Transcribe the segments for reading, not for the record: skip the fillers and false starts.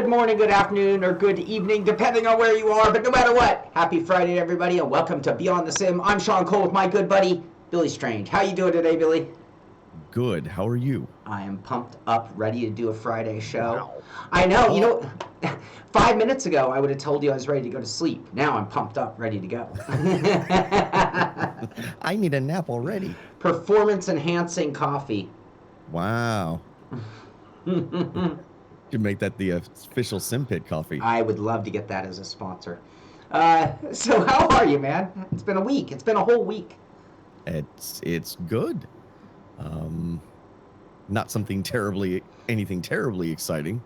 good morning, good afternoon, or good evening, depending on where you are. But no matter what, happy Friday, everybody, and welcome to Beyond the Sim. I'm Shaun Cole with my good buddy, Billy Strange. How you doing today, Billy? Good. How are you? I am pumped up, ready to do a Friday show. Wow. I know, 5 minutes ago, I would have told you I was ready to go to sleep. Now I'm pumped up, ready to go. I need a nap already. Performance-enhancing coffee. Wow. Should make that the official SImpit coffee. I would love to get that as a sponsor. So how are you, man? It's been a week. It's been a whole week. It's good. Not anything terribly exciting.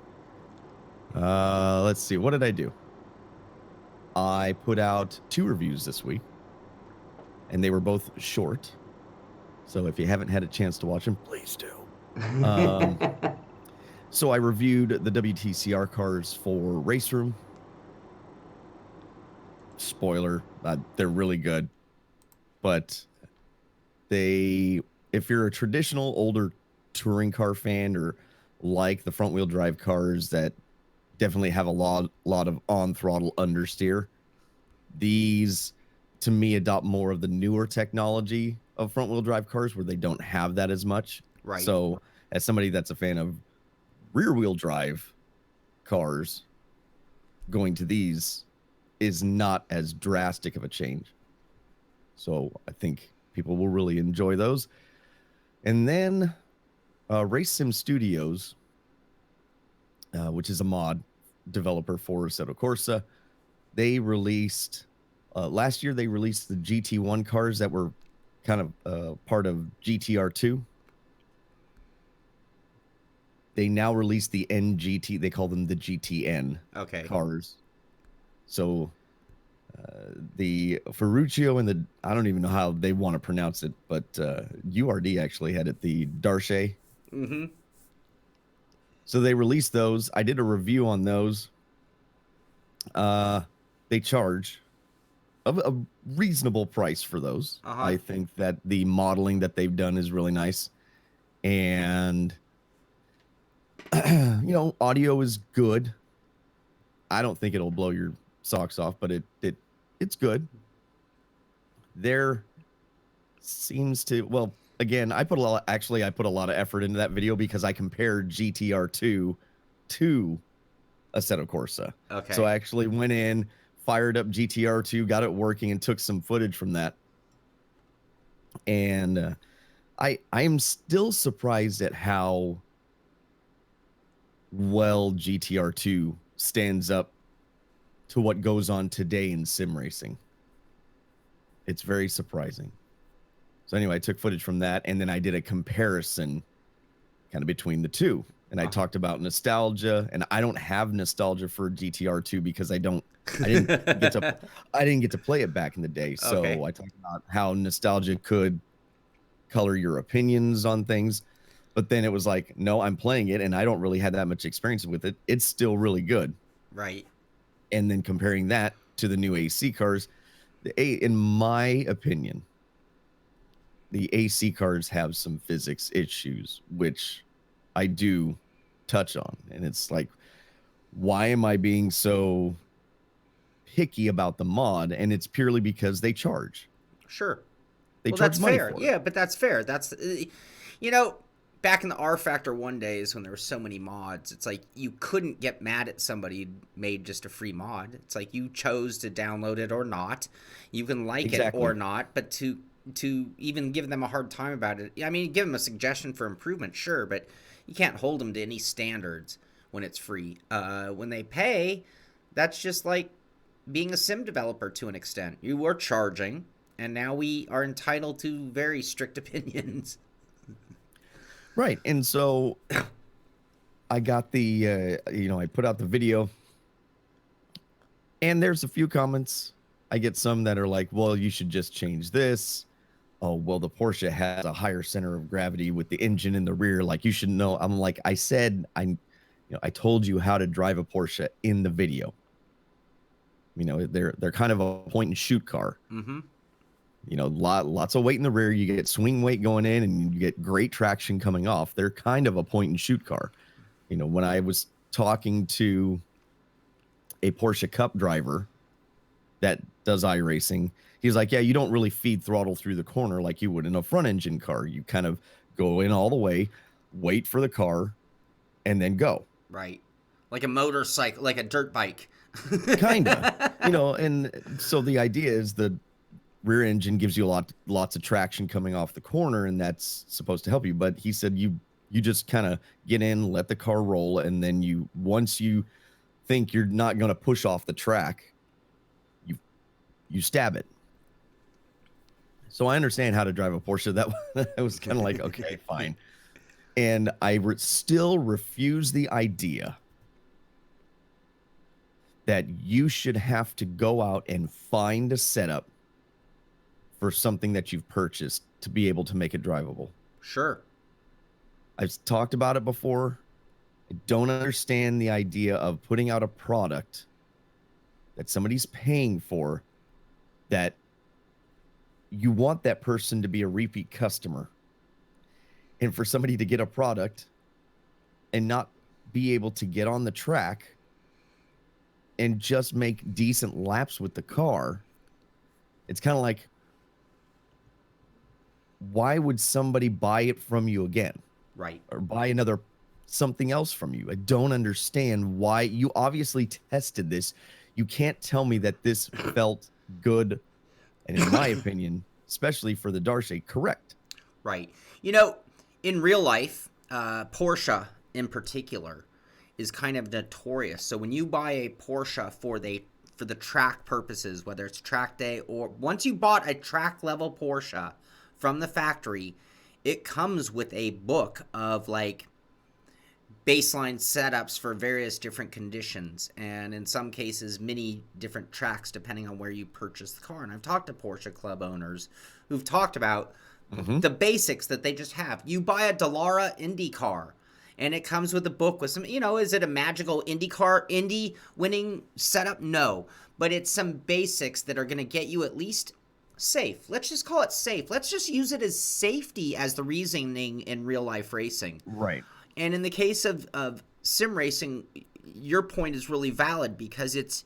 Let's see. What did I do? I put out 2 reviews this week, and they were both short. So if you haven't had a chance to watch them, please do. So I reviewed the WTCR cars for Race Room. Spoiler, they're really good. But if you're a traditional older touring car fan or like the front wheel drive cars that definitely have a lot of on throttle understeer, these to me adopt more of the newer technology of front wheel drive cars where they don't have that as much. Right. So as somebody that's a fan of rear wheel drive cars, going to these is not as drastic of a change. So I think people will really enjoy those. And then Race Sim Studios, which is a mod developer for Assetto Corsa, they released last year. They released the GT1 cars that were kind of part of GTR2. They now release the NGT. They call them the GTN cars. So the Ferruccio and I don't even know how they want to pronounce it, but URD actually had it, the Darshe. Mm-hmm. So they released those. I did a review on those. They charge a reasonable price for those. I think that the modeling that they've done is really nice. And audio is good. I don't think it'll blow your socks off, but it's good. There seems to, well, again, I put a lot of effort into that video because I compared GTR2 to Assetto Corsa. Okay. So I actually went in, fired up GTR2, got it working, and took some footage from that. And I am still surprised at how well GTR2 stands up to what goes on today in sim racing. It's very surprising. So anyway, I took footage from that, and then I did a comparison kind of between the two. And I talked about nostalgia, and I don't have nostalgia for GTR2 because I didn't get to play it back in the day. So I talked about how nostalgia could color your opinions on things. But then it was like, no, I'm playing it, and I don't really have that much experience with it. It's still really good. Right. And then comparing that to the new AC cars, in my opinion, the AC cars have some physics issues, which I do touch on. And it's like, why am I being so picky about the mod? And it's purely because they charge. Sure. They charge money for it. Yeah, but that's fair. That's, back in the R Factor 1 days when there were so many mods, it's like you couldn't get mad at somebody who made just a free mod. It's like you chose to download it or not. You can like it or not, but to even give them a hard time about it, I mean, give them a suggestion for improvement, sure, but you can't hold them to any standards when it's free. When they pay, that's just like being a sim developer to an extent. You were charging, and now we are entitled to very strict opinions. Right. And so I got I put out the video, and there's a few comments. I get some that are like, well, you should just change this. Oh, well, the Porsche has a higher center of gravity with the engine in the rear. Like, you should know. I'm like, I said, I told you how to drive a Porsche in the video. They're kind of a point and shoot car. Mm-hmm. Lots of weight in the rear. You get swing weight going in, and you get great traction coming off. They're kind of a point and shoot car. When I was talking to a Porsche Cup driver that does iRacing. He's like, yeah, you don't really feed throttle through the corner like you would in a front engine car. You kind of go in all the way, wait for the car, and then go. Right. Like a motorcycle, like a dirt bike. Kinda. And so the idea is the rear engine gives you lots of traction coming off the corner, and that's supposed to help you. But he said you just kind of get in, let the car roll, and then once you think you're not going to push off the track, you stab it. So I understand how to drive a Porsche. That was kind of like, okay, fine. And I still refuse the idea that you should have to go out and find a setup for something that you've purchased to be able to make it drivable. Sure. I've talked about it before. I don't understand the idea of putting out a product that somebody's paying for, that you want that person to be a repeat customer, and for somebody to get a product and not be able to get on the track and just make decent laps with the car. It's kind of like, why would somebody buy it from you again? Right. Or buy something else from you? I don't understand why. You obviously tested this. You can't tell me that this felt good. And in my opinion, especially for the Darche, correct. Right. In real life, Porsche in particular is kind of notorious. So when you buy a Porsche for the track purposes, whether it's track day or once you bought a track level Porsche from the factory, it comes with a book of like baseline setups for various different conditions, and in some cases many different tracks depending on where you purchase the car. And I've talked to Porsche club owners who've talked about the basics that they just have. You buy a Dallara Indy car and it comes with a book with some, is it a magical Indy winning setup? No, but it's some basics that are going to get you at least safe. Let's just call it safe. Let's just use it as safety as the reasoning in real life racing. Right. And in the case of sim racing, your point is really valid, because it's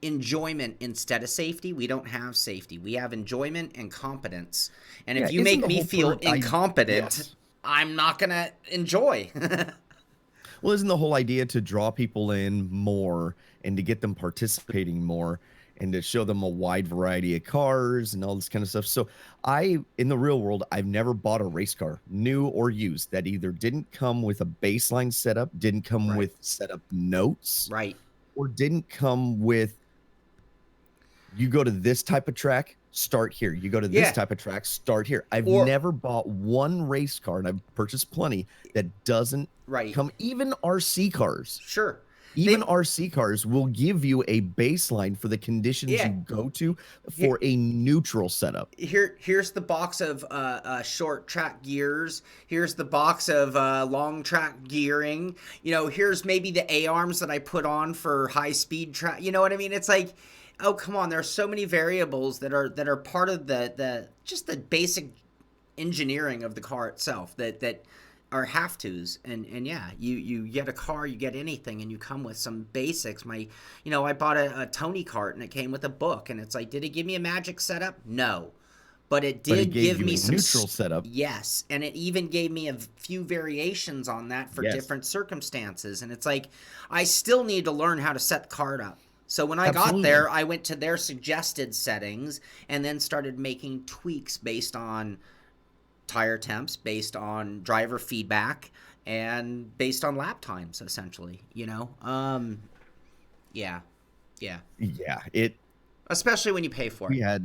enjoyment instead of safety. We don't have safety. We have enjoyment and competence. And if you make me feel incompetent, I'm not going to enjoy. Well, isn't the whole idea to draw people in more and to get them participating more and to show them a wide variety of cars and all this kind of stuff? So in the real world, I've never bought a race car, new or used, that either didn't come with a baseline setup, didn't come with setup notes, right, or didn't come with, you go to this type of track, start here. You go to this type of track, start here. I've never bought one race car, and I've purchased plenty, that doesn't come, even RC cars. Sure. Even RC cars will give you a baseline for the conditions you go to for a neutral setup. Here's the box of short track gears. Here's the box of long track gearing. Here's maybe the A-arms that I put on for high speed track. You know what I mean? It's like, oh, come on. There are so many variables that are part of the basic engineering of the car itself that are have-tos. And you get a car, you get anything, and you come with some basics. I bought a Tony kart, and it came with a book, and it's like, did it give me a magic setup? No. But it did give me some neutral setup. Yes, and it even gave me a few variations on that for different circumstances. And it's like, I still need to learn how to set the cart up. So when I got there, I went to their suggested settings and then started making tweaks based on tire temps, based on driver feedback, and based on lap times, essentially. Especially when you pay for it.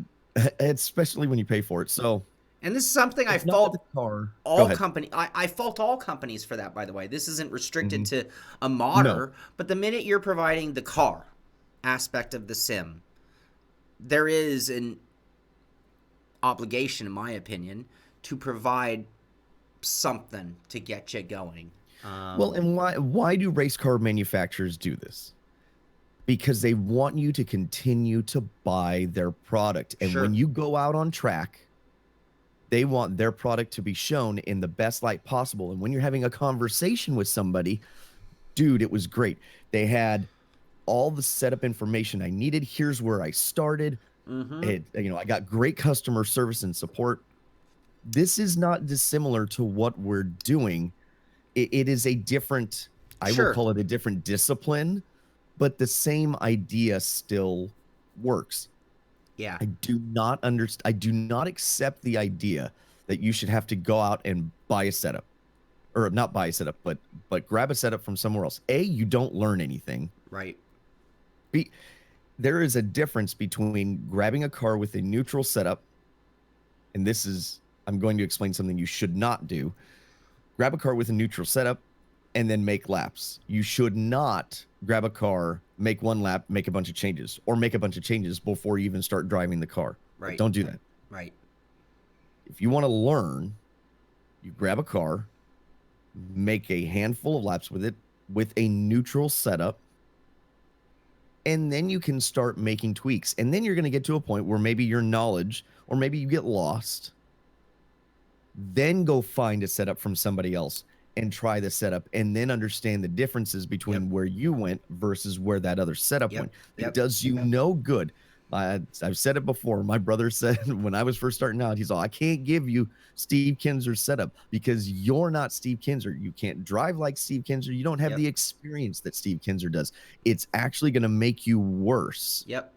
Especially when you pay for it. So, and this is something I fault all companies. I fault all companies for that, by the way. This isn't restricted to a modder, but the minute you're providing the car aspect of the sim, there is an obligation, in my opinion, to provide something to get you going. And why do race car manufacturers do this? Because they want you to continue to buy their product. And when you go out on track, they want their product to be shown in the best light possible. And when you're having a conversation with somebody, dude, it was great. They had all the setup information I needed. Here's where I started. I got great customer service and support. This is not dissimilar to what we're doing. It is a different, I will Sure. call it a different discipline, but the same idea still works. Yeah. I do not understand. I do not accept the idea that you should have to go out and buy a setup, or not buy a setup, but grab a setup from somewhere else. A, you don't learn anything. Right. B, there is a difference between grabbing a car with a neutral setup, and this is, I'm going to explain something you should not do. Grab a car with a neutral setup and then make laps. You should not grab a car, make one lap, make a bunch of changes, or make a bunch of changes before you even start driving the car. Right. Don't do that. Right. If you want to learn, you grab a car, make a handful of laps with it with a neutral setup, and then you can start making tweaks. And then you're going to get to a point where maybe your knowledge, or maybe you get lost. Then go find a setup from somebody else and try the setup, and then understand the differences between where you went versus where that other setup went. It does you no good. I've said it before. My brother said when I was first starting out, he's all, I can't give you Steve Kinser's setup because you're not Steve Kinser. You can't drive like Steve Kinser. You don't have the experience that Steve Kinser does. It's actually going to make you worse. Yep.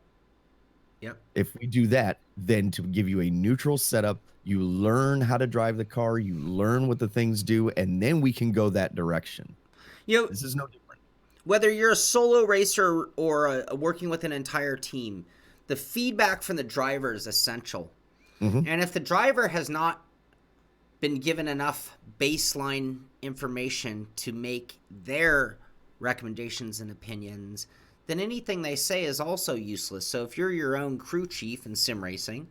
If we do that, then to give you a neutral setup, you learn how to drive the car, you learn what the things do, and then we can go that direction. This is no different. Whether you're a solo racer or working with an entire team, the feedback from the driver is essential. And if the driver has not been given enough baseline information to make their recommendations and opinions, then anything they say is also useless. So if you're your own crew chief in sim racing,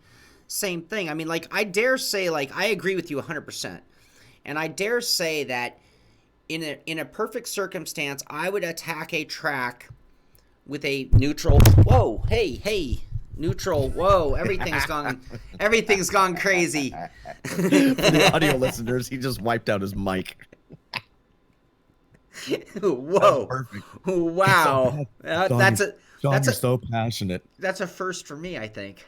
same thing. I mean, like, I dare say, like, I agree with you 100%. And I dare say that in a perfect circumstance, I would attack a track with a neutral. Whoa, hey, neutral. Whoa, everything's gone crazy. For the audio listeners, he just wiped out his mic. Whoa! Perfect. Wow, that's you're so passionate. That's a first for me, I think.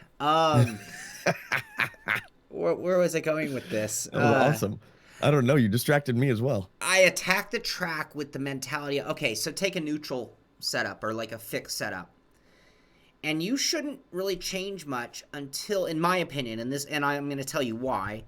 Where was I going with this? Awesome. I don't know. You distracted me as well. I attack the track with the mentality. Okay, so take a neutral setup or like a fixed setup, and you shouldn't really change much until, in my opinion, and I'm going to tell you why,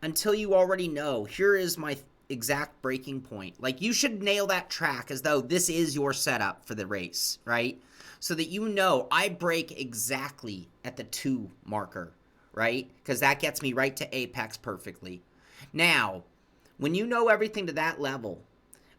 until you already know here is my exact breaking point. Like, you should nail that track as though this is your setup for the race, right? So that you know I brake exactly at the 2 marker, right? Because that gets me right to apex perfectly. Now, when you know everything to that level,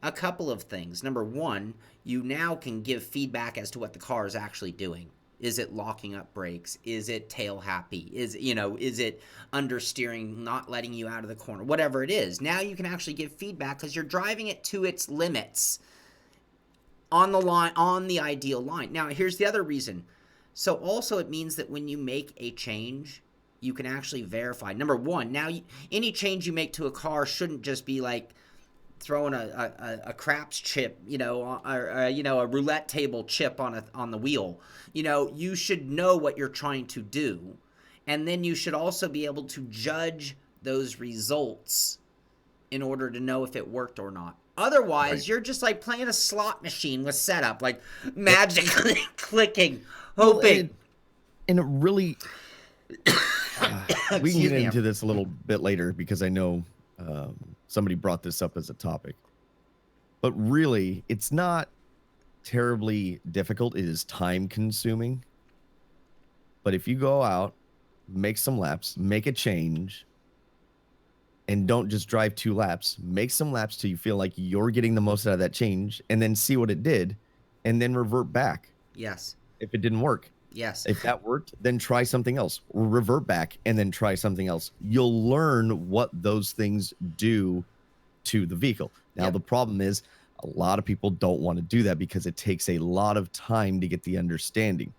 a couple of things. Number one, you now can give feedback as to what the car is actually doing. Is it locking up brakes? Is it tail happy? Is it understeering, not letting you out of the corner? Whatever it is. Now you can actually give feedback because you're driving it to its limits on the line, on the ideal line. Now, here's the other reason. So also it means that when you make a change, you can actually verify. Number one, now any change you make to a car shouldn't just be like throwing a craps chip, or a roulette table chip on the wheel. You should know what you're trying to do, and then you should also be able to judge those results in order to know if it worked or not. Otherwise, You're just like playing a slot machine with setup, like magically clicking, hoping. And it really, we can get into this a little bit later because I know somebody brought this up as a topic. But really, it's not terribly difficult. It is time consuming. But if you go out, make some laps, make a change, and don't just drive 2 laps, make some laps till you feel like you're getting the most out of that change, and then see what it did, and then revert back. Yes. If it didn't work. Yes. If that worked, then try something else. Revert back and then try something else. You'll learn what those things do to the vehicle. Now, The problem is a lot of people don't want to do that because it takes a lot of time to get the understanding.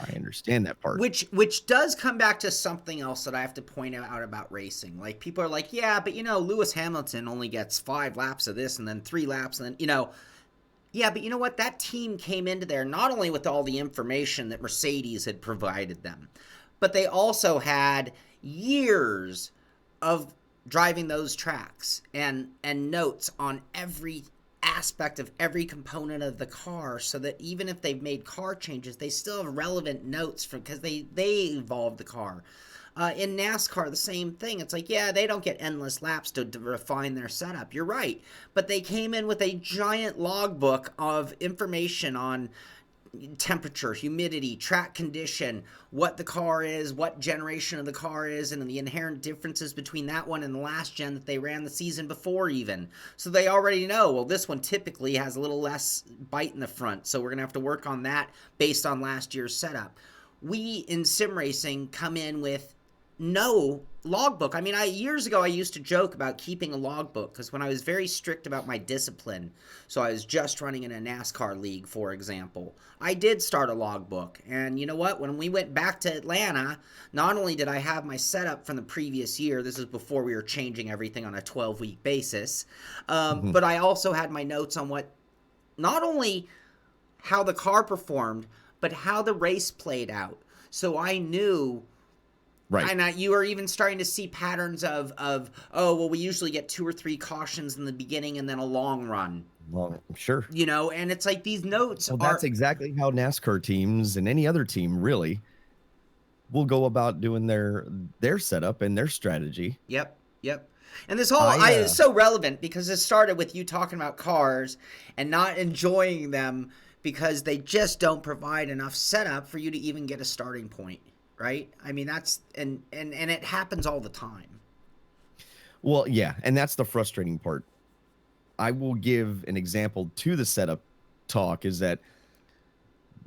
I understand that part. Which does come back to something else that I have to point out about racing. Like, people are like, yeah, but Lewis Hamilton only gets 5 laps of this and then 3 laps and then, Yeah, but you know what? That team came into there not only with all the information that Mercedes had provided them, but they also had years of driving those tracks and notes on every aspect of every component of the car, so that even if they've made car changes, they still have relevant notes from, because they evolved the car. In NASCAR, the same thing. It's like, yeah, they don't get endless laps to refine their setup. You're right. But they came in with a giant logbook of information on temperature, humidity, track condition, what the car is, what generation of the car is, and the inherent differences between that one and the last gen that they ran the season before even. So they already know, well, this one typically has a little less bite in the front, so we're going to have to work on that based on last year's setup. We in sim racing come in with no logbook. I mean, years ago I used to joke about keeping a logbook, because when I was very strict about my discipline, so I was just running in a NASCAR league, for example, I did start a logbook. And you know what? When we went back to Atlanta, not only did I have my setup from the previous year, this is before we were changing everything on a 12-week basis, Mhm. but I also had my notes on what, not only how the car performed, but how the race played out. So I knew, Right. and you are even starting to see patterns of, oh, well, we usually get 2 or 3 cautions in the beginning and then a long run, Well, sure. and it's like these notes Well, that's are, exactly how NASCAR teams and any other team really will go about doing their setup and their strategy. yep, yep. And this whole, I it's so relevant because it started with you talking about cars and not enjoying them because they just don't provide enough setup for you to even get a starting point, right? I mean, that's, and it happens all the time. Well, yeah, and that's the frustrating part. I will give an example to the setup talk is that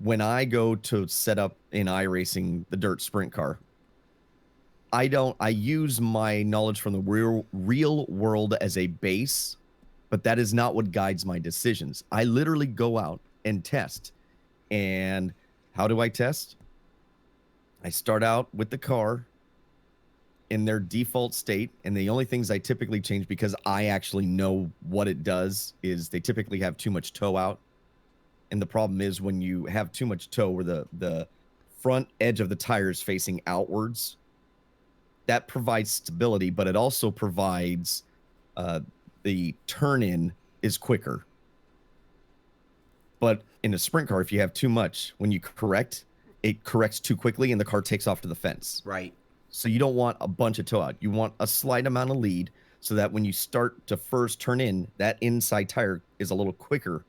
when I go to set up in iRacing the dirt sprint car, I use my knowledge from the real world as a base, but that is not what guides my decisions. I literally go out and test. And how do I test? I start out with the car in their default state, and the only things I typically change, because I actually know what it does, is they typically have too much toe out. And the problem is when you have too much toe where the front edge of the tire is facing outwards, that provides stability, but it also provides the turn in is quicker. But in a sprint car, if you have too much, when you correct, it corrects too quickly and the car takes off to the fence. Right. So you don't want a bunch of toe out. You want a slight amount of lead so that when you start to first turn in, that inside tire is a little quicker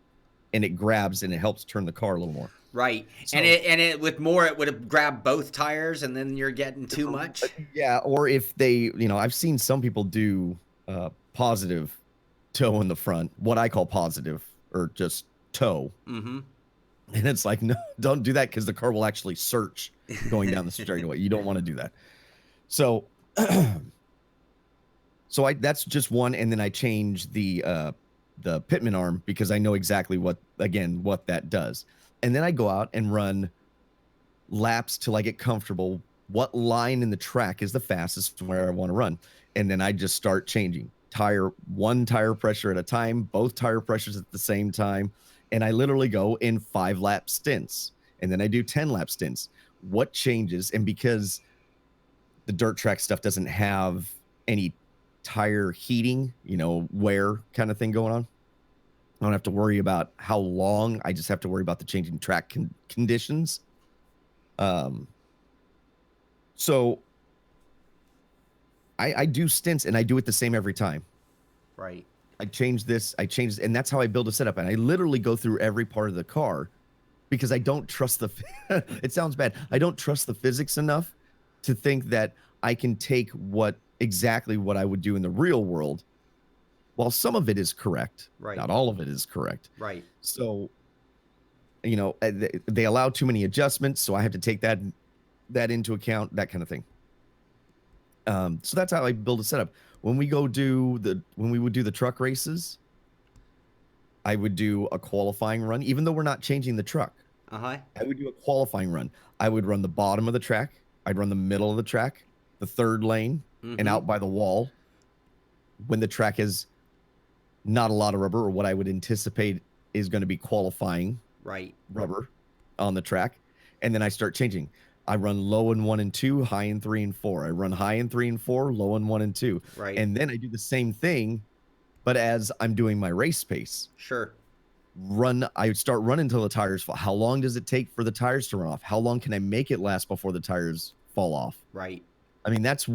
and it grabs and it helps turn the car a little more. Right. And So it with more, it would have grabbed both tires and then you're getting too much. yeah, or if they, I've seen some people do positive toe in the front, what I call positive or just toe. Mm-hmm. And it's like, no, don't do that because the car will actually search going down the straightaway. You don't want to do that. So, so that's just one, and then I change the pitman arm because I know exactly what that does, and then I go out and run laps till I get comfortable. What line in the track is the fastest where I want to run, and then I just start changing one tire pressure at a time, both tire pressures at the same time, and I literally go in 5-lap stints, and then I do 10-lap stints. What changes? And because the dirt track stuff doesn't have any tire heating, wear kind of thing going on, I don't have to worry about how long. I just have to worry about the changing track conditions. So I do stints and I do it the same every time. Right. I change this, and that's how I build a setup. And I literally go through every part of the car because I don't trust it sounds bad. I don't trust the physics enough to think that I can take exactly what I would do in the real world. While some of it is correct, Right. not all of it is correct. Right. So, they allow too many adjustments, so I have to take that into account, that kind of thing. So that's how I build a setup. When we would do the truck races, I would do a qualifying run, even though we're not changing the truck. Uh-huh. I would do a qualifying run. I would run the bottom of the track. I'd run the middle of the track, the third lane, and out by the wall when the track is not a lot of rubber, or what I would anticipate is going to be qualifying Right. rubber on the track. And then I start changing. I run low in 1 and 2, high in 3 and 4. I run high in 3 and 4, low in 1 and 2. Right. And then I do the same thing, but as I'm doing my race pace. Sure. I would start running until the tires fall. How long does it take for the tires to run off? How long can I make it last before the tires fall off? Right. I mean, that's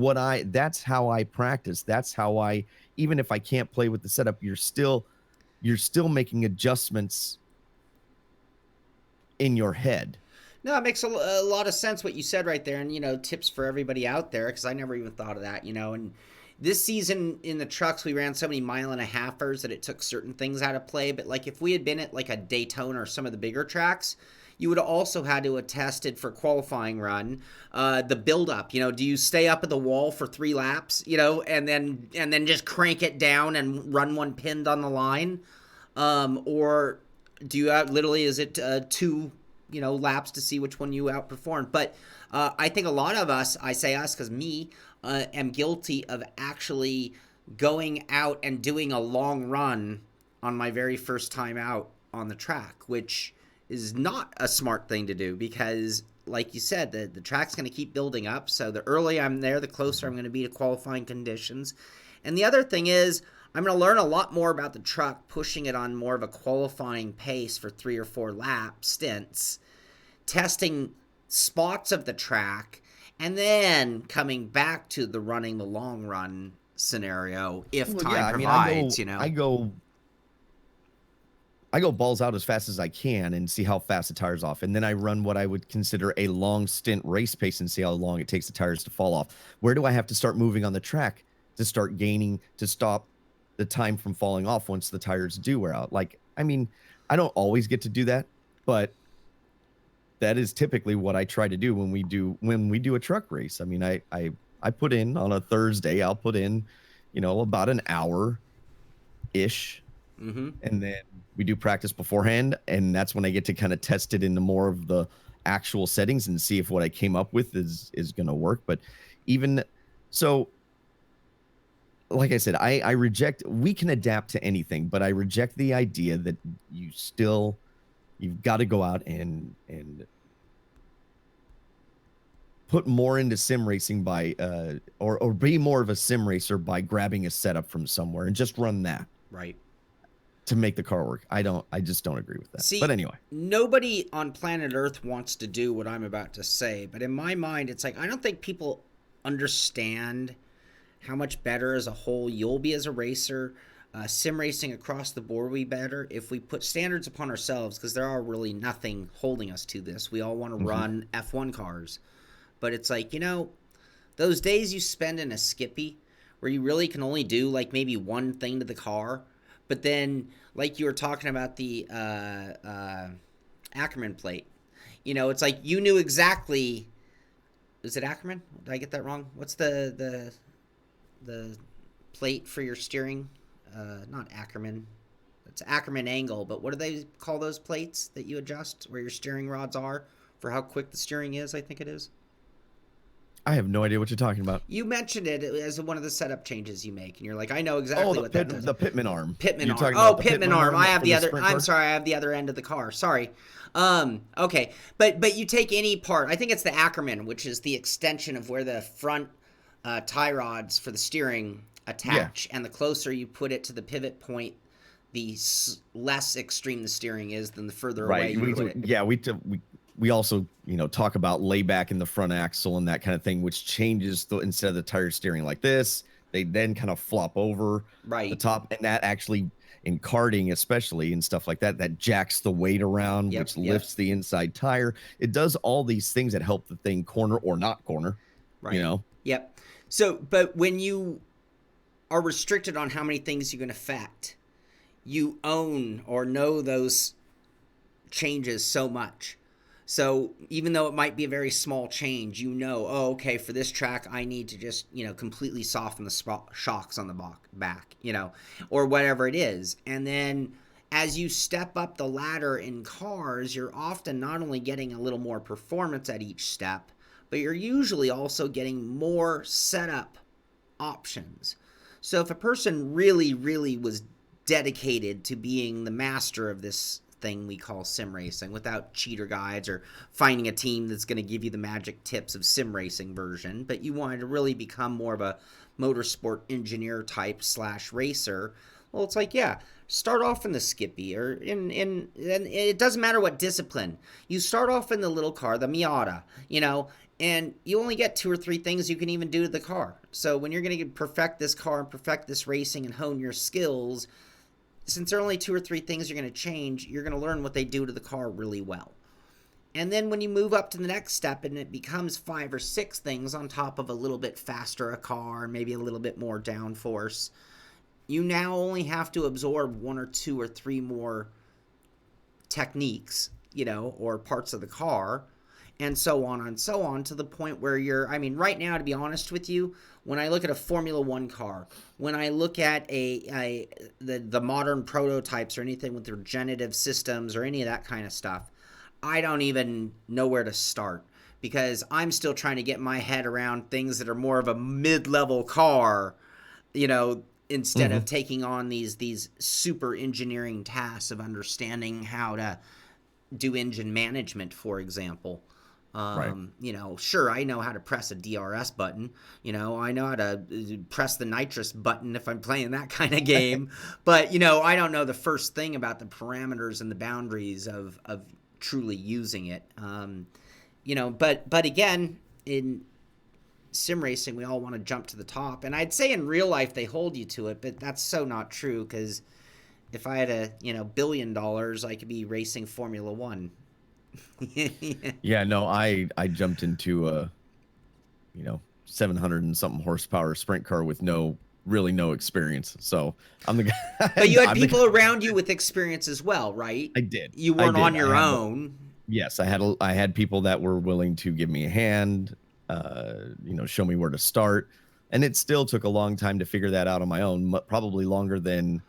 how I practice. That's how even if I can't play with the setup, you're still making adjustments in your head. No, it makes a lot of sense what you said right there, and tips for everybody out there, because I never even thought of that. And this season in the trucks, we ran so many 1.5-mile that it took certain things out of play. But like if we had been at like a Daytona or some of the bigger tracks, you would have also had to have tested for qualifying run, the build up. Do you stay up at the wall for 3 laps, and then just crank it down and run one pinned on the line, or do you literally is it 2 laps to see which one you outperformed? But I think a lot of us, I say us because me, am guilty of actually going out and doing a long run on my very first time out on the track, which is not a smart thing to do because, like you said, the track's going to keep building up. So the earlier I'm there, the closer I'm going to be to qualifying conditions. And the other thing is, I'm going to learn a lot more about the truck, pushing it on more of a qualifying pace for 3 or 4 lap stints, testing spots of the track, and then coming back to the running the long run scenario if time provides. I go balls out as fast as I can and see how fast the tires off, and then I run what I would consider a long stint race pace and see how long it takes the tires to fall off. Where do I have to start moving on the track to start gaining, to stop the time from falling off once the tires do wear out? I don't always get to do that, but that is typically what I try to do when we do a truck race. I put in on a Thursday, I'll put in, about an hour ish. Mm-hmm. And then we do practice beforehand, and that's when I get to kind of test it into more of the actual settings and see if what I came up with is going to work. But even so, like I said, I reject, we can adapt to anything, but I reject the idea that you've got to go out and put more into sim racing by or be more of a sim racer by grabbing a setup from somewhere and just run that. Right. To make the car work. I just don't agree with that. See, but anyway, nobody on planet Earth wants to do what I'm about to say, but in my mind, it's like I don't think people understand how much better as a whole you'll be as a racer. Sim racing across the board will be better if we put standards upon ourselves, because there are really nothing holding us to this. We all want to run F1 cars, but it's like, those days you spend in a Skippy where you really can only do like maybe one thing to the car. But then, like you were talking about the Ackerman plate, it's like you knew exactly. Is it Ackerman? Did I get that wrong? What's the plate for your steering? Not Ackerman. It's Ackerman angle. But what do they call those plates that you adjust where your steering rods are for how quick the steering is? I think it is. I have no idea what you're talking about. You mentioned it as one of the setup changes you make, and you're like, I know exactly what that does. The Pitman arm. Pitman arm. Oh, Pitman arm. I have the other. I'm sorry, I have the other end of the car. Sorry. Okay, but you take any part. I think it's the Ackerman, which is the extension of where the front tie rods for the steering attach, and the closer you put it to the pivot point, the less extreme the steering is than the further away you put it. Yeah, we also, talk about layback in the front axle and that kind of thing, which changes instead of the tire steering like this, they then kind of flop over the top. And that actually, in karting especially and stuff like that, that jacks the weight around, which lifts the inside tire. It does all these things that help the thing corner or not corner, Yep. So, but when you are restricted on how many things you can affect, you own or know those changes so muck. So even though it might be a very small change, okay, for this track, I need to just, completely soften the shocks on the back, or whatever it is. And then as you step up the ladder in cars, you're often not only getting a little more performance at each step, but you're usually also getting more setup options. So if a person really, really was dedicated to being the master of this thing we call sim racing, without cheater guides or finding a team that's going to give you the magic tips of sim racing version, but you wanted to really become more of a motorsport engineer type / racer. Well, it's like, yeah, start off in the Skippy, or and it doesn't matter what discipline. You start off in the little car, the Miata, and you only get 2 or 3 things you can even do to the car. So when you're going to perfect this car and perfect this racing and hone your skills, since there are only 2 or 3 things you're going to change, you're going to learn what they do to the car really well. And then when you move up to the next step and it becomes 5 or 6 things on top of a little bit faster a car, maybe a little bit more downforce, you now only have to absorb 1 or 2 or 3 more techniques, or parts of the car, and so on, to the point where right now, to be honest with you, when I look at a Formula One car, when I look at the modern prototypes or anything with their generative systems or any of that kind of stuff, I don't even know where to start, because I'm still trying to get my head around things that are more of a mid-level car, instead of taking on these super engineering tasks of understanding how to do engine management, for example. Right. Sure, I know how to press a DRS button. I know how to press the nitrous button if I'm playing that kind of game. But, I don't know the first thing about the parameters and the boundaries of truly using it. But again, in sim racing, we all want to jump to the top. And I'd say in real life they hold you to it, but that's so not true, because if I had a $1 billion, I could be racing Formula One. Yeah, no, I jumped into a 700 and something horsepower sprint car with no experience. So I'm the guy. But you had people around you with experience as well, right? I did. You weren't on your own. Yes, I had people that were willing to give me a hand, show me where to start, and it still took a long time to figure that out on my own, probably longer than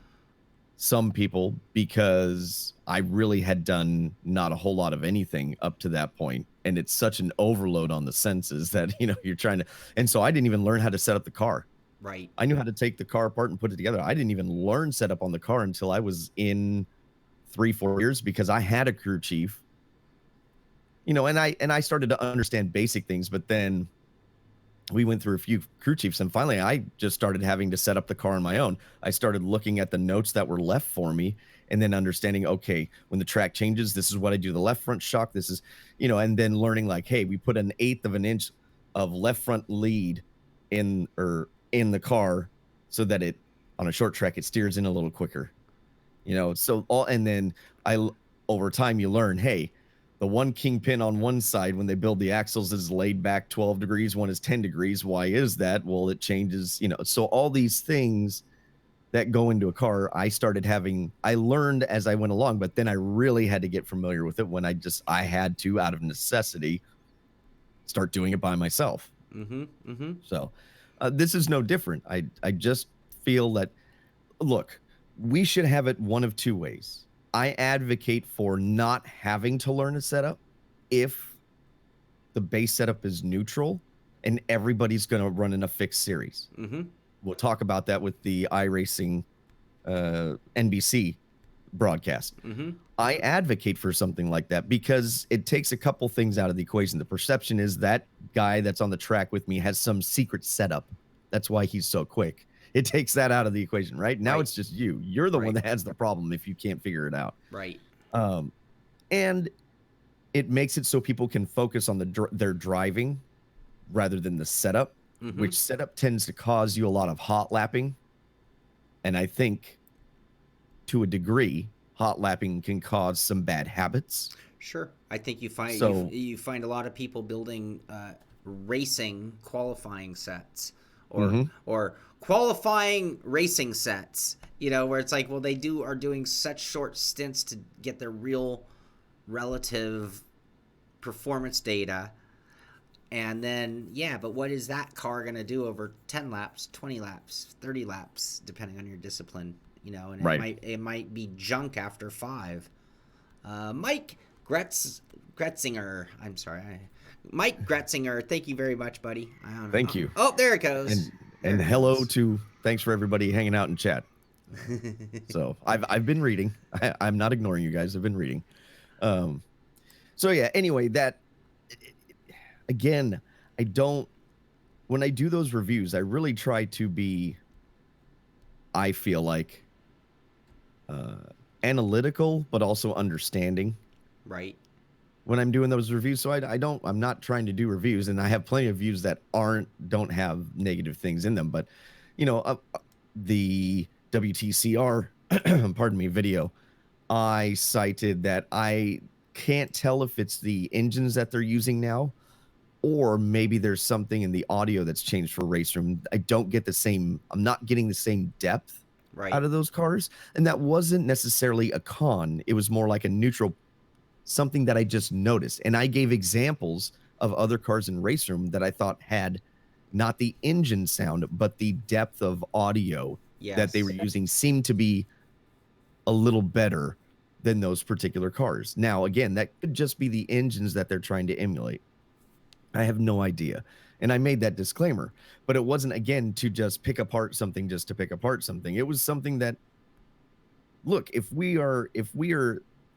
some people, because I really had done not a whole lot of anything up to that point, and it's such an overload on the senses that you're trying to, and so I didn't even learn how to set up the car. Right. I knew how to take the car apart and put it together. I didn't even learn setup on the car until I was in 3-4 years, because I had a crew chief, and I started to understand basic things, but then we went through a few crew chiefs, and finally I just started having to set up the car on my own. I started looking at the notes that were left for me, and then understanding, okay, when the track changes, this is what I do. The left front shock, this is, and then learning, like, hey, we put 1/8 of an inch of left front lead in the car, so that it, on a short track, it steers in a little quicker, and then over time you learn, hey, the one kingpin on one side when they build the axles is laid back 12 degrees, one is 10 degrees. Why is that? Well, it changes, so all these things that go into a car, I learned as I went along, but then I really had to get familiar with it when I had to, out of necessity, start doing it by myself. So this is no different. I just feel that, look, we should have it one of 2 ways. I advocate for not having to learn a setup if the base setup is neutral and everybody's going to run in a fixed series. We'll talk about that with the iRacing NBC broadcast. I advocate for something like that because it takes a couple things out of the equation. The perception is that guy that's on the track with me has some secret setup. That's why he's so quick. It takes that out of the equation, right? Now it's just you. You're the one that has the problem if you can't figure it out. Right. And it makes it so people can focus on their driving rather than the setup, which setup tends to cause you a lot of hot lapping. And I think, to a degree, hot lapping can cause some bad habits. Sure. I think you find you find a lot of people building racing qualifying sets or qualifying racing sets, where it's like, well, they are doing such short stints to get their real relative performance data. And then, but what is that car going to do over 10 laps, 20 laps, 30 laps, depending on your discipline, and it might be junk after 5. Mike Gretzinger, I'm sorry. Mike Gretzinger, thank you very much, buddy. Thank you. Oh, there it goes. And hello to, thanks for everybody hanging out in chat. So I've been reading. I'm not ignoring you guys. I've been reading. Um, so yeah. Anyway, that again, I don't. When I do those reviews, I really try to be. I feel like uh, analytical, but also understanding Right. when I'm doing those reviews. So I'm not trying to do reviews, and I have plenty of views that don't have negative things in them. But, the WTCR, pardon me, video, I cited that I can't tell if it's the engines that they're using now, or maybe there's something in the audio that's changed for race room. I'm not getting the same depth Right. out of those cars. And that wasn't necessarily a con. It was more like a neutral, something that I just noticed. And I gave examples of other cars in race room that I thought had not the engine sound, but the depth of audio that they Yes. were using seemed to be a little better than those particular cars. Now, again, that could just be the engines that they're trying to emulate. I have no idea. And I made that disclaimer, but it wasn't, again, to just pick apart something just to pick apart something. It was something that, look, if we are,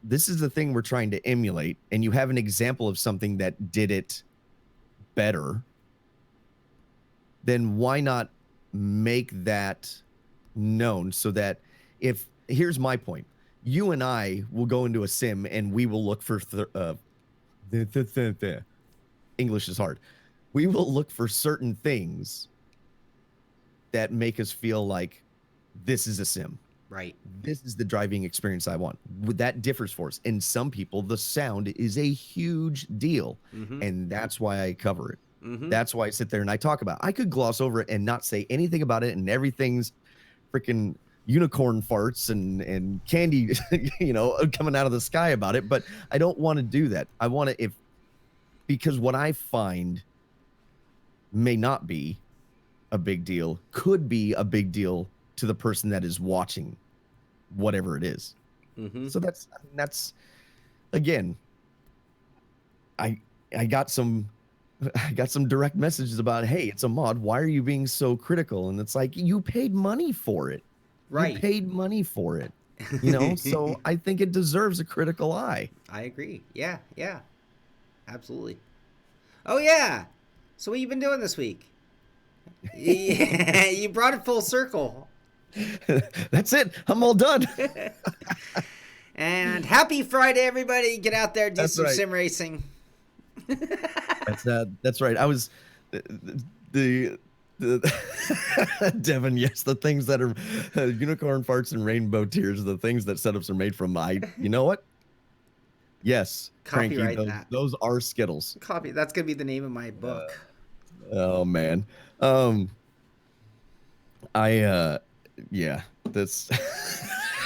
this is the thing we're trying to emulate, and you have an example of something that did it better, then why not make that known so that here's my point. You and I will go into a sim and we will look for, English is hard. We will look for certain things that make us feel like this is a sim. Right. This is the driving experience I want. That differs for us. And some people, the sound is a huge deal. Mm-hmm. And that's why I cover it. Mm-hmm. That's why I sit there and I talk about it. I could gloss over it and not say anything about it, and everything's freaking unicorn farts and candy, coming out of the sky about it. But I don't want to do that. I want to, because what I find may not be a big deal, could be a big deal to the person that is watching whatever it is. Mm-hmm. So that's again, I got some direct messages about, hey, it's a mod, why are you being so critical? And it's like, you paid money for it. Right. You paid money for it. So I think it deserves a critical eye. I agree. Yeah. Absolutely. Oh yeah. So what you been doing this week? You brought it full circle. That's it. I'm all done. And happy Friday, everybody! Get out there, do some right. sim racing. That's right. I was the Devin. Yes, the things that are unicorn farts and rainbow tears, the things that setups are made from. You know what? Yes, Copyright Frankie, that. Those are Skittles. That's gonna be the name of my book. Oh man. Yeah, that's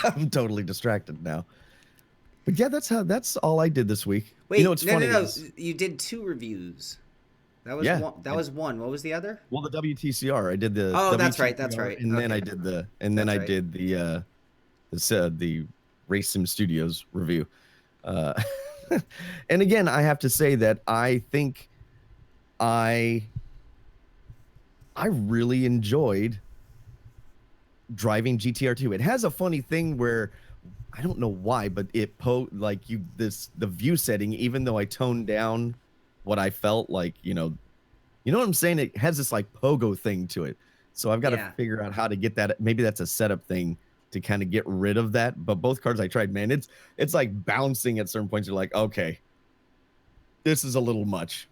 I'm totally distracted now. But yeah, that's all I did this week. Wait, what's funny no. is, You did 2 reviews. That was one. That was one. What was the other? Well, the WTCR. I did the. Oh, WTCR, that's right. And then I did the Race Sim Studios review. And again, I have to say that I think I really enjoyed driving GTR2. It has a funny thing where I don't know why, but the view setting, even though I toned down what I felt like, you know what I'm saying? It has this like pogo thing to it. So I've got to figure out how to get that. Maybe that's a setup thing to kind of get rid of that. But both cars I tried, man, it's like bouncing at certain points. You're like, okay, this is a little much.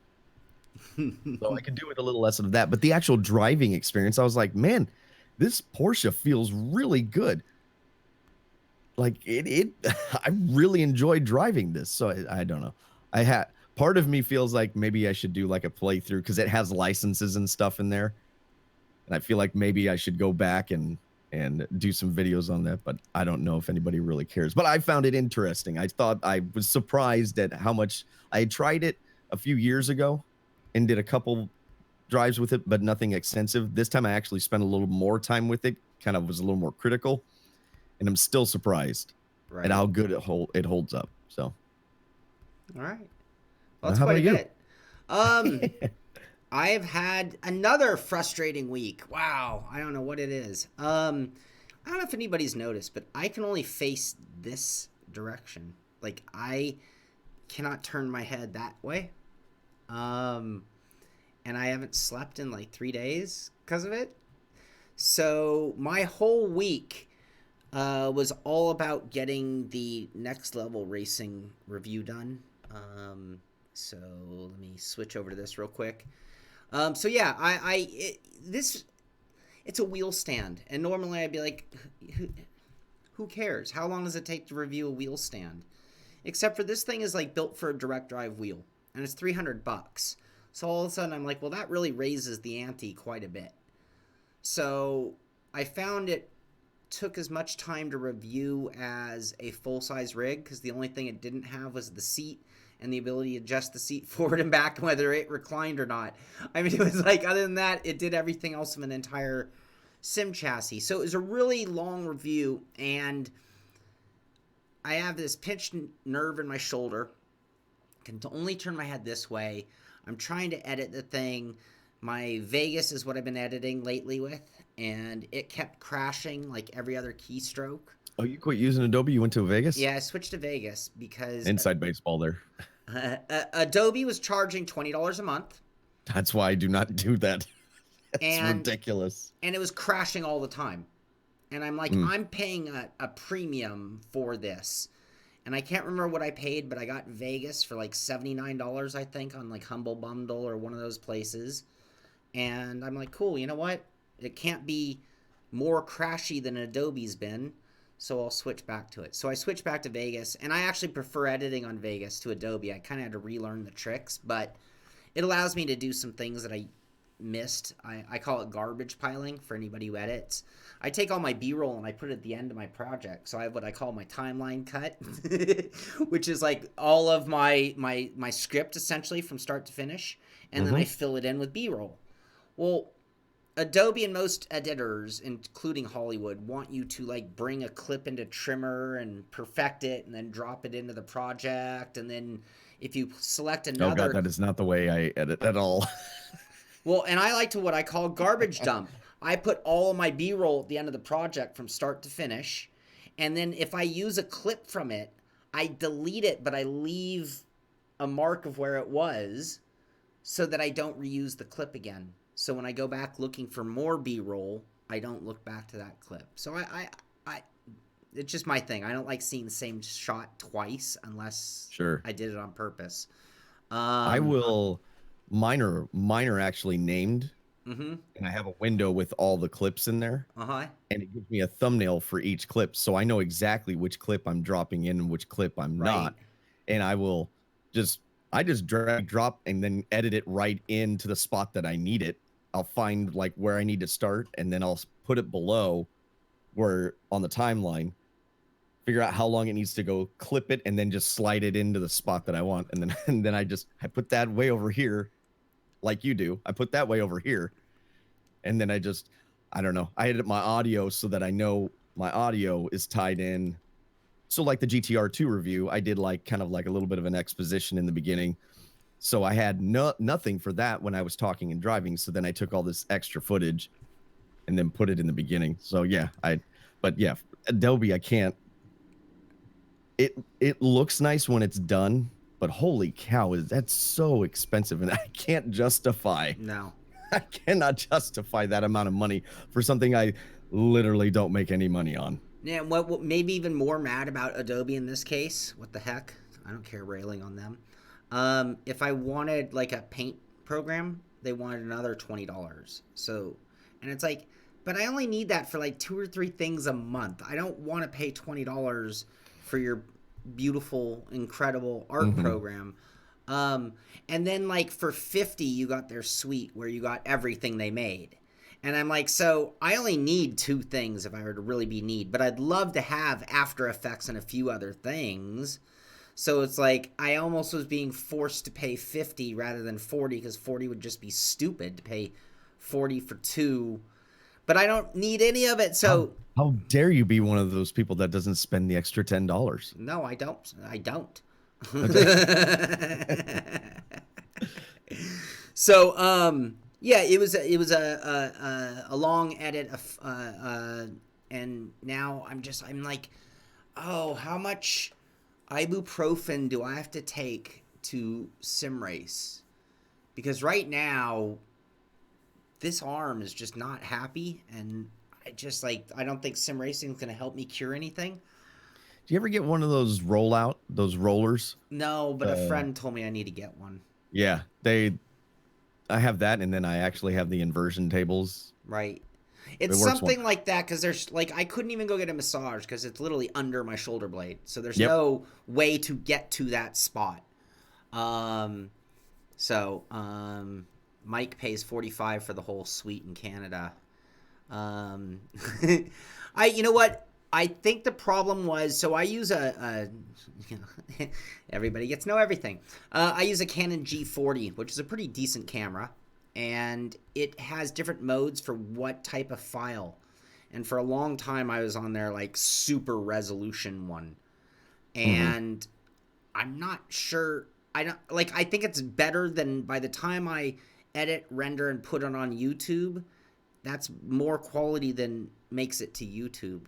So I could do it a little less of that. But the actual driving experience, I was like, man, this Porsche feels really good. Like I really enjoyed driving this. So I don't know. Part of me feels like maybe I should do like a playthrough because it has licenses and stuff in there. And I feel like maybe I should go back and do some videos on that, but I don't know if anybody really cares. But I found it interesting. I was surprised at how much I had tried it a few years ago and did a couple drives with it, but nothing extensive. This time I actually spent a little more time with it, kind of was a little more critical, and I'm still surprised at how good it holds up. So, all right. Well, that's quite a bit. I've had another frustrating week. Wow, I don't know what it is. I don't know if anybody's noticed, but I can only face this direction. Like, I cannot turn my head that way. Um, and I haven't slept in like 3 days because of it. So my whole week was all about getting the next level racing review done. So let me switch over to this real quick. So yeah, this it's a wheel stand, and normally I'd be like, who cares? How long does it take to review a wheel stand? Except for this thing is like built for a direct drive wheel, and it's $300. So all of a sudden I'm like, well, that really raises the ante quite a bit. So I found it took as much time to review as a full-size rig, because the only thing it didn't have was the seat and the ability to adjust the seat forward and back whether it reclined or not. I mean, it was like, other than that, it did everything else of an entire sim chassis. So it was a really long review, and I have this pinched nerve in my shoulder. I can only turn my head this way. I'm trying to edit the thing. My Vegas is what I've been editing lately with, and it kept crashing like every other keystroke. Oh, you quit using Adobe? You went to Vegas? Yeah, I switched to Vegas because Inside baseball there. Adobe was charging $20 a month. That's why I do not do that. It's ridiculous. And it was crashing all the time. And I'm like, I'm paying a premium for this. And I can't remember what I paid, but I got Vegas for like $79, I think, on like Humble Bundle or one of those places. And I'm like, cool, you know what? It can't be more crashy than Adobe's been, so I'll switch back to it. So I switched back to Vegas, and I actually prefer editing on Vegas to Adobe. I kind of had to relearn the tricks, but it allows me to do some things that I missed. I call it garbage piling for anybody who edits. I take all my B-roll and I put it at the end of my project. So I have what I call my timeline cut, which is like all of my script essentially from start to finish, and then I fill it in with B-roll. Well, Adobe and most editors, including Hollywood, want you to like bring a clip into Trimmer and perfect it and then drop it into the project. And then if you select another... Oh God, that is not the way I edit at all. Well, and I like to what I call garbage dump. I put all of my B-roll at the end of the project from start to finish. And then if I use a clip from it, I delete it, but I leave a mark of where it was so that I don't reuse the clip again. So when I go back looking for more B-roll, I don't look back to that clip. So I it's just my thing. I don't like seeing the same shot twice unless I did it on purpose. I will... Mine are actually named, and I have a window with all the clips in there, and it gives me a thumbnail for each clip, so I know exactly which clip I'm dropping in and which clip I'm not, and I just drag, drop, and then edit it right into the spot that I need it. I'll find like where I need to start, and then I'll put it below where on the timeline, figure out how long it needs to go, clip it, and then just slide it into the spot that I want, and then I put that way over here. Like you do, I put that way over here, and then I don't know. I edit my audio so that I know my audio is tied in. So like the GTR2 review, I did like kind of like a little bit of an exposition in the beginning. So I had nothing for that when I was talking and driving. So then I took all this extra footage and then put it in the beginning. So yeah, but yeah, Adobe, I can't. It looks nice when it's done. But holy cow, that's so expensive, and I can't justify. No. I cannot justify that amount of money for something I literally don't make any money on. Yeah, what maybe even more mad about Adobe in this case, what the heck? I don't care railing on them. If I wanted like a paint program, they wanted another $20. So, and it's like, but I only need that for like 2 or 3 things a month. I don't want to pay $20 for your beautiful, incredible art program. And then like for $50 you got their suite where you got everything they made. And I'm like, so I only need 2 things if I were to really be need, but I'd love to have After Effects and a few other things. So it's like I almost was being forced to pay $50 rather than $40, because $40 would just be stupid to pay $40 for 2. But I don't need any of it, so... How dare you be one of those people that doesn't spend the extra $10? No, I don't. I don't. Okay. So, yeah, it was a long edit, and now I'm like, oh, how much ibuprofen do I have to take to sim race? Because right now, this arm is just not happy, and I don't think sim racing is going to help me cure anything. Do you ever get one of those those rollers? No, but a friend told me I need to get one. Yeah, I have that, and then I actually have the inversion tables. Right. It It's works one. something like that because there's like I couldn't even go get a massage because it's literally under my shoulder blade, so there's Yep. no way to get to that spot. Um, so Mike pays 45 for the whole suite in Canada. Um, you know what? I think the problem was so I use you know, everybody gets to know everything. I use a Canon G40, which is a pretty decent camera, and it has different modes for what type of file. And for a long time, I was on their like super resolution one, Mm-hmm. and I'm not sure. I don't like. I think it's better than by the time I edit, render, and put it on YouTube. That's more quality than makes it to YouTube.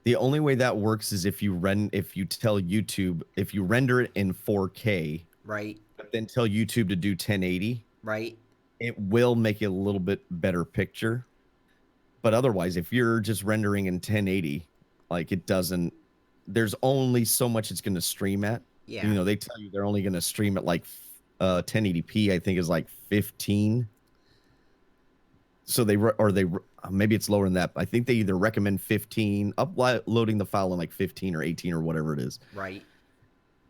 The only way that works is if you tell YouTube, if you render it in 4K, Right. but then tell YouTube to do 1080, Right. it will make it a little bit better picture. But otherwise, if you're just rendering in 1080, like it doesn't, there's only so much it's going to stream at. Yeah. You know, they tell you they're only going to stream at like 1080p, I think is like 15. So maybe it's lower than that. I think they either recommend 15, uploading the file in like 15 or 18 or whatever it is. Right.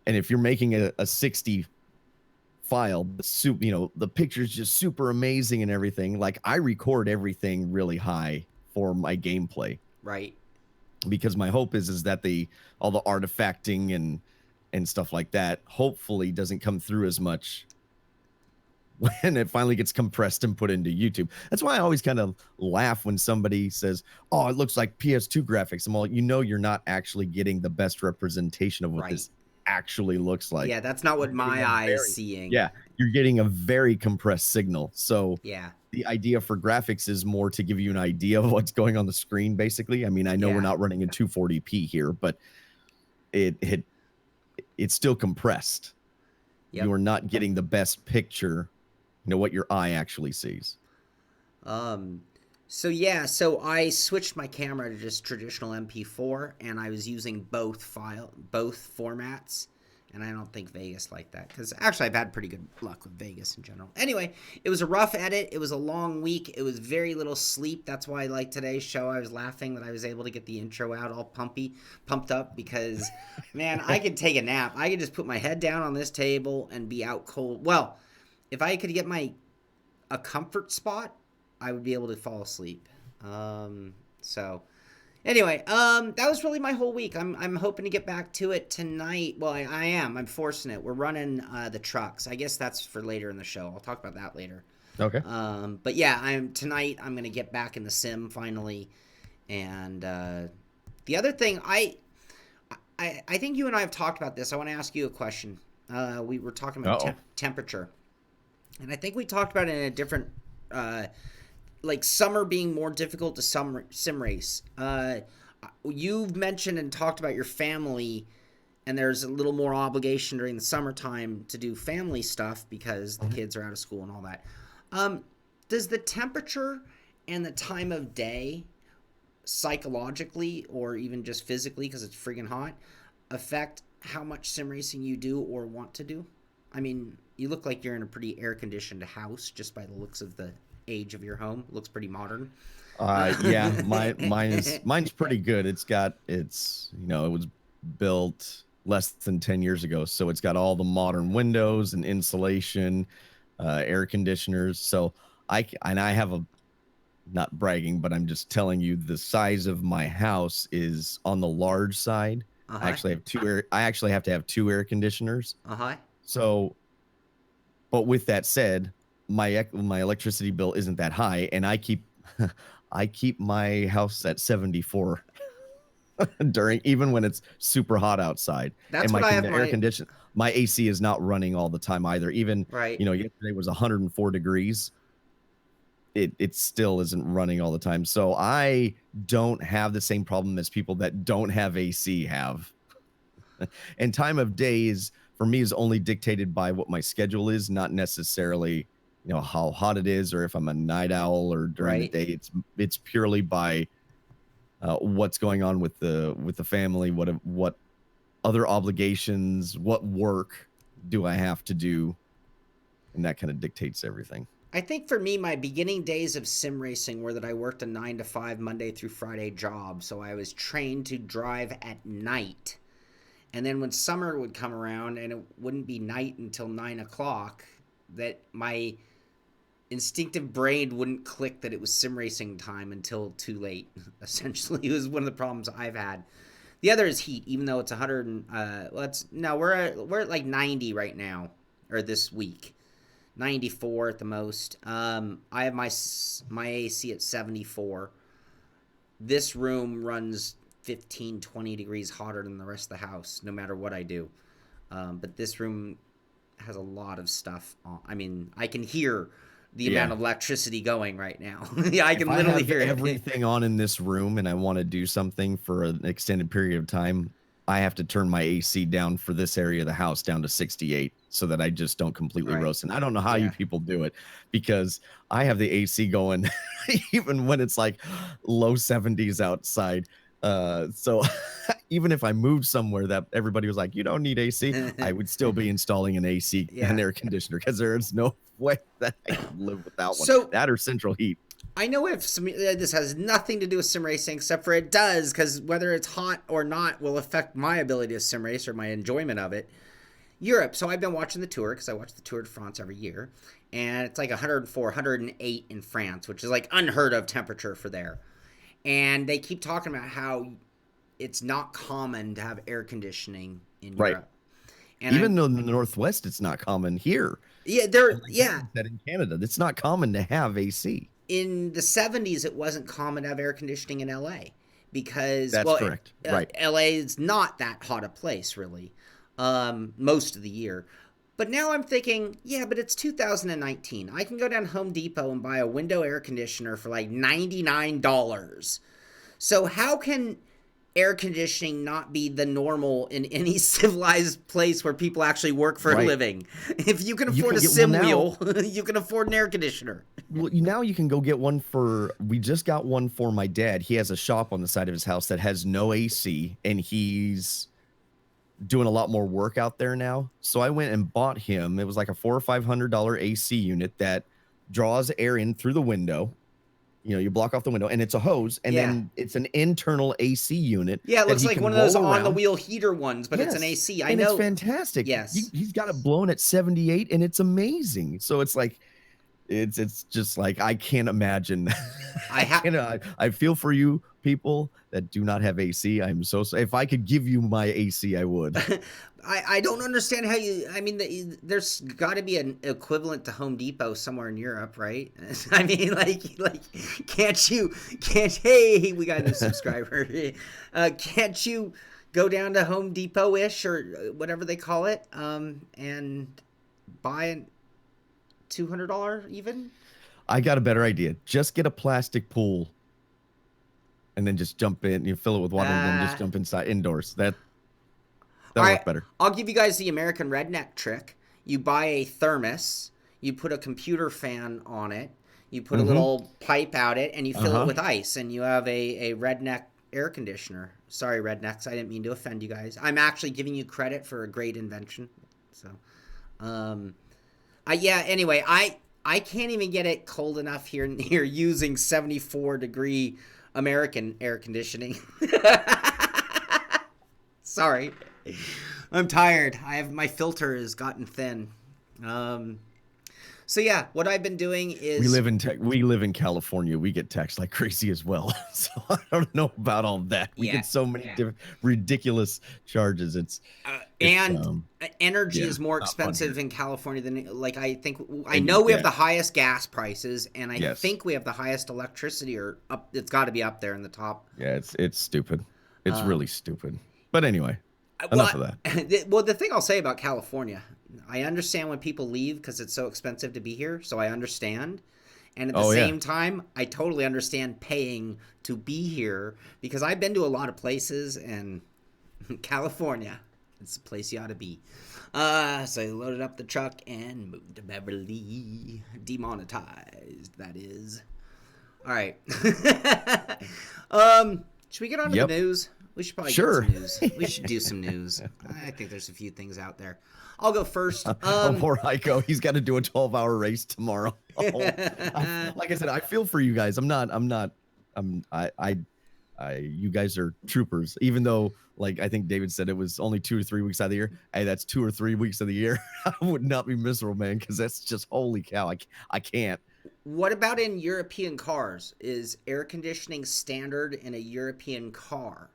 And if you're making a 60 file, the picture's just super amazing and everything. Like I record everything really high for my gameplay. Right. Because my hope is that all the artifacting and stuff like that hopefully doesn't come through as much when it finally gets compressed and put into YouTube. That's why I always kind of laugh when somebody says, "Oh, it looks like PS2 graphics." I'm all, you're not actually getting the best representation of what Right. this actually looks like. Yeah, that's not what my eye is seeing. Yeah, you're getting a very compressed signal. So Yeah. the idea for graphics is more to give you an idea of what's going on the screen, basically. I mean, I know we're not running in 240p here, but it's still compressed. Yep. You're not getting the best picture, what your eye actually sees. So I switched my camera to just traditional MP4, and I was using both formats. And I don't think Vegas liked that because actually I've had pretty good luck with Vegas in general. Anyway, it was a rough edit. It was a long week. It was very little sleep. That's why, like today's show, I was laughing that I was able to get the intro out all pumped up because, man, I could take a nap. I could just put my head down on this table and be out cold. Well, if I could get a comfort spot, I would be able to fall asleep. Anyway, that was really my whole week. I'm hoping to get back to it tonight. Well, I am. I'm forcing it. We're running the trucks. I guess that's for later in the show. I'll talk about that later. Okay. But yeah, tonight I'm gonna get back in the sim finally. And the other thing, I think you and I have talked about this. I want to ask you a question. We were talking about temperature, and I think we talked about it in a different. Like summer being more difficult to sim race. You've mentioned and talked about your family, and there's a little more obligation during the summertime to do family stuff because the kids are out of school and all that. Does the temperature and the time of day, psychologically or even just physically, because it's friggin' hot, affect how much sim racing you do or want to do? I mean, you look like you're in a pretty air-conditioned house just by the looks of the age of your home. It looks pretty modern. Yeah, mine's pretty good. It was built less than 10 years ago, so it's got all the modern windows and insulation, air conditioners. So I have not bragging, but I'm just telling you the size of my house is on the large side. I actually have to have two air conditioners. So, but with that said, my electricity bill isn't that high, and I keep my house at 74 even when it's super hot outside. That's and what I have. Air condition. My AC is not running all the time either. Even right. Yesterday was 104 degrees. it still isn't running all the time. So I don't have the same problem as people that don't have AC have. And time of days for me is only dictated by what my schedule is, not necessarily, how hot it is or if I'm a night owl or during the Right. day. It's purely by what's going on with the family, what other obligations, what work do I have to do, and that kind of dictates everything. I think for me, my beginning days of sim racing were that I worked a 9 to 5 Monday through Friday job. So I was trained to drive at night. And then when summer would come around and it wouldn't be night until 9 o'clock, that my instinctive brain wouldn't click that it was sim racing time until too late. Essentially, it was one of the problems I've had. The other is heat, even though it's 100 and we're at like 90 right now, or this week. 94 at the most. I have my AC at 74. This room runs 15, 20 degrees hotter than the rest of the house, no matter what I do. But this room has a lot of stuff on. I mean, I can hear the amount of electricity going right now. I can literally hear everything on in this room and I want to do something for an extended period of time. I have to turn my AC down for this area of the house down to 68 so that I just don't completely roast. And I don't know how you people do it, because I have the AC going even when it's like low 70s outside. So even if I moved somewhere that everybody was like, you don't need AC, I would still be installing an AC and air conditioner, because there's no way that I can live without one. So, that or central heat. I know this has nothing to do with sim racing, except for it does, because whether it's hot or not will affect my ability to sim race or my enjoyment of it. Europe. So I've been watching the Tour, because I watch the Tour de France every year, and it's like 104, 108 in France, which is like unheard of temperature for there. And they keep talking about how it's not common to have air conditioning in Europe. And even though in the Northwest it's not common here. Yeah, that in Canada, it's not common to have AC. In the 70s, it wasn't common to have air conditioning in LA, because that's correct. Right. LA is not that hot a place, really, most of the year. But now I'm thinking, yeah, but it's 2019. I can go down to Home Depot and buy a window air conditioner for like $99. So how can air conditioning not be the normal in any civilized place where people actually work for a living? If you can afford a sim wheel, you can afford an air conditioner. Well, now you can go get one we just got one for my dad. He has a shop on the side of his house that has no AC, and he's doing a lot more work out there now. So I went and bought him. It was like a $400 or $500 AC unit that draws air in through the window. You block off the window, and it's a hose, and then it's an internal AC unit. Yeah, it looks like one of those on-the-wheel heater ones, but it's an AC. I know. It's fantastic. Yes. He's got it blown at 78, and it's amazing. So it's like, it's just like, I can't imagine. I feel for you people that do not have AC. I'm so sorry. If I could give you my AC, I would. I don't understand how I mean, there's got to be an equivalent to Home Depot somewhere in Europe, right? I mean, like, hey, we got a new subscriber. Can't you go down to Home Depot-ish or whatever they call it, and buy a $200 even? I got a better idea. Just get a plastic pool and then just jump in. You fill it with water and then just jump inside indoors. That'll work better. I'll give you guys the American redneck trick. You buy a thermos, you put a computer fan on it, you put a little pipe out it, and you fill it with ice, and you have a redneck air conditioner. Sorry, rednecks, I didn't mean to offend you guys. I'm actually giving you credit for a great invention. So, anyway, I can't even get it cold enough here using 74-degree American air conditioning. Sorry. I'm tired. My filter has gotten thin. So yeah, what I've been doing is we live in California. We get taxed like crazy as well. So I don't know about all that. We get so many different ridiculous charges. Energy is more expensive in California than I know we have the highest gas prices, and I think we have the highest electricity, or it's got to be up there in the top. Yeah, it's stupid. It's really stupid. But anyway, enough of that. Well, the thing I'll say about California, I understand when people leave because it's so expensive to be here, so I understand. And at the Oh yeah. same time, I totally understand paying to be here because I've been to a lot of places, and California, it's the place you ought to be. So I loaded up the truck and moved to Beverly. Demonetized, that is. All right. Should we get on to the Yep. news? We should probably Sure. get some news. We should do some news. I think there's a few things out there. I'll go first. Oh, poor Heiko. He's got to do a 12-hour race tomorrow. Like I said, I feel for you guys. You guys are troopers. Even though, like I think David said, it was only 2 or 3 weeks out of the year. Hey, that's 2 or 3 weeks of the year. I would not be miserable, man, because that's just holy cow. I can't. What about in European cars? Is air conditioning standard in a European car?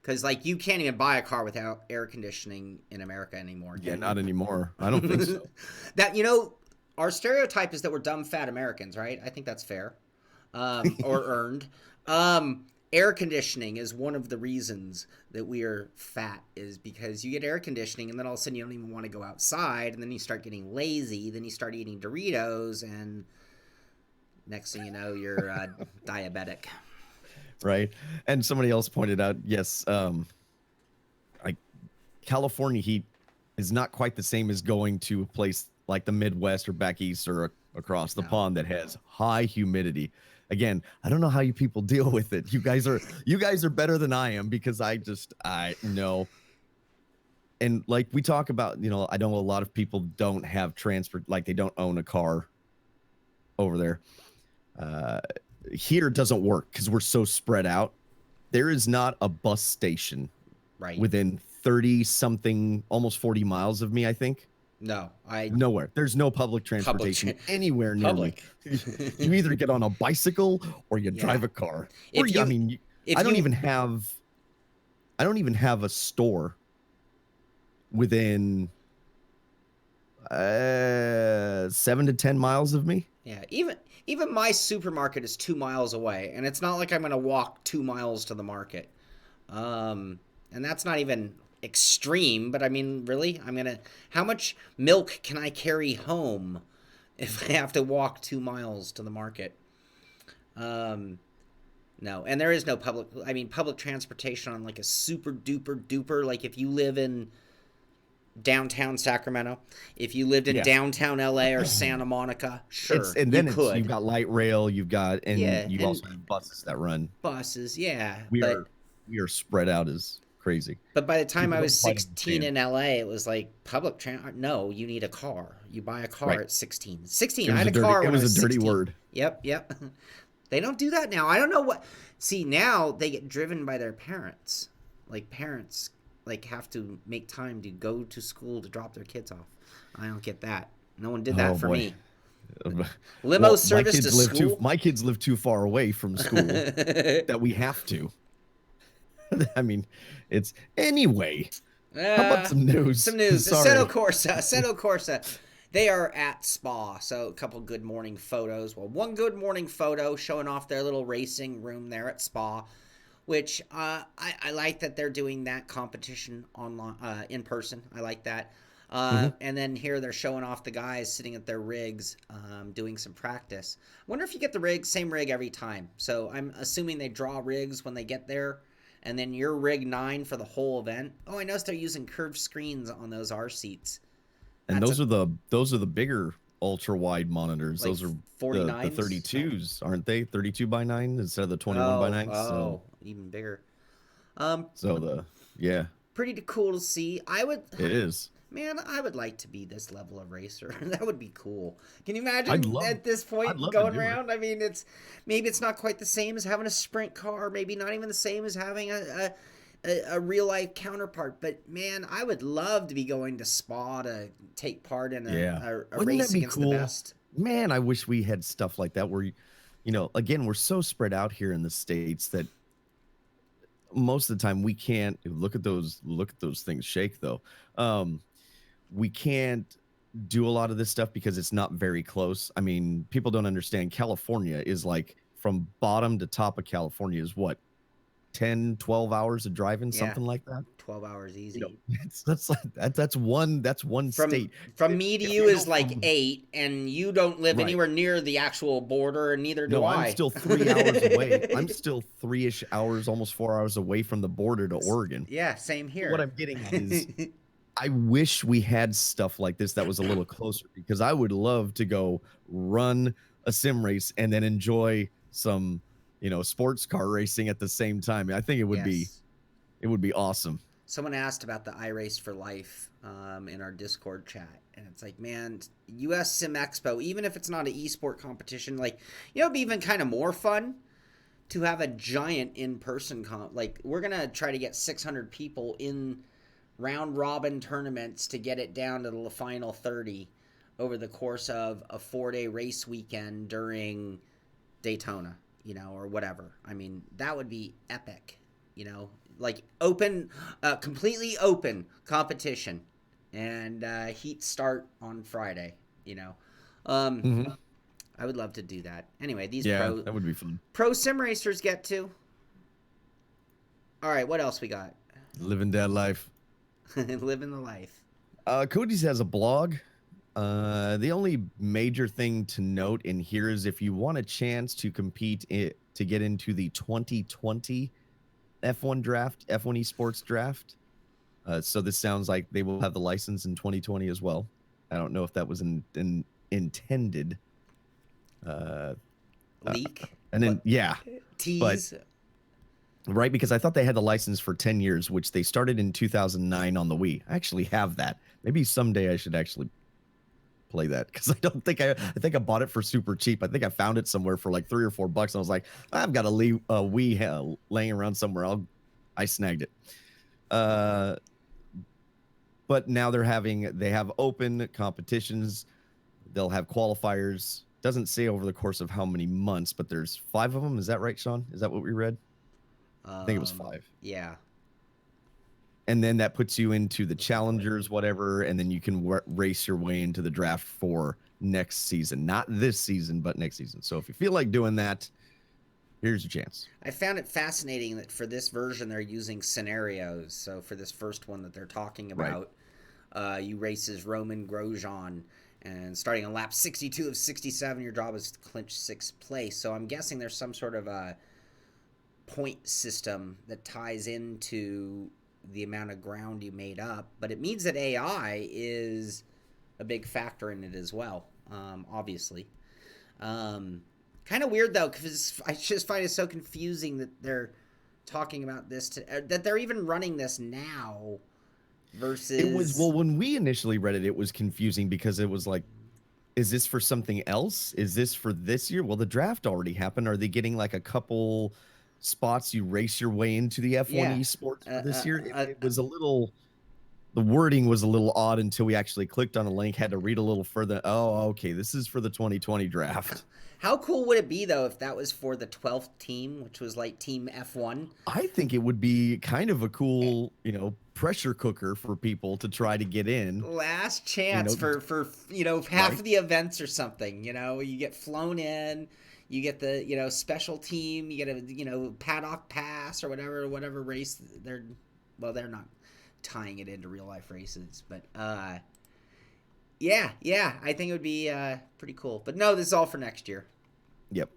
Because like you can't even buy a car without air conditioning in America anymore. Yeah, not anymore. I don't think so. That our stereotype is that we're dumb fat Americans, right? I think that's fair, or earned. Air conditioning is one of the reasons that we are fat, is because you get air conditioning and then all of a sudden you don't even want to go outside, and then you start getting lazy, then you start eating Doritos, and next thing you know, you're diabetic. Right. And somebody else pointed out, yes, like California heat is not quite the same as going to a place like the Midwest or back east or across the pond that has high humidity. Again, I don't know how you people deal with it. You guys are better than I am, because I know. And like we talk about, I know a lot of people don't have transport, like they don't own a car over there. Here doesn't work because we're so spread out. There is not a bus station within 30 something, almost 40 miles of me, I think. Nowhere. There's no public transportation anywhere near me. You either get on a bicycle or you drive a car. I don't even have a store within 7 to 10 miles of me. Yeah, even my supermarket is 2 miles away, and it's not like I'm going to walk 2 miles to the market. And that's not even extreme, but I mean, really, how much milk can I carry home if I have to walk 2 miles to the market? No, and there is no public transportation on like a super duper, like if you live in downtown Sacramento, if you lived in downtown LA or Santa Monica, sure, you've got light rail, you've also have buses that run. We are spread out as crazy. But by the time I was 16 in LA, it was like public transport. No, you need a car. You buy a car at 16. I had a car when I was 16. It was a dirty word. Yep. They don't do that now. I don't know what. See, now they get driven by their parents. Like parents have to make time to go to school to drop their kids off. I don't get that. No one did that for me. Limo service to school. My kids live too far away from school that we have to. I mean, it's anyway. How about some news? Assetto Corsa. They are at Spa, so a couple good morning photos. Well, one good morning photo showing off their little racing room there at Spa, which I like that they're doing that competition online, in person. I like that. And then here they're showing off the guys sitting at their rigs, doing some practice. I wonder if you get the same rig every time. So I'm assuming they draw rigs when they get there, and then you're rig 9 for the whole event. Oh, I noticed they're using curved screens on those R seats. And those are the bigger ultra wide monitors. Like those are 49s? the 32s, aren't they? 32 by 9 instead of the 21 by 9. So even bigger. Pretty cool to see. It is. Man, I would like to be this level of racer. That would be cool. Can you imagine at this point going around? I mean, maybe it's not quite the same as having a sprint car. Maybe not even the same as having a real life counterpart. But man, I would love to be going to Spa to take part in a race against the best. Man, I wish we had stuff like that where, again, we're so spread out here in the States that most of the time we can't look at those things shake though. We can't do a lot of this stuff because it's not very close. I mean, people don't understand California is like from bottom to top of California is what, 10, 12 hours of driving, Yeah, something like that. 12 hours You know, easy. that's one From state. me to If you you go is like from 8, and you don't live right. anywhere near the actual border, and neither do No, I'm I. still 3 hours away. I'm still 3-ish hours, almost 4 hours away from the border to Oregon. Yeah, same What here. I'm getting at is I wish we had stuff like this that was a little closer, because I would love to go run a sim race and then enjoy some, sports car racing at the same time. I think Yes. it would be awesome. Someone asked about the iRace for Life in our Discord chat, and it's like, man, US Sim Expo, even if it's not an esport competition, like, it'd be even kind of more fun to have a giant in-person comp. Like, we're gonna try to get 600 people in round robin tournaments to get it down to the final 30 over the course of a 4-day race weekend during Daytona, or whatever. I mean, that would be epic, like open, completely open competition, and heat start on Friday. Um, Hmm. I would love to do that. Anyway, these Yeah, that would be fun. pro sim racers get to. All right, what else we got? Living that life. Living the life. Cody's has a blog. The only major thing to note in here is if you want a chance to to get into the 2020 F1 draft, F1 Esports draft. So this sounds like they will have the license in 2020 as well. I don't know if that was intended. Uh, Leak. and then, What? yeah, but Tease. right, because I thought they had the license for 10 years, which they started in 2009 on the Wii. I actually have that. Maybe someday I should actually play that, because I don't think I think I bought it for super cheap. I think I found it somewhere for like $3 or $4. And I was like, I've got a Wii laying around somewhere. I snagged it. But now they have open competitions. They'll have qualifiers. Doesn't say over the course of how many months, but there's 5 of them. Is that right, Shaun? Is that what we read? I think it was 5. Yeah. And then that puts you into the challengers, whatever, and then you can race your way into the draft for next season. Not this season, but next season. So if you feel like doing that, here's your chance. I found it fascinating that for this version they're using scenarios. So for this first one that they're talking about, you race as Roman Grosjean, and starting on lap 62 of 67, your job is to clinch 6th place. So I'm guessing there's some sort of a point system that ties into the amount of ground you made up, but it means that AI is a big factor in it as well, obviously. Kind of weird, though, because I just find it so confusing that they're talking about this, that they're even running this now versus... It was, well, when we initially read it, it was confusing because it was like, is this for something else? Is this for this year? Well, the draft already happened. Are they getting like a couple spots you race your way into the F1 esports for this year? It was a little, the wording was a little odd until we actually clicked on the link, had to read a little further. Oh, okay, this is for the 2020 draft. How cool would it be, though, if that was for the 12th team, which was like Team F1? I think it would be kind of a cool, pressure cooker for people to try to get in. Last chance for half right? of the events or something. You get flown in, you get the special team, you get a paddock pass or whatever race they're not tying it into real life races, but yeah, I think it would be pretty cool. But no, this is all for next year. Yep,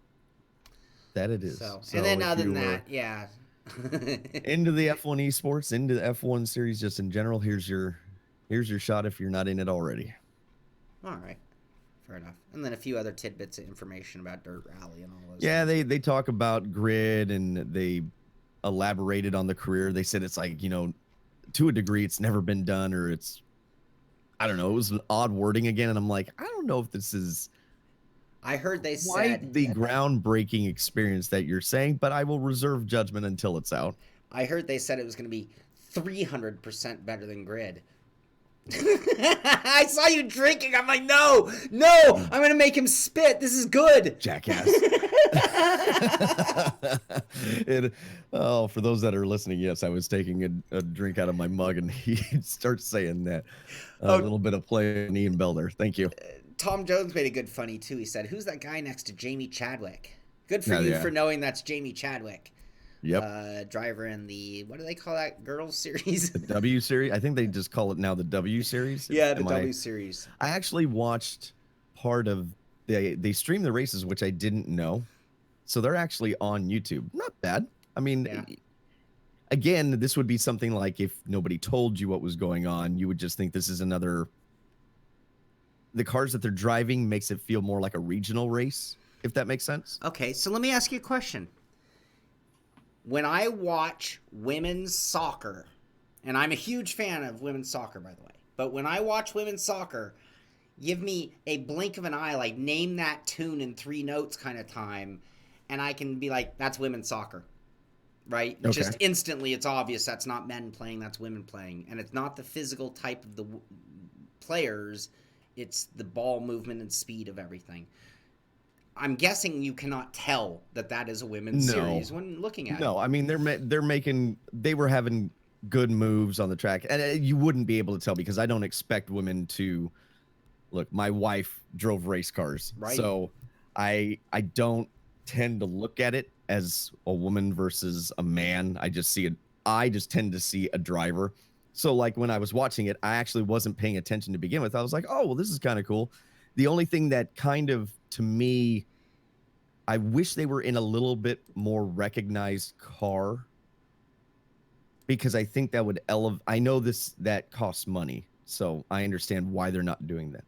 that it is. So and then other than that, yeah. Into the F1 esports, into the F1 series, just in general, here's your shot if you're not in it already. All right, fair enough. And then a few other tidbits of information about Dirt Rally and all those. Yeah, they talk about grid, and they elaborated on the career. They said it's like, to a degree, it's never been done, or it's, I don't know, it was an odd wording again, and I'm like, I don't know if this is, I heard they quite said the groundbreaking experience that you're saying, but I will reserve judgment until it's out. I heard they said it was going to be 300% better than Grid. I saw you drinking. I'm like, no, I'm going to make him spit. This is good. Jackass. For those that are listening, yes, I was taking a drink out of my mug, and he starts saying that. A little bit of play on Ian Belder. Thank you. Tom Jones made a good funny, too. He said, who's that guy next to Jamie Chadwick? Good for you for knowing that's Jamie Chadwick. Yep. Driver in the, what do they call that, girls series? The W series. I think they just call it now the W series. Yeah, the Am W series. I actually watched part of they stream the races, which I didn't know. So they're actually on YouTube. Not bad. I mean, Yeah. again, this would be something like if nobody told you what was going on, you would just think this is another. The cars that they're driving makes it feel more like a regional race, if that makes sense. Okay, so let me ask you a question. When I watch women's soccer, and I'm a huge fan of women's soccer, by the way, but when I watch women's soccer, give me a blink of an eye, like name that tune in 3 notes kind of time, and I can be like, that's women's soccer, right? Okay. Just instantly, it's obvious that's not men playing, that's women playing, and it's not the physical type of the players, it's the ball movement and speed of everything. I'm guessing you cannot tell that that is a women's series when looking at it. No, I mean they were having good moves on the track, and you wouldn't be able to tell because I don't expect women to look. My wife drove race cars, Right. so I don't tend to look at it as a woman versus a man. I just tend to see a driver. So like when I was watching it, I actually wasn't paying attention to begin with. I was like, oh well, this is kind of cool. The only thing that kind of to me, I wish they were in a little bit more recognized car because I think that would elevate. I know that costs money, so I understand why they're not doing that.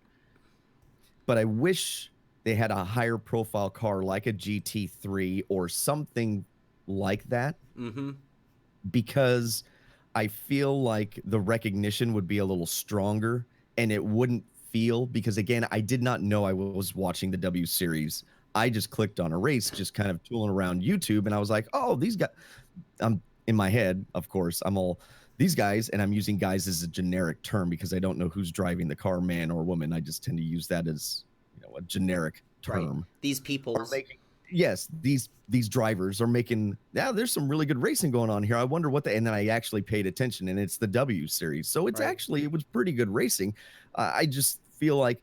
But I wish they had a higher profile car like a GT3 or something like that. Mm-hmm. Because I feel like the recognition would be a little stronger and it wouldn't feel because again, I did not know I was watching the W series. I just clicked on a race, just kind of tooling around YouTube, and I was like, oh, these guys, I'm in my head, of course, I'm all these guys, and I'm using guys as a generic term because I don't know who's driving the car, man or woman. I just tend to use that as, a generic term. Right. These people yes, these drivers are making, there's some really good racing going on here. I wonder and then I actually paid attention, and it's the W series. So it's Right. it was pretty good racing. I just feel like,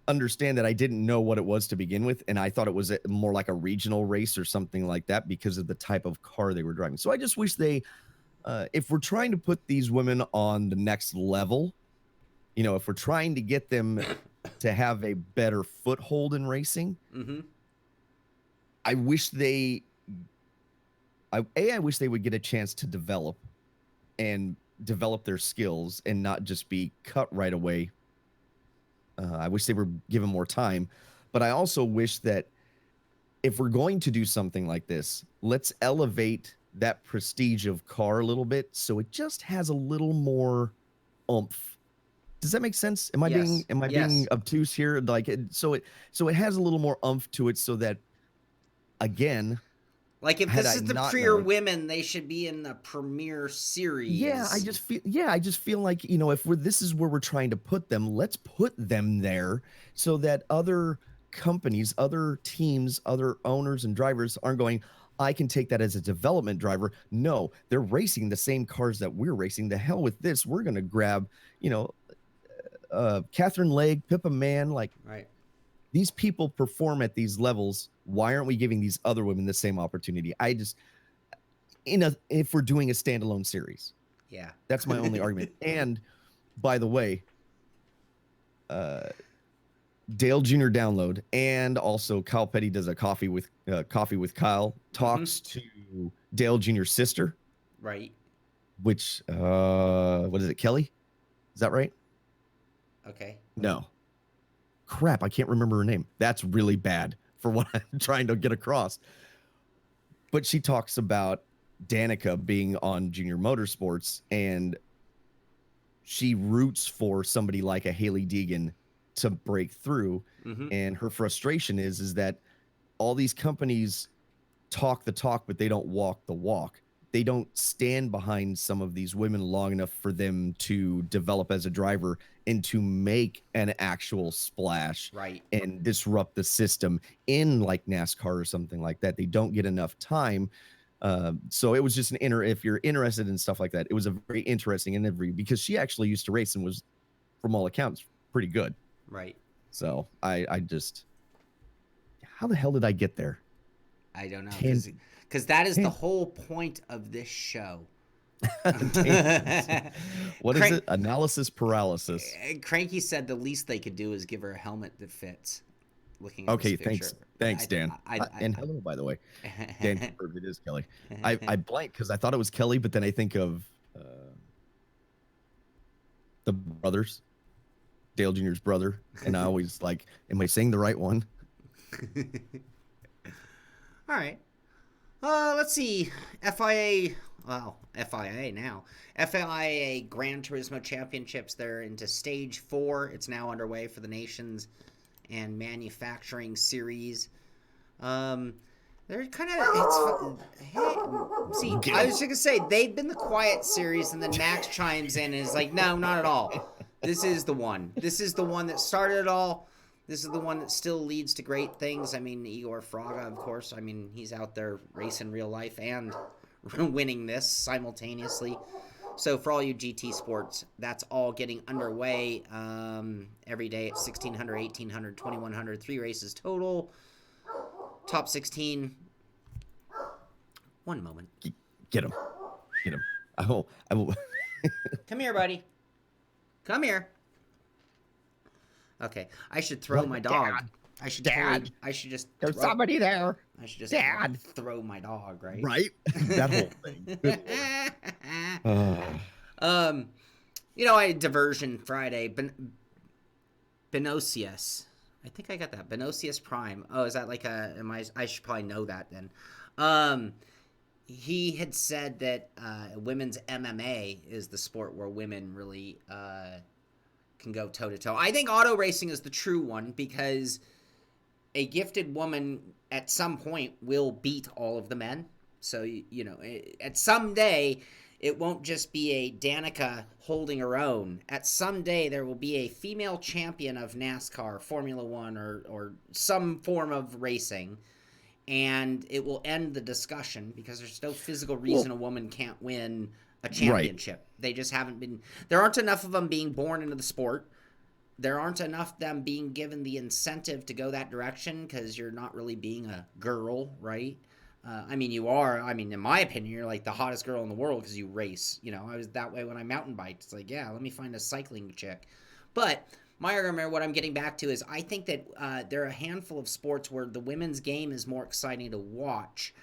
understand that I didn't know what it was to begin with, and I thought it was more like a regional race or something like that because of the type of car they were driving. So I just wish they, if we're trying to put these women on the next level, if we're trying to get them to have a better foothold in racing, mm-hmm. I wish they would get a chance to develop their skills and not just be cut right away. I wish they were given more time, but I also wish that if we're going to do something like this, let's elevate that prestige of car a little bit so it just has a little more oomph. Does that make sense? Am I being obtuse here? Like so it has a little more oomph to it so that, again, like if this is the pure women, they should be in the premier series. Yeah, I just feel like, if this is where we're trying to put them, let's put them there so that other companies, other teams, other owners and drivers aren't going, I can take that as a development driver. No, they're racing the same cars that we're racing. The hell with this. We're going to grab, Catherine Legg, Pippa Mann, like right. These people perform at these levels. Why aren't we giving these other women the same opportunity? If we're doing a standalone series. Yeah. That's my only argument. And by the way, Dale Jr. Download and also Kyle Petty does a coffee with Kyle talks to Dale Jr.'s sister. Right. Which what is it, Kelly? Is that right? Okay. No. Crap, I can't remember her name. That's really bad for what I'm trying to get across. But she talks about Danica being on Junior Motorsports, and she roots for somebody like a Haley Deegan to break through. Mm-hmm. And her frustration is that all these companies talk the talk, but they don't walk the walk. They don't stand behind some of these women long enough for them to develop as a driver and to make an actual splash, right, and disrupt the system in like NASCAR or something like that. They don't get enough time. So it was just if you're interested in stuff like that, it was a very interesting interview because she actually used to race and was, from all accounts, pretty good. Right. So I just, how the hell did I get there? I don't know. because that is the Hey, whole point of this show. what is it? Analysis paralysis. Cranky said the least they could do is give her a helmet that fits. Looking at this Okay, picture, thanks, Dan. And hello, by the way, Dan confirmed it is Kelly. I blanked because I thought it was Kelly, but then I think of the brothers, Dale Jr.'s brother, and I always like, am I saying the right one? All right. Let's see. FIA, well, FIA now. FIA Gran Turismo Championships, they're into stage 4. It's now underway for the Nations and Manufacturing Series. They're kind of, hey, see, I was just going to say, they've been the quiet series, and then Max chimes in and is like, no, not at all. This is the one. This is the one that started it all. This is the one that still leads to great things. I mean, Igor Fraga, of course. I mean, he's out there racing real life and winning this simultaneously. So for all you GT sports, that's all getting underway every day at 1,600, 1,800, 2,100, 3 races total. Top 16. One moment. Get him. Get him. I will. Come here, buddy. Come here. Okay, I should throw my dog. Dad. I should. Dad. I should just. There's somebody there. I should just. Dad. Throw my dog, right? Right. That whole thing. You know, I had Diversion Friday. Benocius. I think I got that. Benocius Prime. Oh, is that like a? I should probably know that then. He had said that women's MMA is the sport where women really can go toe to toe. I think auto racing is the true one because a gifted woman at some point will beat all of the men. So, you know, at some day, it won't just be a Danica holding her own. At some day, there will be a female champion of NASCAR, Formula One, or some form of racing. And it will end the discussion because there's no physical reason a woman can't win a championship. Right. They just haven't been. There aren't enough of them being born into the sport. There aren't enough of them being given the incentive to go that direction because you're not really being a girl, right? I mean, you are. I mean, in my opinion, you're like the hottest girl in the world because you race. You know, I was that way when I mountain biked. It's like, yeah, let me find a cycling chick. But my argument, what I'm getting back to is I think that there are a handful of sports where the women's game is more exciting to watch.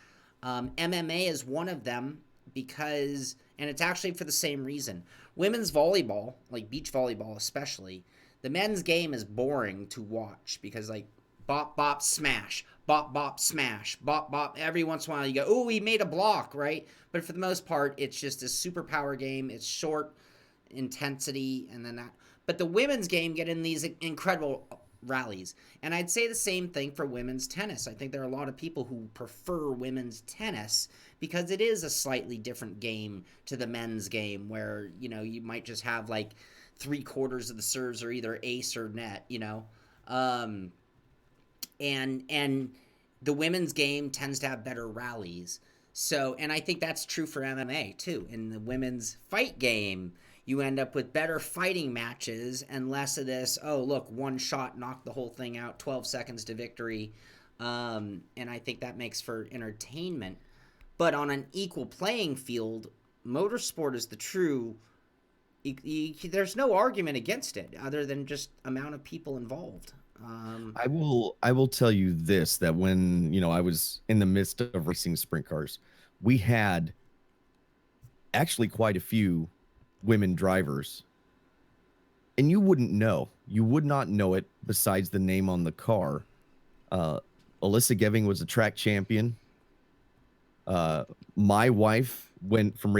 MMA is one of them because, and it's actually for the same reason. Women's volleyball, like beach volleyball especially, the men's game is boring to watch because like bop, bop, smash, bop, bop, smash, bop, bop. Every once in a while you go, oh, he made a block, right? But for the most part, it's just a superpower game. It's short intensity and then that. But the women's game get in these incredible rallies. And I'd say the same thing for women's tennis. I think there are a lot of people who prefer women's tennis because it is a slightly different game to the men's game where, you know, you might just have like 3/4 of the serves are either ace or net, you know. And the women's game tends to have better rallies. So, and I think that's true for MMA too. In the women's fight game, you end up with better fighting matches and less of this, oh, look, one shot knocked the whole thing out, 12 seconds to victory. And I think that makes for entertainment. But on an equal playing field, motorsport is the true. There's no argument against it other than just amount of people involved. I will tell you this, that when, you know, I was in the midst of racing sprint cars, we had actually quite a few women drivers, and you would not know it besides the name on the car. Alyssa Geving was a track champion. My wife went from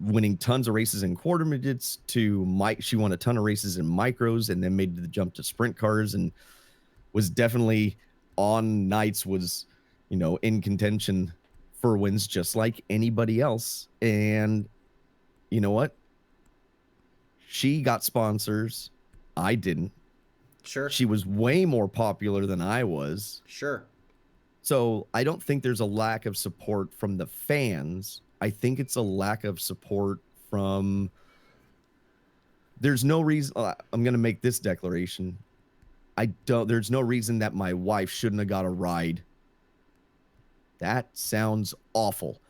winning tons of races in quarter midgets to she won a ton of races in micros and then made the jump to sprint cars and was definitely on nights was, you know, in contention for wins just like anybody else. And you know what? She got sponsors. I didn't. Sure. She was way more popular than I was. Sure. So I don't think there's a lack of support from the fans. I think it's a lack of support from. There's no reason. I'm going to make this declaration. There's no reason that my wife shouldn't have got a ride That sounds awful.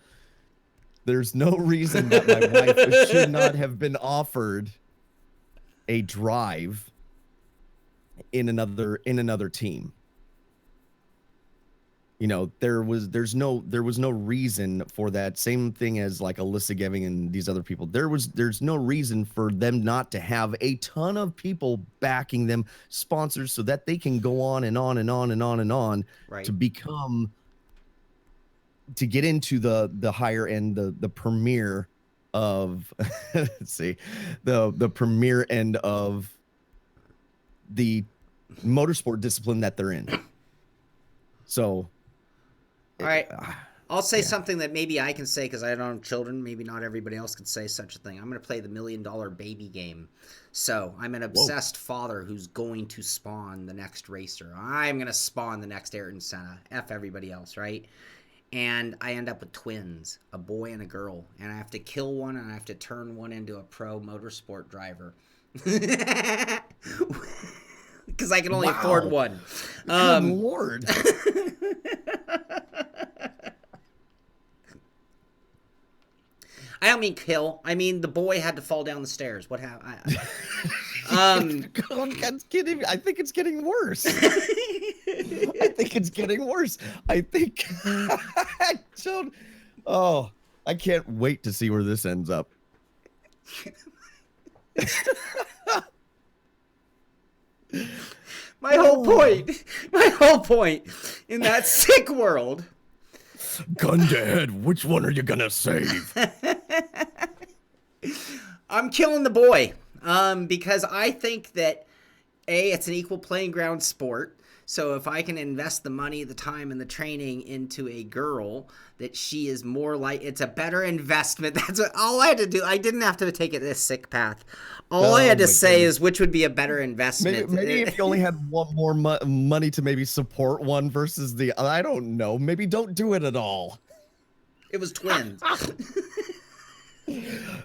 There's no reason that my wife should not have been offered a drive in another team. You know, there was no reason for that. Same thing as like Alyssa Geving and these other people. There's no reason for them not to have a ton of people backing them, sponsors, so that they can go on and on and on and on and on Right. to get into the higher end, the premier of let's see, the premier end of the motorsport discipline that they're in. So all right, I'll say something that maybe I can say because I don't have children. Maybe not everybody else can say such a thing. I'm going to play the $1 million baby game. So I'm an obsessed father who's going to spawn the next racer. I'm going to spawn the next Ayrton Senna. F everybody else, right? And I end up with twins, a boy and a girl. And I have to kill one and I have to turn one into a pro motorsport driver. Because I can only afford one. Good Lord. I don't mean kill. I mean the boy had to fall down the stairs. What happened? That's kidding. I think it's getting worse. I think it's getting worse. I think. Oh, I can't wait to see where this ends up. My whole point in that sick world. Gun to head, which one are you gonna save? I'm killing the boy because I think that it's an equal playing ground sport. So if I can invest the money, the time, and the training into a girl, that she is more like, it's a better investment. That's all I had to do. I didn't have to take it this sick path. All I had to say is which would be a better investment. Maybe if you only had one more money to maybe support one versus the, I don't know. Maybe don't do it at all. It was twins.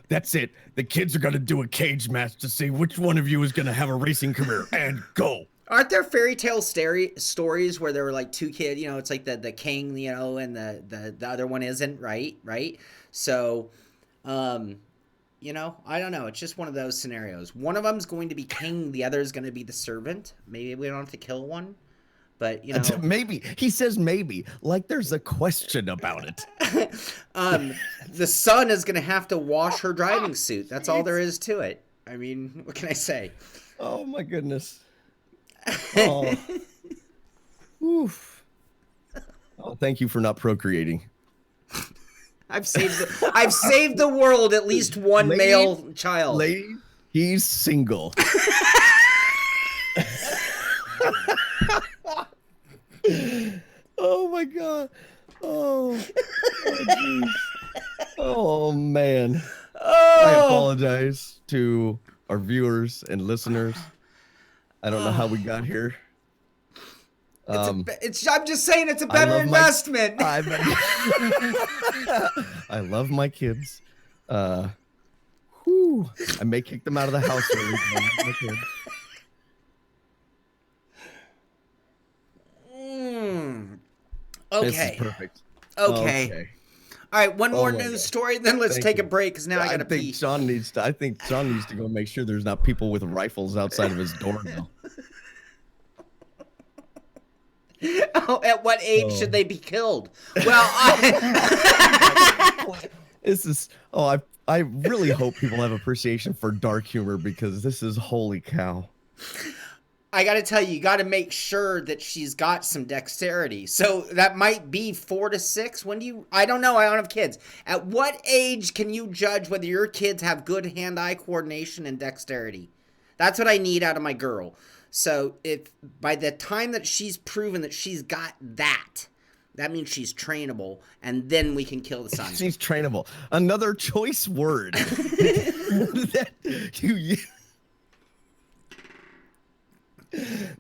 That's it. The kids are going to do a cage match to see which one of you is going to have a racing career, and go. Aren't there fairy tale stories where there were like two kids, you know, it's like the king, you know, and the other one isn't, right? So, you know, I don't know. It's just one of those scenarios. One of them's going to be king, the other is going to be the servant. Maybe we don't have to kill one, but, you know. Maybe. He says maybe, like there's a question about it. The son is going to have to wash her driving suit. That's all there is to it. I mean, what can I say? Oh, my goodness. Oh. Oof. Oh, thank you for not procreating. I've saved the world, at least one male child. Lady, he's single. Oh my God. Oh geez. Oh man. I apologize to our viewers and listeners. I don't know how we got here. I'm just saying it's a better investment. I love my kids. I may kick them out of the house. Okay. This is perfect. Okay. All right, one more news story, then let's take a break because now I gotta pee. I think Shaun needs to go make sure there's not people with rifles outside of his door now. Oh, at what age should they be killed? Well, this is. Oh, I really hope people have appreciation for dark humor because this is holy cow. I got to tell you, you got to make sure that she's got some dexterity. So that might be 4 to 6. When do you? I don't know. I don't have kids. At what age can you judge whether your kids have good hand-eye coordination and dexterity? That's what I need out of my girl. So if by the time that she's proven that she's got that, that means she's trainable, and then we can kill the son. She's trainable. Another choice word.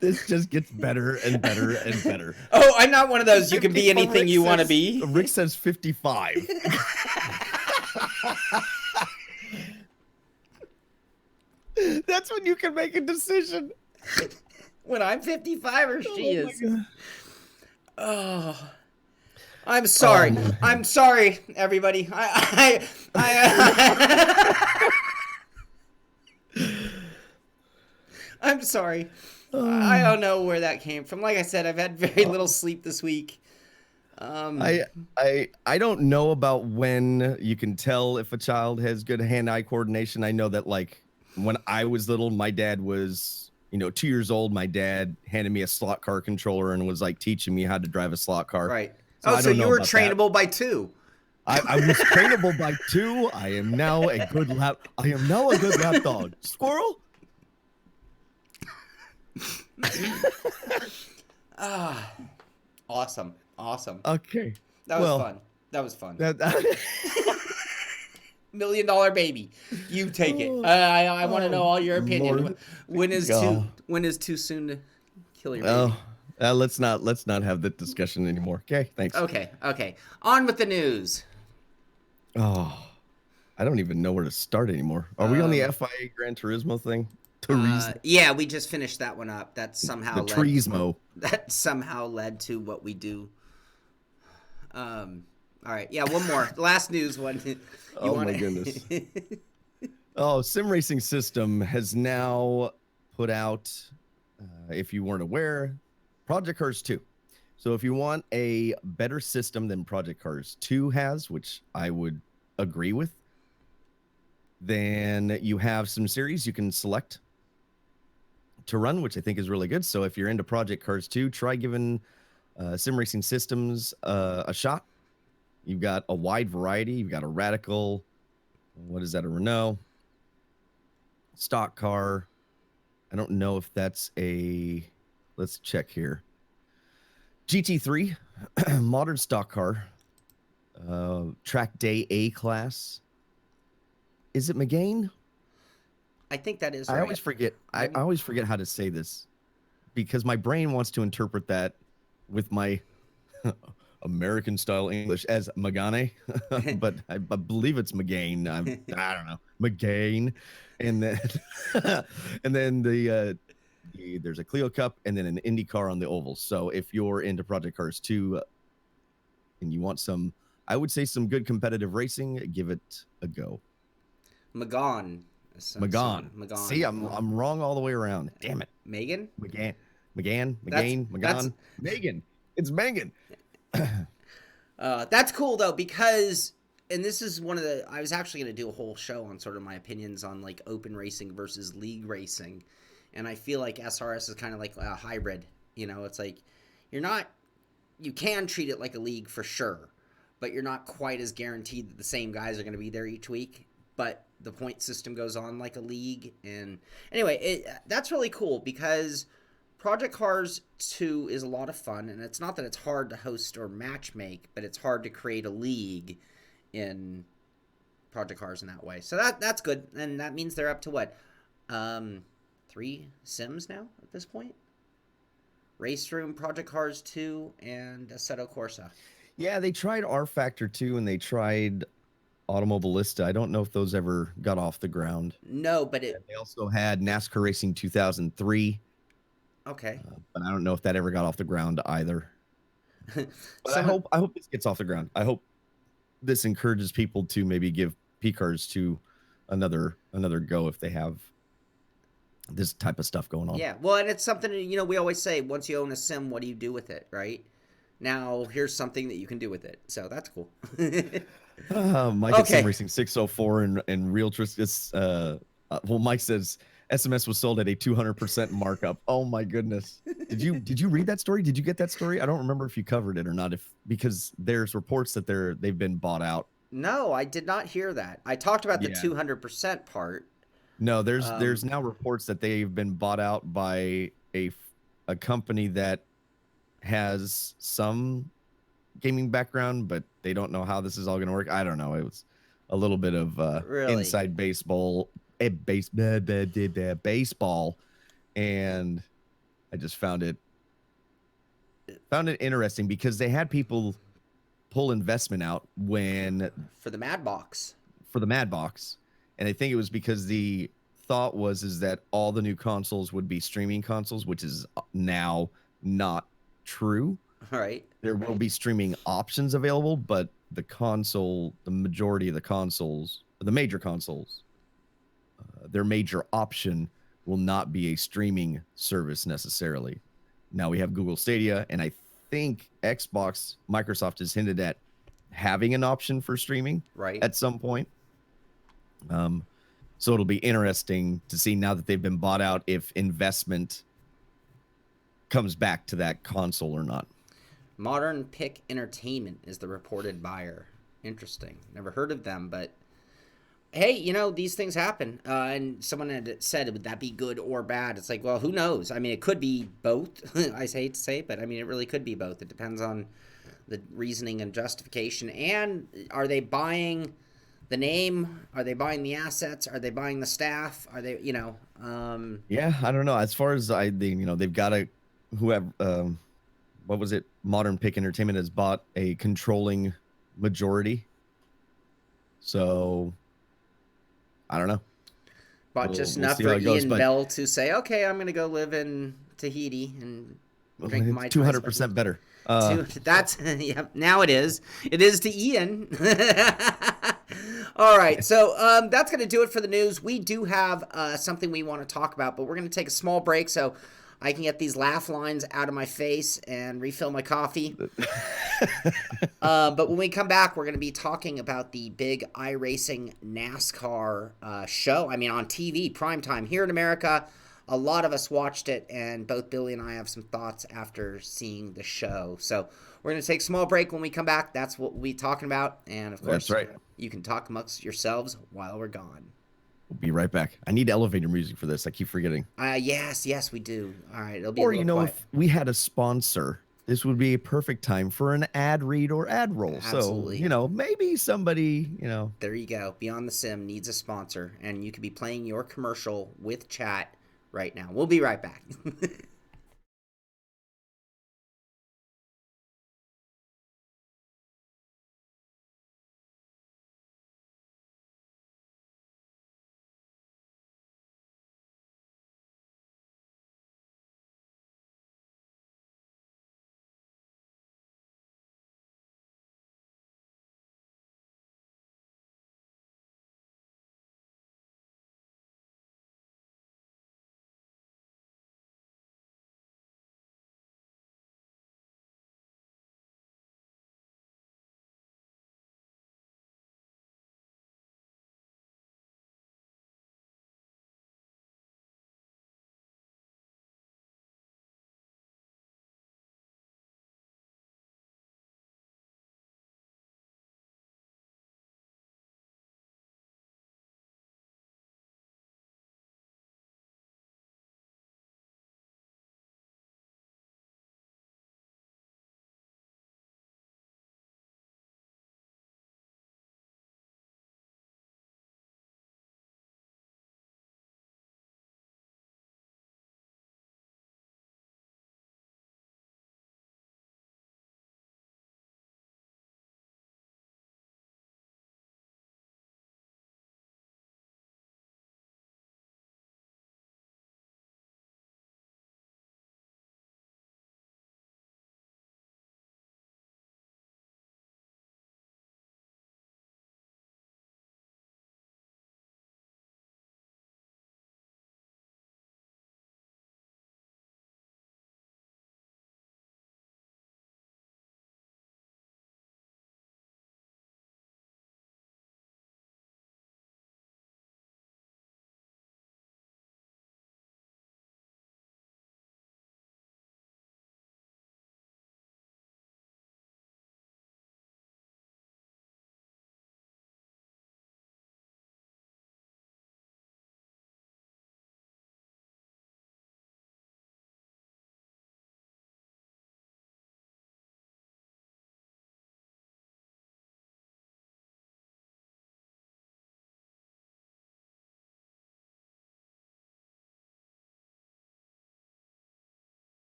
This just gets better and better and better. Oh, I'm not one of those. You can be anything you want to be. Rick says 55. That's when you can make a decision. When I'm 55 or she is. God. Oh. I'm sorry. I'm sorry, everybody. I'm sorry. I don't know where that came from. Like I said, I've had very little sleep this week. I I don't know about when you can tell if a child has good hand-eye coordination. I know that like when I was little, my dad was, 2 years old. My dad handed me a slot car controller and was like teaching me how to drive a slot car. Right. So Oh, I so don't you know were about that. trainable by 2. I was trainable by 2. I am now a good lap dog. Squirrel. Awesome. Awesome. Okay. That was fun. That was fun. That, $1 million baby. You take it. I want to know all your opinion. Lord. When is too soon to kill your baby? Let's not have that discussion anymore. Okay, thanks. Okay. On with the news. Oh, I don't even know where to start anymore. Are we on the FIA Gran Turismo thing? Yeah, we just finished that one up. That somehow led to what we do. All right, yeah, one more. Last news one. My goodness. Sim Racing System has now put out, if you weren't aware, Project Cars 2. So if you want a better system than Project Cars 2 has, which I would agree with, then you have some series you can select to run, which I think is really good. So if you're into Project Cars 2, try giving Sim Racing Systems a shot. You've got a wide variety. You've got a Radical. What is that? A Renault stock car. I don't know if that's a. Let's check here. GT3 modern stock car. Track day A class. Is it McGain? I think that is right. I always forget. I always forget how to say this because my brain wants to interpret that with my American style English as Magane, but I believe it's McGain. I don't know, McGain, and then and then there's a Clio Cup and then an Indy car on the oval. So if you're into Project Cars 2 and you want some, I would say some good competitive racing, give it a go. Magan. See, I'm wrong all the way around. Damn it. Megan. Megan. Megan. It's Megan. That's cool though, because, and this is one of the, I was actually going to do a whole show on sort of my opinions on like open racing versus league racing. And I feel like SRS is kind of like a hybrid. It's like you can treat it like a league for sure, but you're not quite as guaranteed that the same guys are going to be there each week. But the point system goes on like a league. And anyway, that's really cool because Project Cars 2 is a lot of fun, and it's not that it's hard to host or match make, but it's hard to create a league in Project Cars in that way. So that's good, and that means they're up to what? 3 sims now at this point? Race Room, Project Cars 2, and Assetto Corsa. Yeah, they tried R Factor 2, and they tried Automobilista. I don't know if those ever got off the ground. No, but they also had NASCAR Racing 2003. Okay. But I don't know if that ever got off the ground either. But I hope this gets off the ground. I hope this encourages people to maybe give P-Cars to another go if they have this type of stuff going on. Yeah, well, and it's something, we always say, once you own a sim, what do you do with it, right? Now, here's something that you can do with it. So that's cool. Mike Sim Racing 604 and Realtrist. Mike says SMS was sold at a 200% markup. Oh my goodness! Did you read that story? Did you get that story? I don't remember if you covered it or not. Because there's reports that they've been bought out. No, I did not hear that. I talked about the 200% part. No, there's now reports that they've been bought out by a company that has some gaming background, but they don't know how this is all going to work. I don't know. It was a little bit of inside baseball, baseball, and I just found it interesting because they had people pull investment out for the Mad Box. And I think it was because the thought is that all the new consoles would be streaming consoles, which is now not true. All right. There will be streaming options available, but the majority of the consoles, the major consoles, their major option will not be a streaming service necessarily. Now we have Google Stadia, and I think Microsoft has hinted at having an option for streaming Right. at some point. So it'll be interesting to see now that they've been bought out if investment comes back to that console or not. Modern Pick Entertainment is the reported buyer. Interesting. Never heard of them, but hey, these things happen. And someone had said, would that be good or bad? It's like, well, who knows? I mean, it could be both. I hate to say it, but I mean, it really could be both. It depends on the reasoning and justification. And are they buying the name? Are they buying the assets? Are they buying the staff? Are they, Yeah, I don't know. As far as they've got a whoever what was it? Modern Pick Entertainment has bought a controlling majority. So I don't know. bought just We'll enough see for how it goes. Ian But Bell to say, okay, I'm going to go live in Tahiti and drink it's Mai Tais. 200% better. That's yeah. Now it is. It is to Ian. All right, so that's going to do it for the news. We do have something we want to talk about, but we're going to take a small break so I can get these laugh lines out of my face and refill my coffee. But when we come back, we're going to be talking about the big iRacing NASCAR show. I mean, on TV, primetime here in America. A lot of us watched it, and both Billy and I have some thoughts after seeing the show. So we're going to take a small break. When we come back, that's what we'll be talking about. And, of course, That's right. You can talk amongst yourselves while we're gone. We'll be right back. I need elevator music for this. I keep forgetting. Yes, we do. All right, it'll be Or, a little quiet. if we had a sponsor, this would be a perfect time for an ad read or ad roll. Absolutely. So, maybe somebody, There you go. Beyond the Sim needs a sponsor, and you could be playing your commercial with chat right now. We'll be right back.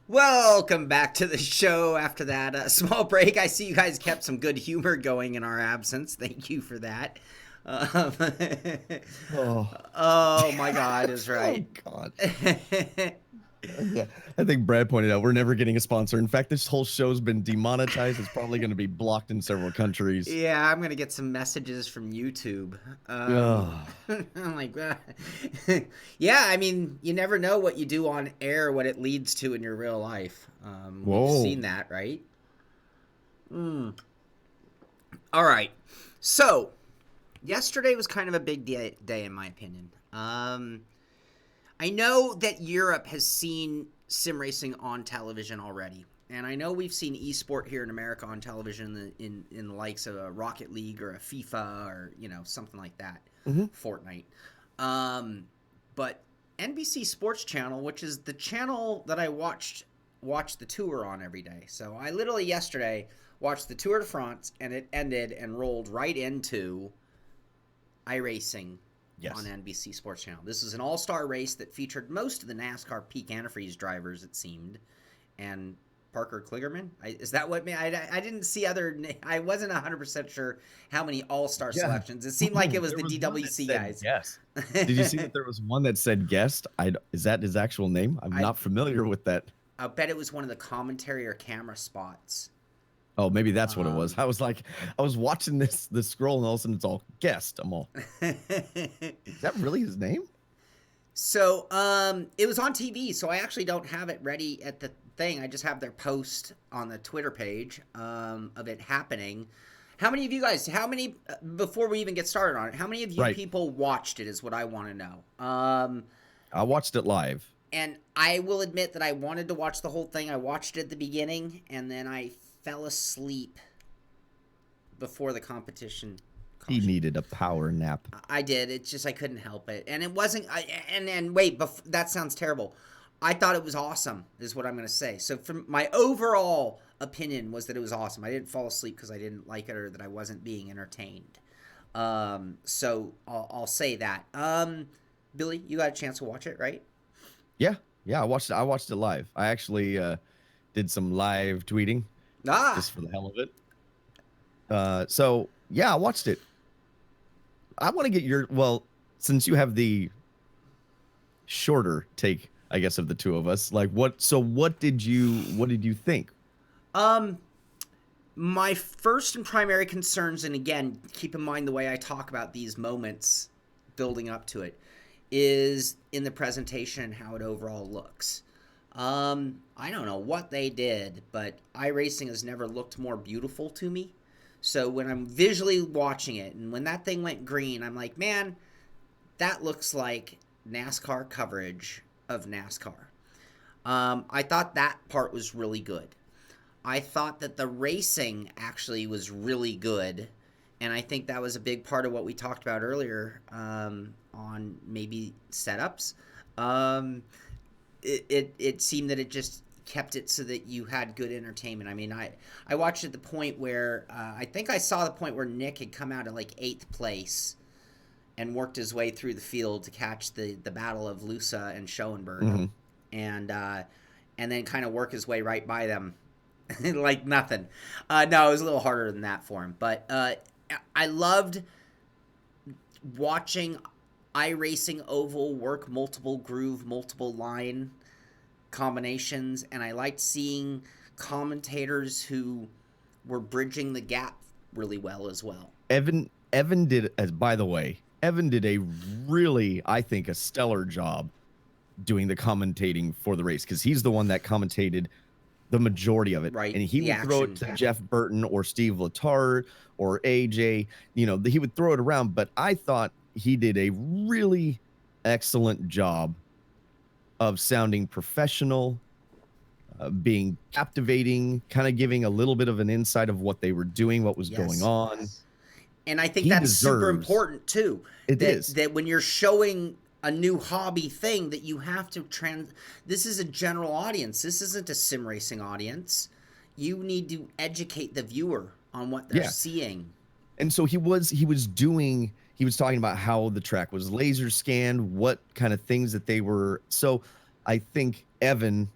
Welcome back to the show after that small break. I see you guys kept some good humor going in our absence. Thank you for that. Um, Oh, oh my God is oh right. God. Yeah, I think Brad pointed out we're never getting a sponsor. In fact, this whole show's been demonetized. It's probably going to be blocked in several countries. Yeah, I'm gonna get some messages from YouTube. Ugh. I'm like, yeah. I mean, you never know what you do on air, what it leads to in your real life. We've Whoa. seen that, right? All right. So, yesterday was kind of a big day in my opinion. I know that Europe has seen sim racing on television already, and I know we've seen esport here in America on television in the likes of a Rocket League or a FIFA or something like that, Hmm. Fortnite. But NBC Sports Channel, which is the channel that I watch the tour on every day. So I literally yesterday watched the Tour de France, and it ended and rolled right into iRacing Yes. on NBC Sports Channel. This is an all-star race that featured most of the NASCAR peak antifreeze drivers, it seemed, and Parker Kligerman. Is that what? I didn't see other. I wasn't 100% sure how many all-star Yeah. selections. It seemed like it was There the was one that DWC said guys. Yes. Did you see that there was one that said guest? Is that his actual name? I'm not familiar with that. I bet it was one of the commentary or camera spots. Oh, maybe that's what it was. I was watching the scroll, and all of a sudden it's all guest. I'm all, is that really his name? So, it was on TV, so I actually don't have it ready at the thing. I just have their post on the Twitter page of it happening. How many of you guys, before we even get started on it, how many of you people watched it is what I want to know. I watched it live. And I will admit that I wanted to watch the whole thing. I watched it at the beginning, and then I fell asleep before the competition. He needed a power nap. I did. It's just I couldn't help it, and it wasn't. Wait, that sounds terrible. I thought it was awesome, is what I'm going to say. So, from my overall opinion was that it was awesome. I didn't fall asleep because I didn't like it or that I wasn't being entertained. So I'll say that. Billy, you got a chance to watch it, right? Yeah, I watched it live. I actually did some live tweeting just for the hell of it. So yeah, I watched it. I want to get since you have the shorter take, I guess, of the two of us. Like, what did you think? My first and primary concerns, and again, keep in mind the way I talk about these moments building up to it, is in the presentation and how it overall looks. I don't know what they did, but iRacing has never looked more beautiful to me. So when I'm visually watching it, and when that thing went green, I'm like, man, that looks like NASCAR coverage of NASCAR. I thought that part was really good. I thought that the racing actually was really good, and I think that was a big part of what we talked about earlier on maybe setups. It seemed that it just kept it so that you had good entertainment. I mean, I watched at the point where I think I saw the point where Nick had come out at like 8th place and worked his way through the field to catch the battle of Lusa and Schoenberg, and then kind of work his way right by them like nothing. No, it was a little harder than that for him, but I loved watching iRacing Oval work multiple groove, multiple line combinations, and I liked seeing commentators who were bridging the gap really well as well. Evan did, by the way, Evan did a really, I think, a stellar job doing the commentating for the race, because he's the one that commentated the majority of it. Right. And he would throw it to Jeff Burton or Steve Letarte or AJ. He would throw it around, but I thought he did a really excellent job of sounding professional, being captivating, kind of giving a little bit of an insight of what they were doing, what was going on. And I think that's super important too. It is. That when you're showing a new hobby thing, that you have to this is a general audience. This isn't a sim racing audience. You need to educate the viewer on what they're seeing. And so he was talking about how the track was laser scanned, what kind of things that they were. So I think Evan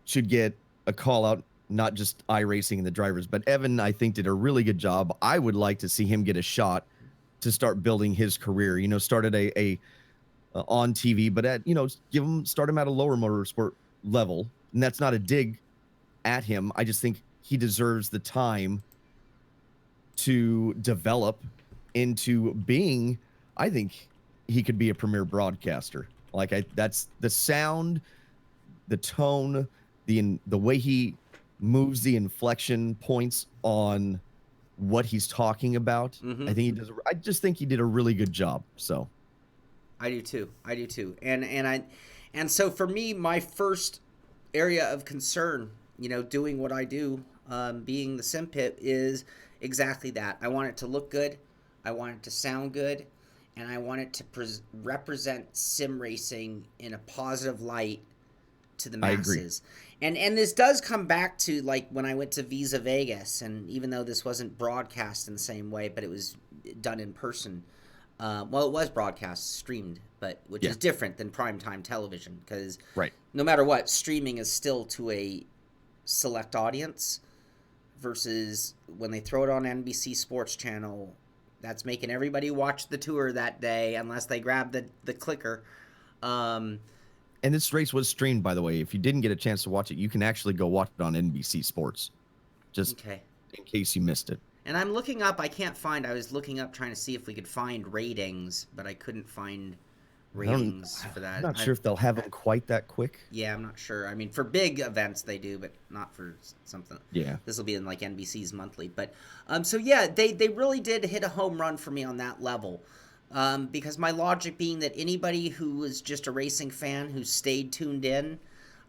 should get a call out, not just iRacing and the drivers, but Evan, I think, did a really good job. I would like to see him get a shot to start building his career. Started a on TV, but start him at a lower motorsport level. And that's not a dig at him. I just think he deserves the time to develop into being, I think he could be a premier broadcaster. That's the sound, the tone, the way he moves the inflection points on what he's talking about. Mm-hmm. I just think he did a really good job. So I do too. And so for me, my first area of concern, doing what I do, being the SImpit, is exactly that. I want it to look good. I want it to sound good. And I want it to represent sim racing in a positive light to the masses. And this does come back to like when I went to Visa Vegas, and even though this wasn't broadcast in the same way, but it was done in person. Well, it was broadcast, streamed, which is different than primetime television, because no matter what, streaming is still to a select audience, versus when they throw it on NBC Sports Channel, that's making everybody watch the tour that day unless they grab the clicker. And this race was streamed, by the way. If you didn't get a chance to watch it, you can actually go watch it on NBC Sports, just in case you missed it. And I'm looking up, I was looking up trying to see if we could find ratings, but I couldn't find ratings for that. I'm not sure if they'll have them quite that quick. Yeah, I'm not sure. I mean, for big events they do, but not for something. Yeah. This will be in like NBC's monthly. But so yeah, they really did hit a home run for me on that level. Because my logic being that anybody who was just a racing fan who stayed tuned in,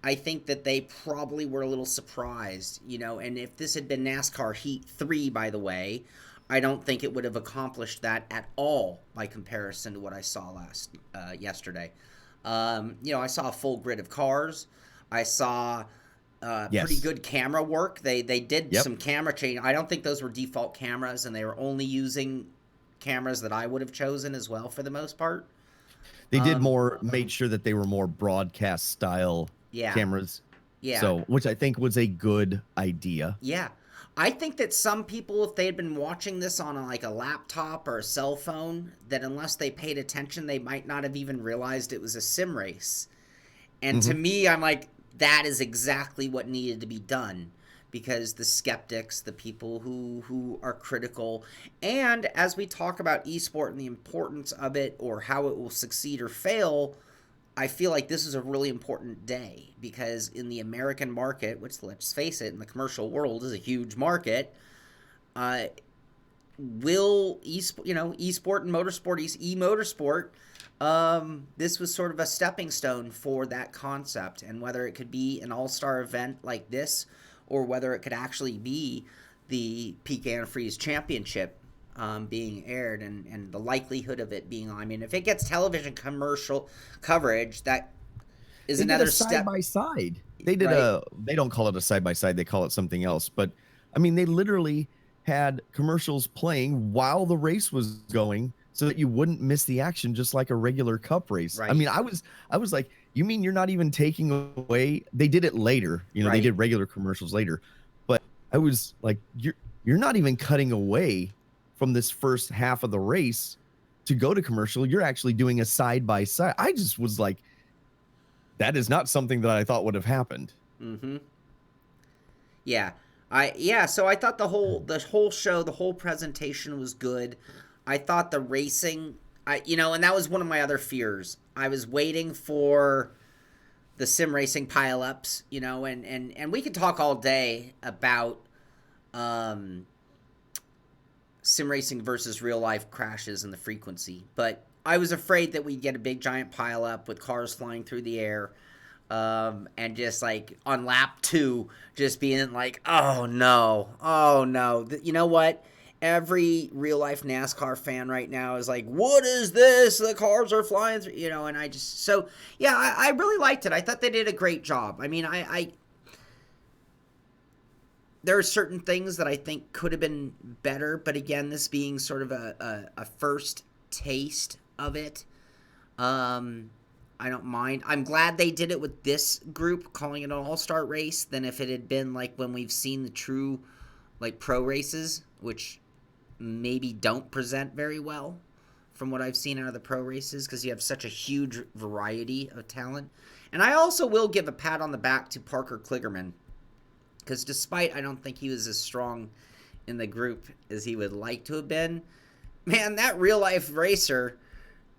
I think that they probably were a little surprised, and if this had been NASCAR Heat 3, by the way, I don't think it would have accomplished that at all by comparison to what I saw yesterday. I saw a full grid of cars. I saw pretty good camera work. They did some camera change. I don't think those were default cameras, and they were only using cameras that I would have chosen as well for the most part. They did made sure that they were more broadcast style cameras. Yeah. So, which I think was a good idea. Yeah. I think that some people, if they had been watching this on a laptop or a cell phone, that unless they paid attention, they might not have even realized it was a sim race. And to me, I'm like, that is exactly what needed to be done. Because the skeptics, the people who are critical, and as we talk about esport and the importance of it or how it will succeed or fail, I feel like this is a really important day, because in the American market, which, let's face it, in the commercial world is a huge market, will esport and motorsport, e-motorsport, this was sort of a stepping stone for that concept. And whether it could be an all-star event like this, or whether it could actually be the Peak Antifreeze Championship being aired, and the likelihood of it being on. I mean, if it gets television commercial coverage, that is another step. Side by side. They did they don't call it a side by side, they call it something else. But I mean, they literally had commercials playing while the race was going, so that you wouldn't miss the action, just like a regular cup race. Right. I mean, I was like, you mean you're not even taking away? They did it later, they did regular commercials later, but I was like, you're not even cutting away from this first half of the race to go to commercial. You're actually doing a side by side. I just was like, that is not something that I thought would have happened. Mm-hmm. Yeah. So I thought the whole show, the whole presentation was good. I thought the racing, and that was one of my other fears. I was waiting for the sim racing pileups, and we could talk all day about sim racing versus real life crashes and the frequency. But I was afraid that we'd get a big giant pileup with cars flying through the air, and just like on lap 2, just being like, oh no. You know what? Every real life NASCAR fan right now is like, what is this? The cars are flying through, and I really liked it. I thought they did a great job. I mean, there are certain things that I think could have been better, but again, this being sort of a first taste of it, I don't mind. I'm glad they did it with this group, calling it an all-star race, than if it had been like when we've seen the true like pro races, which maybe don't present very well from what I've seen out of the pro races, because you have such a huge variety of talent. And I also will give a pat on the back to Parker Kligerman, because despite I don't think he was as strong in the group as he would like to have been, man, that real life racer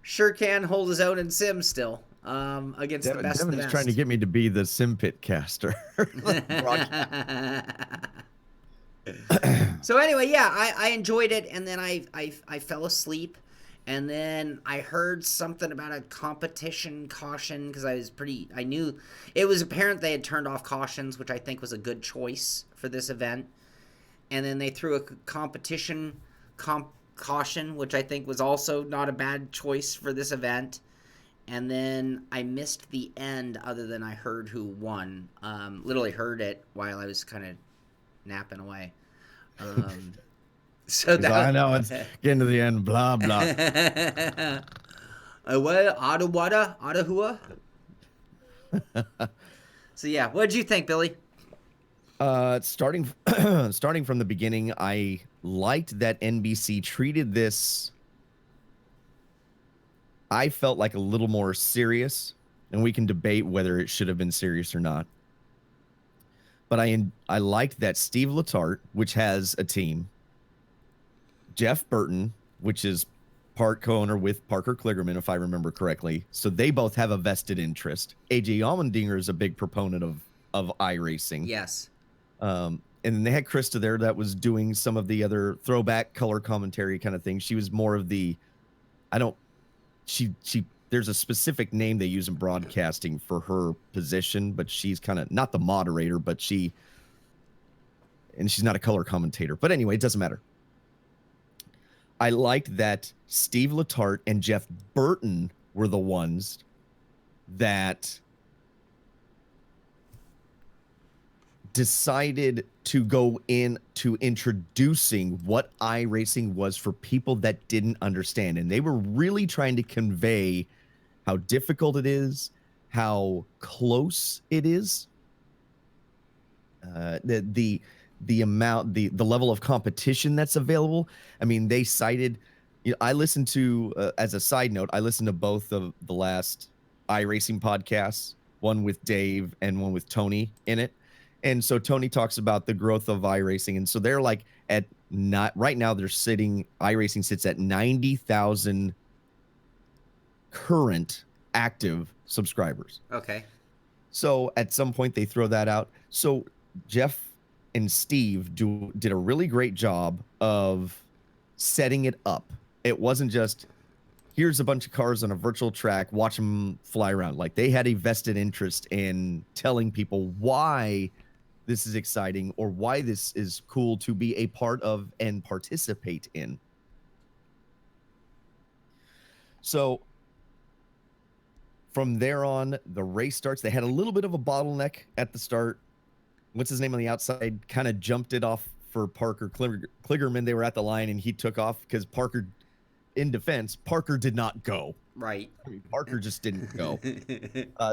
sure can hold his own in sim still, against the best of the Devin's best. trying to get me to be the SImpit caster. So anyway, yeah, I enjoyed it, and then I fell asleep, and then I heard something about a competition caution, because I knew it was apparent they had turned off cautions, which I think was a good choice for this event, and then they threw a competition caution, which I think was also not a bad choice for this event. And then I missed the end, other than I heard who won. Literally heard it while I was kind of napping away. So that I know it's getting to the end. Blah blah. What? Adahua? So yeah, what did you think, Billy? Starting starting from the beginning, I liked that NBC treated this. I felt like a little more serious, and we can debate whether it should have been serious or not. But I liked that Steve Letarte, which has a team, Jeff Burton, which is part co-owner with Parker Kligerman, if I remember correctly. So they both have a vested interest. AJ Allmendinger is a big proponent of iRacing. Yes. And then they had Krista there that was doing some of the other throwback color commentary kind of thing. She was more of the, she there's a specific name they use in broadcasting for her position, but she's kind of not the moderator, but she's not a color commentator. But anyway, it doesn't matter. I liked that Steve Letarte and Jeff Burton were the ones that decided to go into introducing what iRacing was for people that didn't understand. And they were really trying to convey how difficult it is, how close it is, the amount, the level of competition that's available. I mean, they cited, I listened to, as a side note, I listened to both of the last iRacing podcasts, one with Dave and one with Tony in it. And so Tony talks about the growth of iRacing. And so they're like right now iRacing sits at 90,000 current active subscribers. Okay. So at some point they throw that out. So Jeff and Steve did a really great job of setting it up. It wasn't just, here's a bunch of cars on a virtual track, watch them fly around. Like, they had a vested interest in telling people why this is exciting or why this is cool to be a part of and participate in. So from there on, the race starts. They had a little bit of a bottleneck at the start. What's his name on the outside kind of jumped it off for Parker Kligerman. They were at the line and he took off because Parker, in defense, Parker did not go. Right. I mean, Parker just didn't go.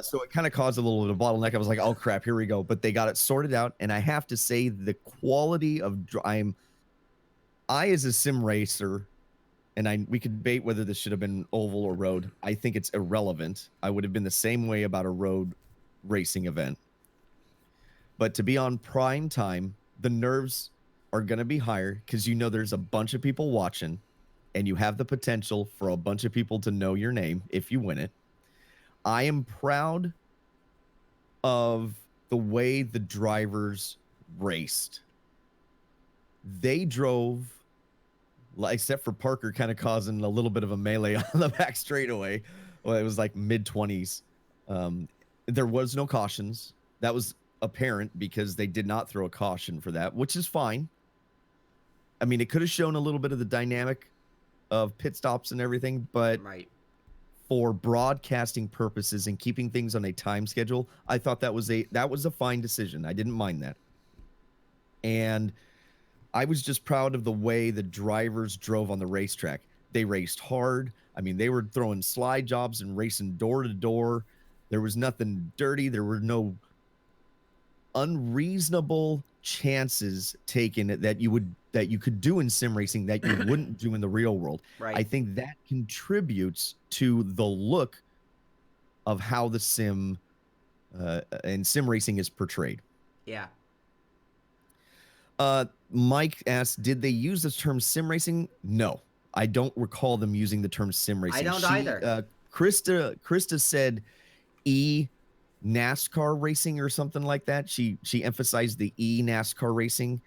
So it kind of caused a little bit of bottleneck. I was like, oh crap, here we go. But they got it sorted out. And I have to say, the quality of I as a sim racer, and we could debate whether this should have been oval or road. I think it's irrelevant. I would have been the same way about a road racing event. But to be on prime time, the nerves are going to be higher because there's a bunch of people watching, and you have the potential for a bunch of people to know your name if you win it. I am proud of the way the drivers raced. They drove, except for Parker kind of causing a little bit of a melee on the back straightaway. Well, it was like mid-20s. There was no cautions. That was apparent because they did not throw a caution for that, which is fine. I mean, it could have shown a little bit of the dynamic of pit stops and everything, but right. For broadcasting purposes and keeping things on a time schedule, I thought that was a fine decision. I didn't mind that. And I was just proud of the way the drivers drove on the racetrack. They raced hard. I mean, they were throwing slide jobs and racing door to door. There was nothing dirty. There were no unreasonable chances taken that you could do in sim racing that you wouldn't do in the real world. Right. I think that contributes to the look of how the sim and sim racing is portrayed. Yeah. Mike asks, did they use the term sim racing? No, I don't recall them using the term sim racing. I don't either. Krista said NASCAR racing or something like that. She emphasized the NASCAR racing,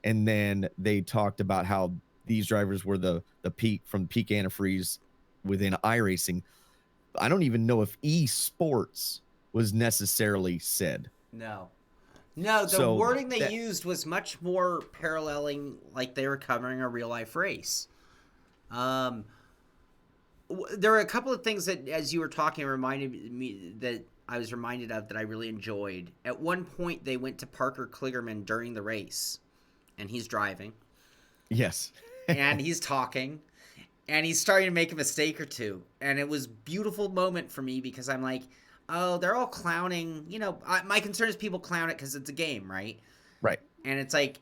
and then they talked about how these drivers were the peak antifreeze within iRacing. I don't even know if esports was necessarily said. No. No, the wording they used was much more paralleling, like they were covering a real life race. There were a couple of things that, as you were talking, reminded me that I was reminded of that I really enjoyed. At one point, they went to Parker Kligerman during the race, and he's driving. Yes. And he's talking, and he's starting to make a mistake or two. And it was a beautiful moment for me because I'm like, oh, they're all clowning. You know, my concern is people clown it because it's a game, right? Right. And it's like,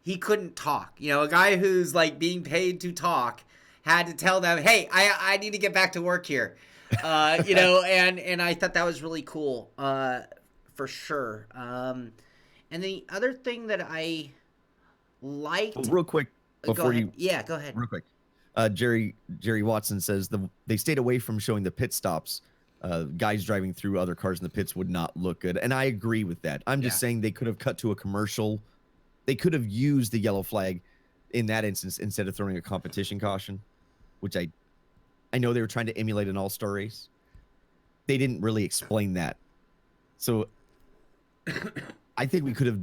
he couldn't talk. You know, a guy who's like being paid to talk had to tell them, hey, I need to get back to work here. You know, and I thought that was really cool, for sure. And the other thing that I liked... Well, real quick, before you... Yeah, go ahead. Real quick. Jerry Watson says they stayed away from showing the pit stops. Guys driving through other cars in the pits would not look good. And I agree with that. I'm just saying they could have cut to a commercial. They could have used the yellow flag in that instance instead of throwing a competition caution, which I know they were trying to emulate an all-star race. They didn't really explain that. So I think we could have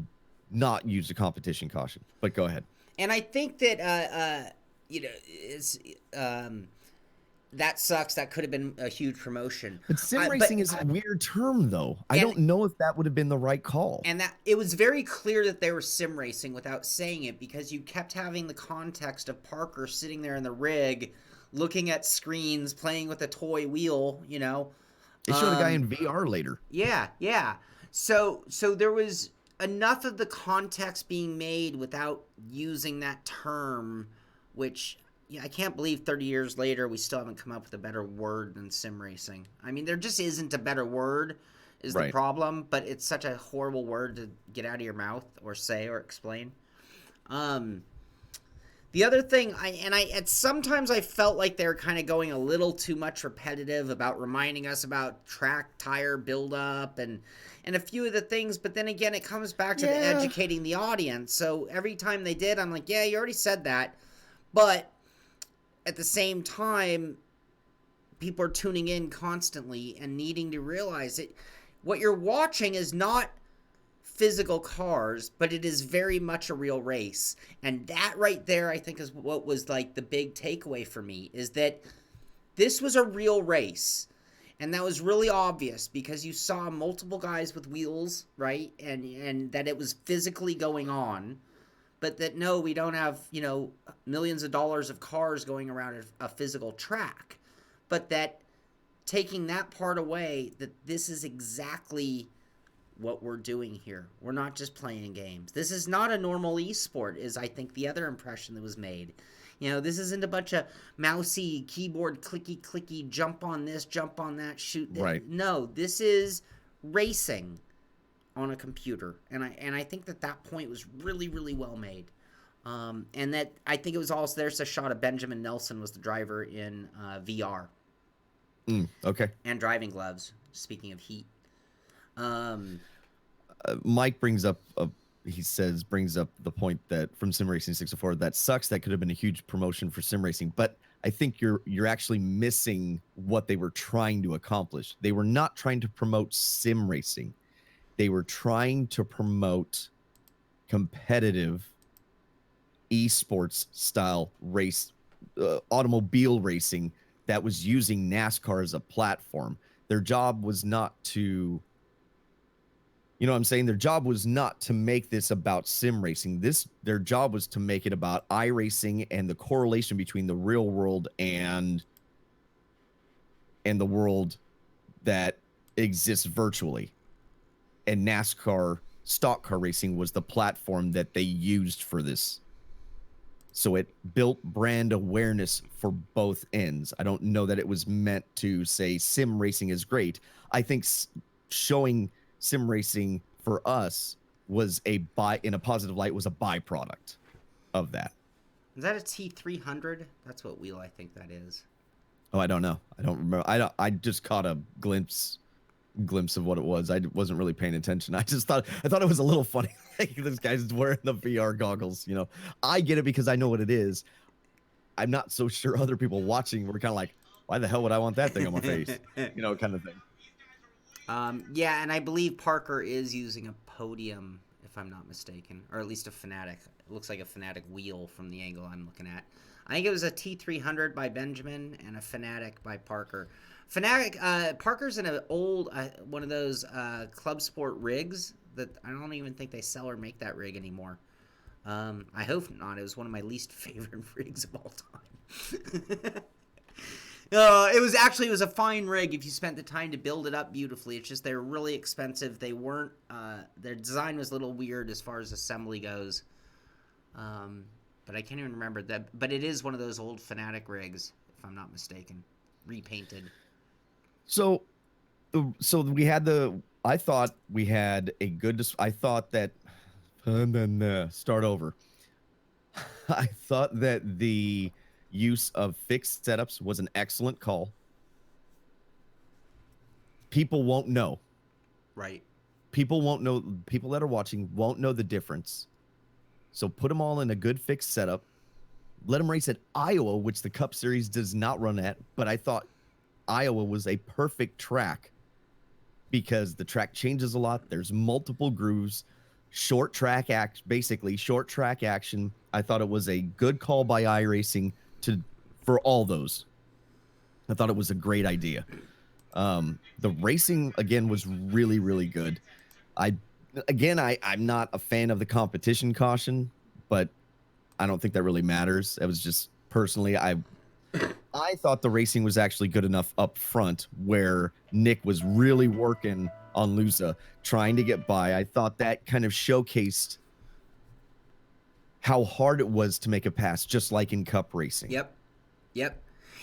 not used a competition caution, but go ahead. And I think that, you know, is... that sucks. That could have been a huge promotion. But sim racing is a weird term, though. I don't know if that would have been the right call. And that it was very clear that they were sim racing without saying it, because you kept having the context of Parker sitting there in the rig, looking at screens, playing with a toy wheel. You know, they showed a guy in VR later. Yeah, yeah. So there was enough of the context being made without using that term, which... Yeah, I can't believe 30 years later we still haven't come up with a better word than sim racing. I mean, there just isn't a better word is the problem, but it's such a horrible word to get out of your mouth or say or explain. The other thing, sometimes I felt like they were kind of going a little too much repetitive about reminding us about track tire buildup and a few of the things, but then again, it comes back to the educating the audience. So every time they did, I'm like, yeah, you already said that, but... At the same time, people are tuning in constantly and needing to realize that what you're watching is not physical cars, but it is very much a real race. And that right there, I think, is what was like the big takeaway for me, is that this was a real race. And that was really obvious because you saw multiple guys with wheels, right? And that it was physically going on. But that, no, we don't have, you know, millions of dollars of cars going around a physical track. But that taking that part away, that this is exactly what we're doing here. We're not just playing games. This is not a normal esport, is I think the other impression that was made. You know, this isn't a bunch of mousy, keyboard, clicky, jump on this, jump on that, shoot this. Right. No, this is racing on a computer, and I think that point was really, really well made, and that I think it was also there's a shot of Benjamin Nelson was the driver in VR, okay, and driving gloves. Speaking of heat, Mike brings up the point that from Sim Racing 64 that sucks. That could have been a huge promotion for sim racing, but I think you're actually missing what they were trying to accomplish. They were not trying to promote sim racing. They were trying to promote competitive esports style race, automobile racing that was using NASCAR as a platform. Their job was not to, you know what I'm saying? Their job was not to make this about sim racing. Their job was to make it about iRacing and the correlation between the real world and and the world that exists virtually. And NASCAR stock car racing was the platform that they used for this. So it built brand awareness for both ends. I don't know that it was meant to say sim racing is great. I think showing sim racing for us was in a positive light, was a byproduct of that. Is that a T300? That's what wheel I think that is. Oh, I don't know. I don't remember. I just caught a glimpse of what it was. I wasn't really paying attention. I thought it was a little funny. Like, this guy's wearing the VR goggles. You know, I get it because I know what it is. I'm not so sure other people watching were kind of like, why the hell would I want that thing on my face? You know, kind of thing. Yeah, and I believe Parker is using a podium, if I'm not mistaken, or at least a Fanatic. It looks like a Fanatic wheel from the angle I'm looking at. I think it was a T300 by Benjamin and a Fanatic by Parker. Fanatic, Parker's in an old one of those club sport rigs that I don't even think they sell or make that rig anymore. I hope not. It was one of my least favorite rigs of all time. It was a fine rig if you spent the time to build it up beautifully. It's just they were really expensive. They weren't. Their design was a little weird as far as assembly goes. But I can't even remember that. But it is one of those old Fanatic rigs, if I'm not mistaken, repainted. So we had I thought we had a good. I thought that, and then start over. I thought that the use of fixed setups was an excellent call. People won't know. Right. People won't know. People that are watching won't know the difference. So put them all in a good fixed setup. Let them race at Iowa, which the Cup Series does not run at. But I thought Iowa was a perfect track because the track changes a lot. There's multiple grooves, short track action. I thought it was a good call by iRacing for all those. I thought it was a great idea. The racing again was really, really good. I'm not a fan of the competition caution, but I don't think that really matters. It was just personally, I thought the racing was actually good enough up front where Nick was really working on Lusa, trying to get by. I thought that kind of showcased how hard it was to make a pass, just like in Cup racing. Yep.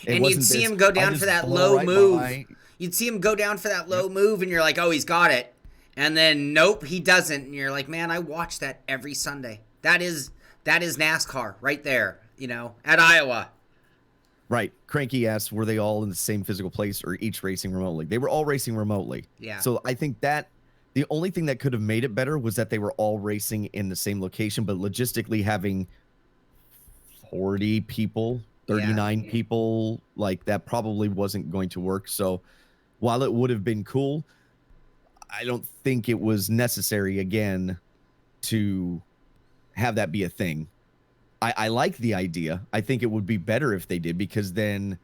And you'd see him go down for that low move. You'd see him go down for that low move, and you're like, oh, he's got it. And then, nope, he doesn't. And you're like, man, I watch that every Sunday. That is NASCAR right there, at Iowa. Right. Cranky asked, were they all in the same physical place or each racing remotely? They were all racing remotely. Yeah. So I think that the only thing that could have made it better was that they were all racing in the same location, but logistically having 40 people, 39 people, like that probably wasn't going to work. So while it would have been cool, I don't think it was necessary again to have that be a thing. I like the idea. I think it would be better if they did, because then,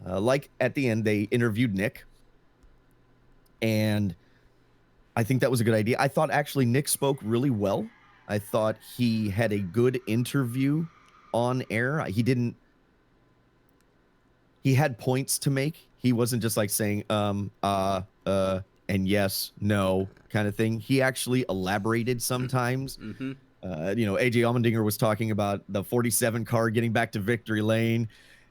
like at the end, they interviewed Nick. And I think that was a good idea. I thought actually Nick spoke really well. I thought he had a good interview on air. He had points to make. He wasn't just like saying, and yes, no kind of thing. He actually elaborated sometimes. Mm-hmm. AJ Allmendinger was talking about the 47 car getting back to victory lane.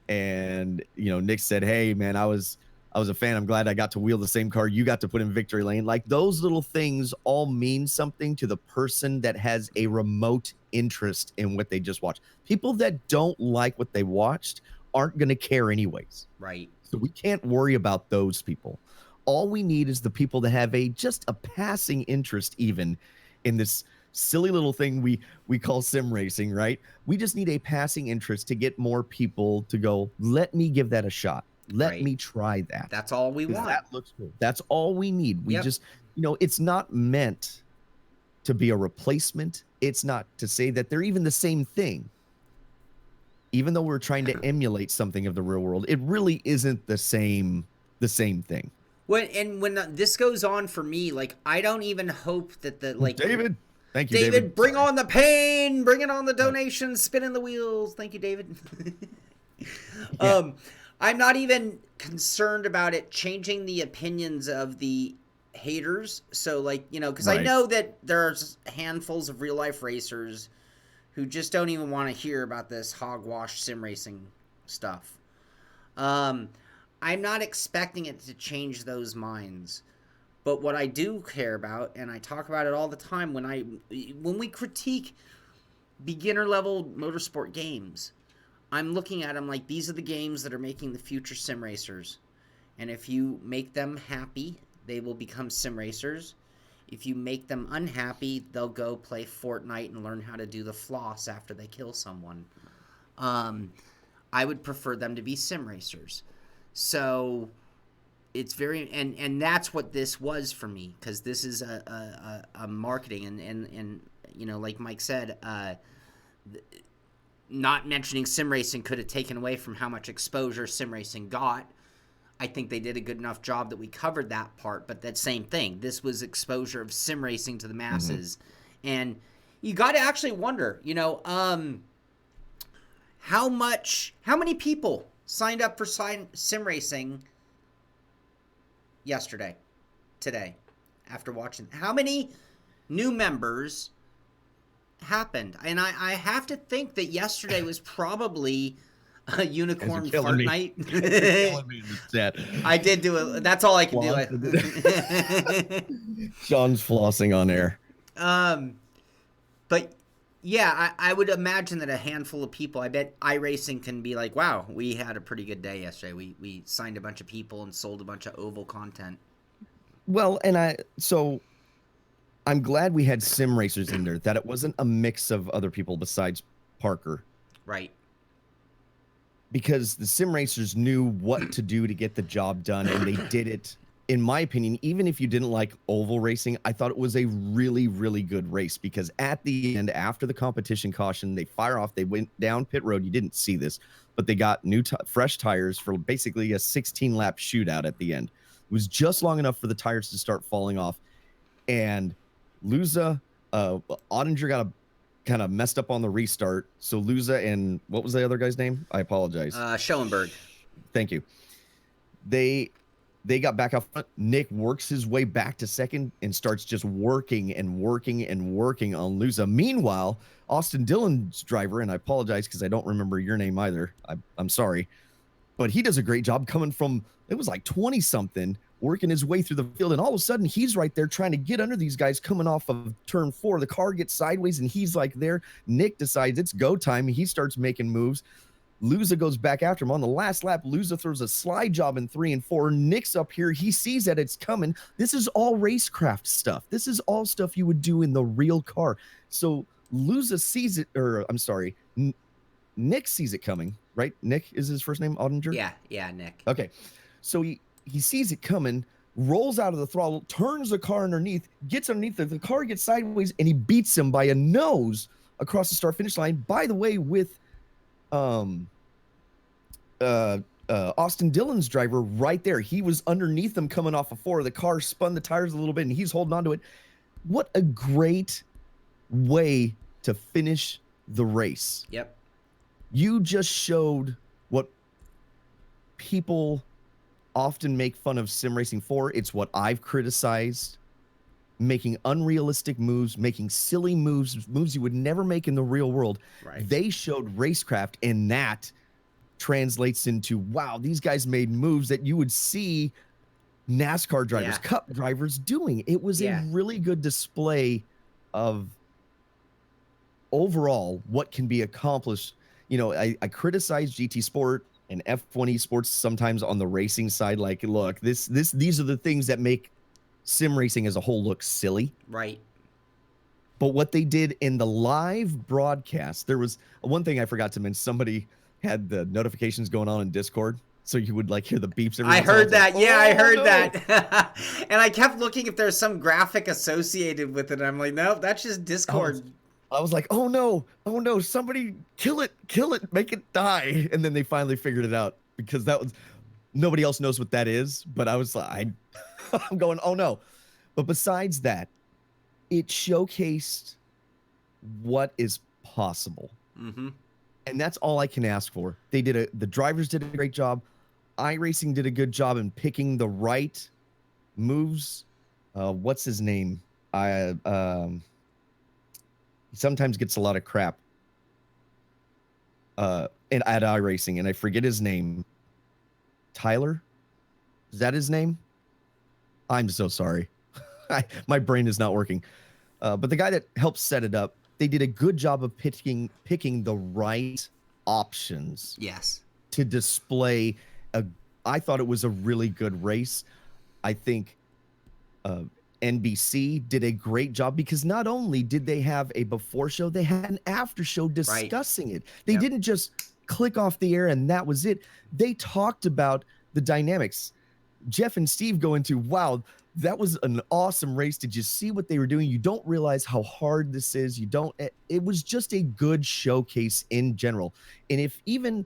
And, Nick said, hey, man, I was a fan. I'm glad I got to wheel the same car you got to put in victory lane. Like, those little things all mean something to the person that has a remote interest in what they just watched. People that don't like what they watched aren't going to care anyways. Right. So we can't worry about those people. All we need is the people that have just a passing interest even in this silly little thing we call sim racing, right? We just need a passing interest to get more people to go, let me give that a shot. Let me try that. That's all we want. That looks good. That's all we need. We just, it's not meant to be a replacement. It's not to say that they're even the same thing. Even though we're trying to emulate something of the real world, it really isn't the same thing. When this goes on for me, like, I don't even hope that David. Thank you, David. Bring on the pain. Bring it on the donations. Spinning the wheels. Thank you, David. I'm not even concerned about it changing the opinions of the haters. So, like, you know, because I Right. know that there's handfuls of real life racers who just don't even want to hear about this hogwash sim racing stuff. Um, I'm not expecting it to change those minds. But what I do care about, and I talk about it all the time when we critique beginner level motorsport games, I'm looking at them like these are the games that are making the future sim racers. And if you make them happy, they will become sim racers. If you make them unhappy, they'll go play Fortnite and learn how to do the floss after they kill someone. I would prefer them to be sim racers. So it's very and that's what this was for me, because this is a marketing and you know, like Mike said, not mentioning sim racing could have taken away from how much exposure sim racing got. I think they did a good enough job that we covered that part, but that same thing. This was exposure of sim racing to the masses. And you got to actually wonder, you know, how many people signed up for sim racing today, after watching? How many new members happened? And I have to think that yesterday was probably a unicorn Fortnite. You're killing me in the chat. I did do it. That's all I can do. Shaun's flossing on air. But yeah, I would imagine that a handful of people, I bet iRacing can be like, wow, we had a pretty good day yesterday. We signed a bunch of people and sold a bunch of oval content. Well, and I'm glad we had sim racers in there, that it wasn't a mix of other people besides Parker. Right. Because the sim racers knew what to do to get the job done, and they did it. In my opinion, even if you didn't like oval racing, I thought it was a really, really good race, because at the end, after the competition caution, they fire off, they went down pit road. You didn't see this, but they got fresh tires for basically a 16-lap shootout at the end. It was just long enough for the tires to start falling off. And Luza, Ottinger got kind of messed up on the restart. So Luza and what was the other guy's name? I apologize. Schoenberg. Thank you. They got back up front. Nick works his way back to second and starts just working and working and working on Luza. Meanwhile, Austin Dillon's driver, and I apologize because I don't remember your name either. I'm sorry. But he does a great job coming from, it was like 20-something, working his way through the field. And all of a sudden, he's right there trying to get under these guys coming off of turn 4. The car gets sideways, and he's like there. Nick decides it's go time. He starts making moves. Luza goes back after him. On the last lap, Luza throws a slide job in 3 and 4. Nick's up here. He sees that it's coming. This is all racecraft stuff. This is all stuff you would do in the real car. So Luza sees it, or I'm sorry, Nick sees it coming, right? Nick is his first name, Ottinger? Yeah, Nick. Okay. So he sees it coming, rolls out of the throttle, turns the car underneath, gets underneath the car, gets sideways, and he beats him by a nose across the start finish line. By the way, with Austin Dillon's driver right there. He was underneath them coming off of 4. The car spun the tires a little bit, and he's holding on to it. What a great way to finish the race. Yep. You just showed what people often make fun of sim racing for. It's what I've criticized. Making unrealistic moves, making silly moves you would never make in the real world. Right. They showed racecraft, and that translates into, wow, these guys made moves that you would see NASCAR drivers, Cup drivers doing. It was a really good display of overall what can be accomplished. You know, I criticize GT Sport and F1 Esports sometimes on the racing side. Like, look, these are the things that make sim racing as a whole look silly. Right. But what they did in the live broadcast, there was one thing I forgot to mention. Somebody had the notifications going on in Discord, so you would like hear the beeps. I heard that. Like, I heard that. And I kept looking if there's some graphic associated with it. I'm like, nope, that's just Discord. I was like, oh no, somebody kill it, make it die. And then they finally figured it out, because that was, nobody else knows what that is. But I was like, I'm going, oh no. But besides that, it showcased what is possible. Mm-hmm. And that's all I can ask for. The drivers did a great job. iRacing did a good job in picking the right moves. What's his name? He sometimes gets a lot of crap. And at iRacing, and I forget his name. Tyler? Is that his name? I'm so sorry. My brain is not working. But the guy that helped set it up, they did a good job of picking the right options. Yes. To display I thought it was a really good race. I think NBC did a great job because not only did they have a before show, they had an after show discussing it. They didn't just click off the air and that was it. They talked about the dynamics. Jeff and Steve go into, wow, that was an awesome race. Did you see what they were doing? You don't realize how hard this is. It was just a good showcase in general. And if even,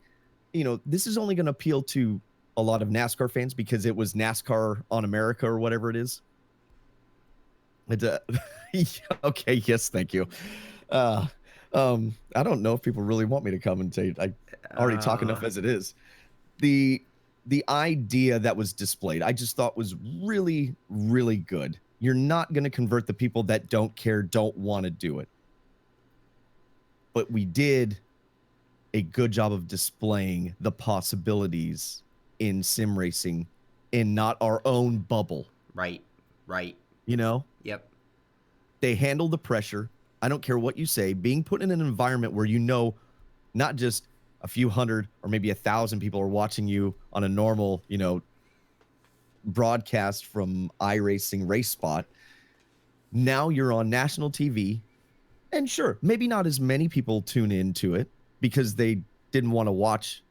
this is only going to appeal to a lot of NASCAR fans because it was NASCAR on America or whatever it is. Okay, yes, thank you. I don't know if people really want me to commentate. I already talk enough as it is. The idea that was displayed, I just thought was really, really good. You're not going to convert the people that don't care, don't want to do it. But we did a good job of displaying the possibilities in sim racing in not our own bubble. Right. Yep. They handle the pressure. I don't care what you say. Being put in an environment where not just a few hundred or maybe 1,000 people are watching you on a normal, broadcast from iRacing race spot. Now you're on national TV. And sure, maybe not as many people tune into it because they didn't want to watch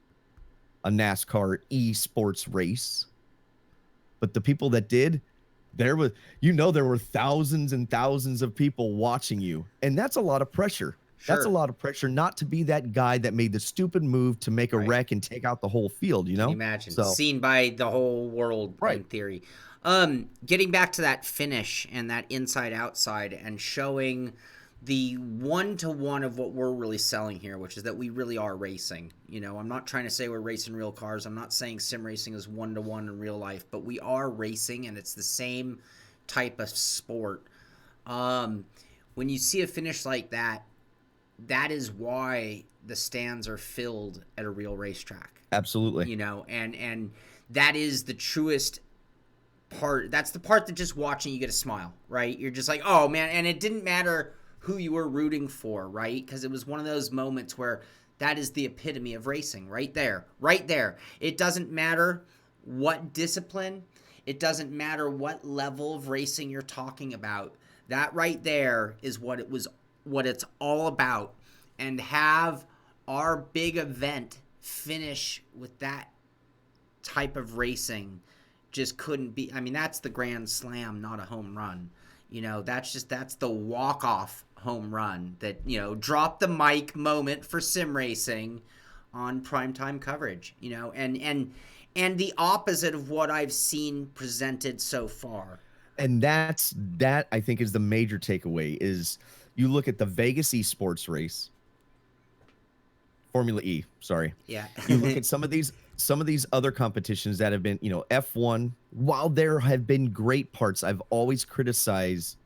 a NASCAR esports race. But the people that did, there were thousands and thousands of people watching you. And that's a lot of pressure. Sure. That's a lot of pressure not to be that guy that made the stupid move to make a wreck and take out the whole field, Can you imagine? Seen by the whole world in theory. Getting back to that finish and that inside-outside and showing the one-to-one of what we're really selling here, which is that we really are racing. I'm not trying to say we're racing real cars. I'm not saying sim racing is one-to-one in real life, but we are racing, and it's the same type of sport. When you see a finish like that, that is why the stands are filled at a real racetrack. Absolutely. And that is the truest part. That's the part that just watching you get a smile, right? You're just like, oh man, and it didn't matter who you were rooting for, right? Because it was one of those moments where that is the epitome of racing right there. It doesn't matter what discipline, it doesn't matter what level of racing you're talking about. That right there is what it's all about. And have our big event finish with that type of racing just couldn't be. I mean, that's the grand slam, not a home run. That's the walk-off home run that, drop the mic moment for sim racing on primetime coverage, and the opposite of what I've seen presented so far. And that I think is the major takeaway is you look at the Vegas Esports race, Formula E, sorry. Yeah. You look at some of these other competitions that have been, F1, while there have been great parts, I've always criticized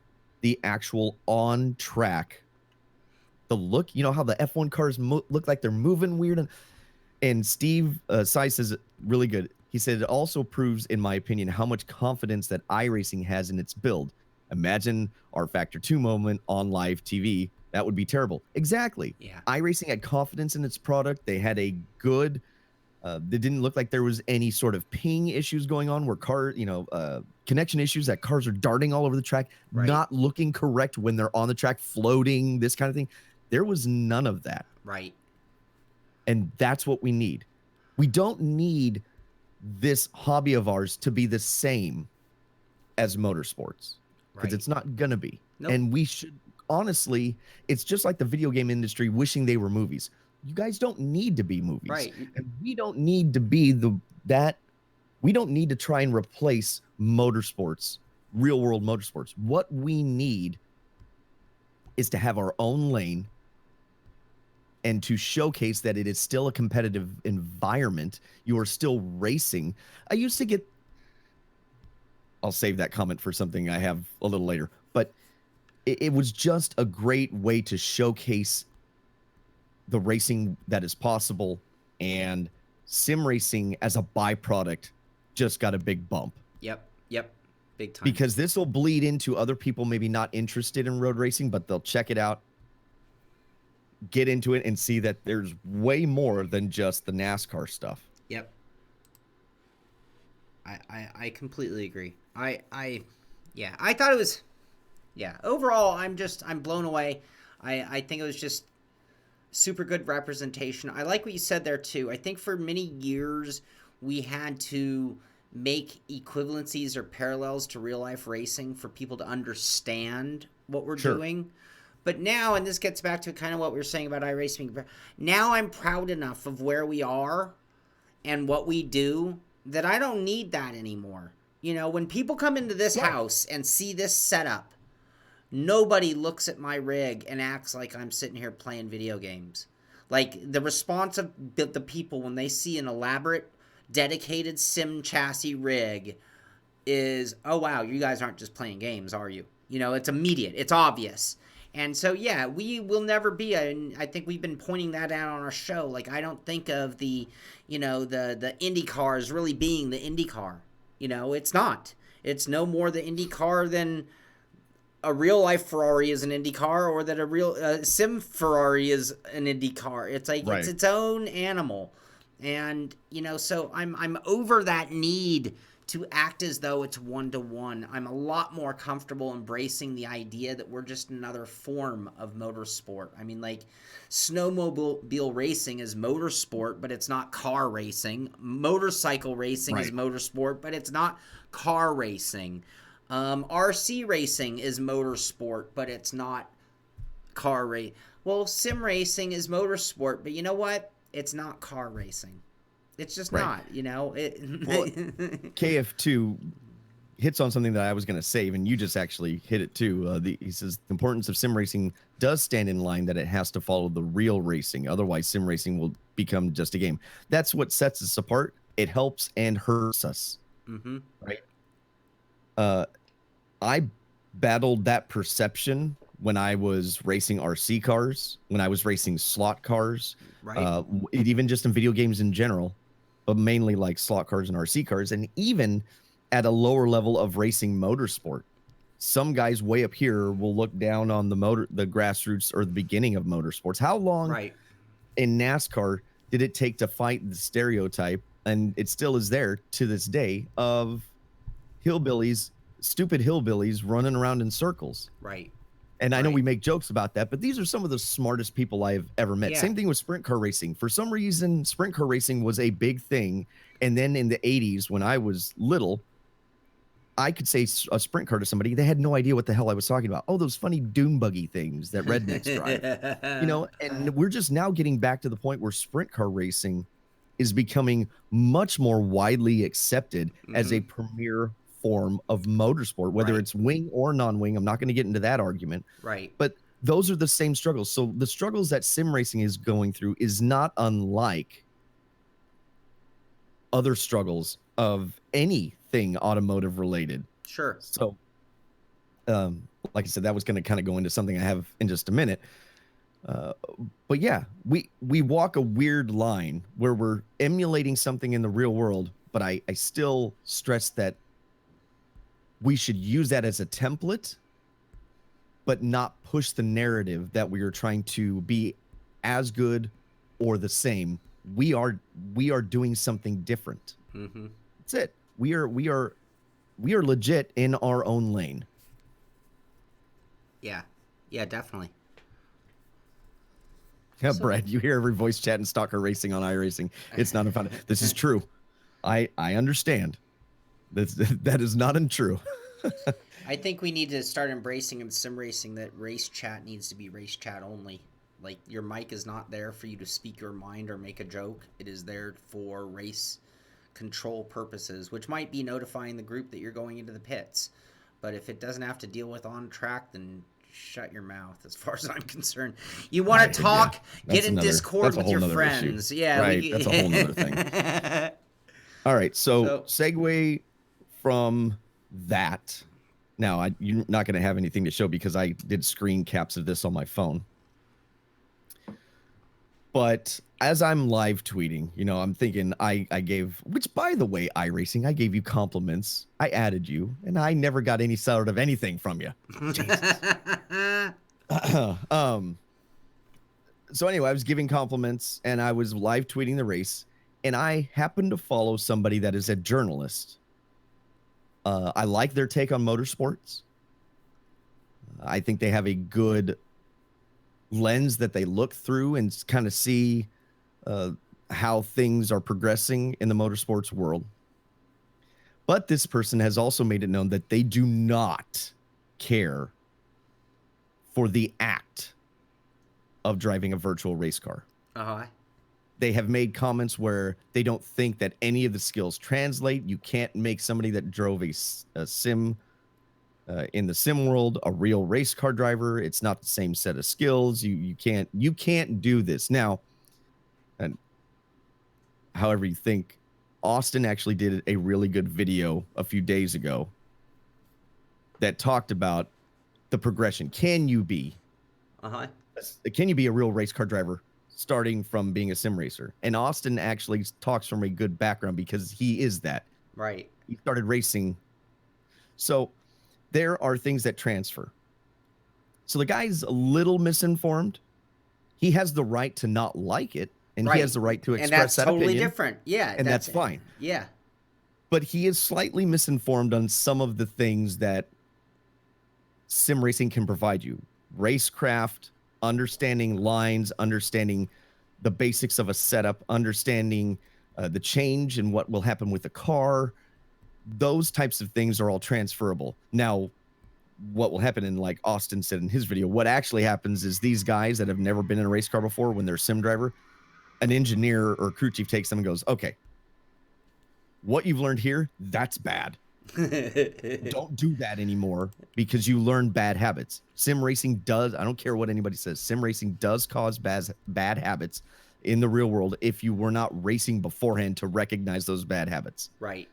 the actual on track. The look, how the F1 cars look like they're moving weird. And Steve Seiss is really good. He said it also proves, in my opinion, how much confidence that iRacing has in its build. Imagine our Factor 2 moment on live TV. That would be terrible. Exactly. Yeah. iRacing had confidence in its product. They had a good, they didn't look like there was any sort of ping issues going on where connection issues that cars are darting all over the track, not looking correct when they're on the track, floating, this kind of thing. There was none of that. Right. And that's what we need. We don't need this hobby of ours to be the same as motorsports because it's not going to be. Nope. And we should, honestly, it's just like the video game industry wishing they were movies. You guys don't need to be movies. Right. And we don't need to be we don't need to try and replace motorsports, real world motorsports. What we need is to have our own lane, and to showcase that it is still a competitive environment. You are still racing. I used to get, I'll save that comment for something I have a little later, but it was just a great way to showcase the racing that is possible, and sim racing as a byproduct just got a big bump. Yep. Big time. Because this will bleed into other people maybe not interested in road racing, but they'll check it out, get into it, and see that there's way more than just the NASCAR stuff. Yep. I completely agree. I thought it was, overall, I'm blown away. I think it was just super good representation. I like what you said there too. I think for many years we had to make equivalencies or parallels to real life racing for people to understand what we're doing. But now, and this gets back to kind of what we were saying about iRacing, now I'm proud enough of where we are and what we do that I don't need that anymore. You know, when people come into this house and see this setup, nobody looks at my rig and acts like I'm sitting here playing video games. Like, the response of the people when they see an elaborate, dedicated sim chassis rig is, oh, wow, you guys aren't just playing games, are you? You know, it's immediate. It's obvious. And so, yeah, we will never be, and I think we've been pointing that out on our show. Like, I don't think of the Indy car as really being the Indy car. You know, it's not. It's no more the Indy car than a real life Ferrari is an Indy car, or that a real sim Ferrari is an Indy car. It's like it's its own animal, and you know. So I'm over that need to act as though it's 1-to-1. I'm a lot more comfortable embracing the idea that we're just another form of motorsport. I mean, like, snowmobile racing is motorsport, but it's not car racing. Motorcycle racing is motorsport, but it's not car racing. RC racing is motorsport, but it's not car race. Well, sim racing is motorsport, but you know what? It's not car racing. It's just not, you know. Well, KF2 hits on something that I was going to save, and you just actually hit it too. He says the importance of sim racing does stand in line that it has to follow the real racing. Otherwise, sim racing will become just a game. That's what sets us apart. It helps and hurts us. Right? I battled that perception when I was racing RC cars, when I was racing slot cars, even just in video games in general, but mainly like slot cars and RC cars, and even at a lower level of racing motorsport. Some guys way up here will look down on the grassroots or the beginning of motorsports. How long in NASCAR did it take to fight the stereotype, and it still is there to this day, of stupid hillbillies running around in circles? And I know we make jokes about that, but these are some of the smartest people I've ever met. Same thing with sprint car racing. For some reason, sprint car racing was a big thing. And then in the 80s, when I was little, I could say a sprint car to somebody. They had no idea what the hell I was talking about. Oh, those funny dune buggy things that rednecks drive. You know, and we're just now getting back to the point where sprint car racing is becoming much more widely accepted as a premier form of motorsport, whether it's wing or non-wing. I'm not going to get into that argument. But those are the same struggles. So the struggles that sim racing is going through is not unlike other struggles of anything automotive related. So, like I said, that was going to kind of go into something I have in just a minute. But yeah, we walk a weird line where we're emulating something in the real world, but I still stress that we should use that as a template, but not push the narrative that we are trying to be as good or the same. We are doing something different. That's it. We are legit in our own lane. Yeah, definitely. Yeah, so, Brad, you hear every voice chat and stalker racing on iRacing. It's not fun. This is true. I understand. That is not untrue. I think we need to start embracing in sim racing that race chat needs to be race chat only. Like, your mic is not there for you to speak your mind or make a joke. It is there for race control purposes, which might be notifying the group that you're going into the pits. But if it doesn't have to deal with on track, then shut your mouth as far as I'm concerned. You want to talk, get in Discord with your friends. Issue. Yeah. Right. That's a whole nother thing. All right. So segue from that. Now, you're not going to have anything to show because I did screen caps of this on my phone. But as I'm live tweeting, you know, I'm thinking I gave, which by the way, iRacing, I gave you compliments. I added you, and I never got any sort of anything from you. So anyway, I was giving compliments, and I was live tweeting the race, and I happened to follow somebody that is a journalist. I like their take on motorsports. I think they have a good lens that they look through and kind of see how things are progressing in the motorsports world. But this person has also made it known that they do not care for the act of driving a virtual race car. They have made comments where they don't think that any of the skills translate. You can't make somebody that drove a sim in the sim world a real race car driver. It's not the same set of skills. You can't do this. Now, and however you think, Austin actually did a really good video a few days ago that talked about the progression. Can you be a real race car driver starting from being a sim racer? And Austin actually talks from a good background because he is that. Right. He started racing. So there are things that transfer. So the guy's a little misinformed. He has the right to not like it, and he has the right to express that opinion. And that's totally different. Yeah. And that's fine. Yeah. But he is slightly misinformed on some of the things that sim racing can provide you. Racecraft, understanding lines, understanding the basics of a setup, understanding the change and what will happen with the car. Those types of things are all transferable. Now, what will happen, in like Austin said in his video, what actually happens is these guys that have never been in a race car before, when they're a sim driver, an engineer or crew chief takes them and goes, okay, what you've learned here, that's bad. Don't do that anymore because you learn bad habits. Sim racing does, I don't care what anybody says, sim racing does cause bad habits in the real world if you were not racing beforehand to recognize those bad habits. Right.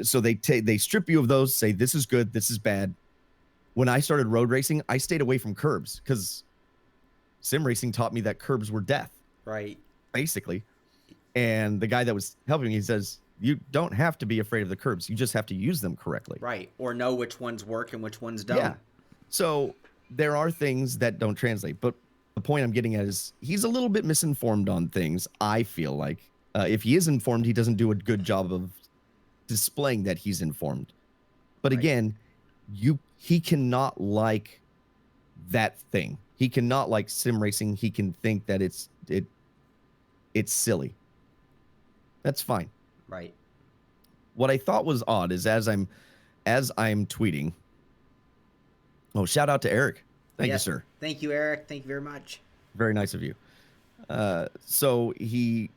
So they strip you of those, say this is good, this is bad. When I started road racing, I stayed away from curbs because sim racing taught me that curbs were death. Right. Basically. And the guy that was helping me, he says, you don't have to be afraid of the curbs. You just have to use them correctly. Right. Or know which ones work and which ones don't. Yeah. So there are things that don't translate. But the point I'm getting at is he's a little bit misinformed on things, I feel like. If he is informed, he doesn't do a good job of displaying that he's informed. But again, he cannot like that thing. He cannot like sim racing. He can think that it's silly. That's fine. Right. What I thought was odd is as I'm tweeting. Oh, shout out to Eric. Thank you, sir. Thank you, Eric. Thank you very much. Very nice of you. So it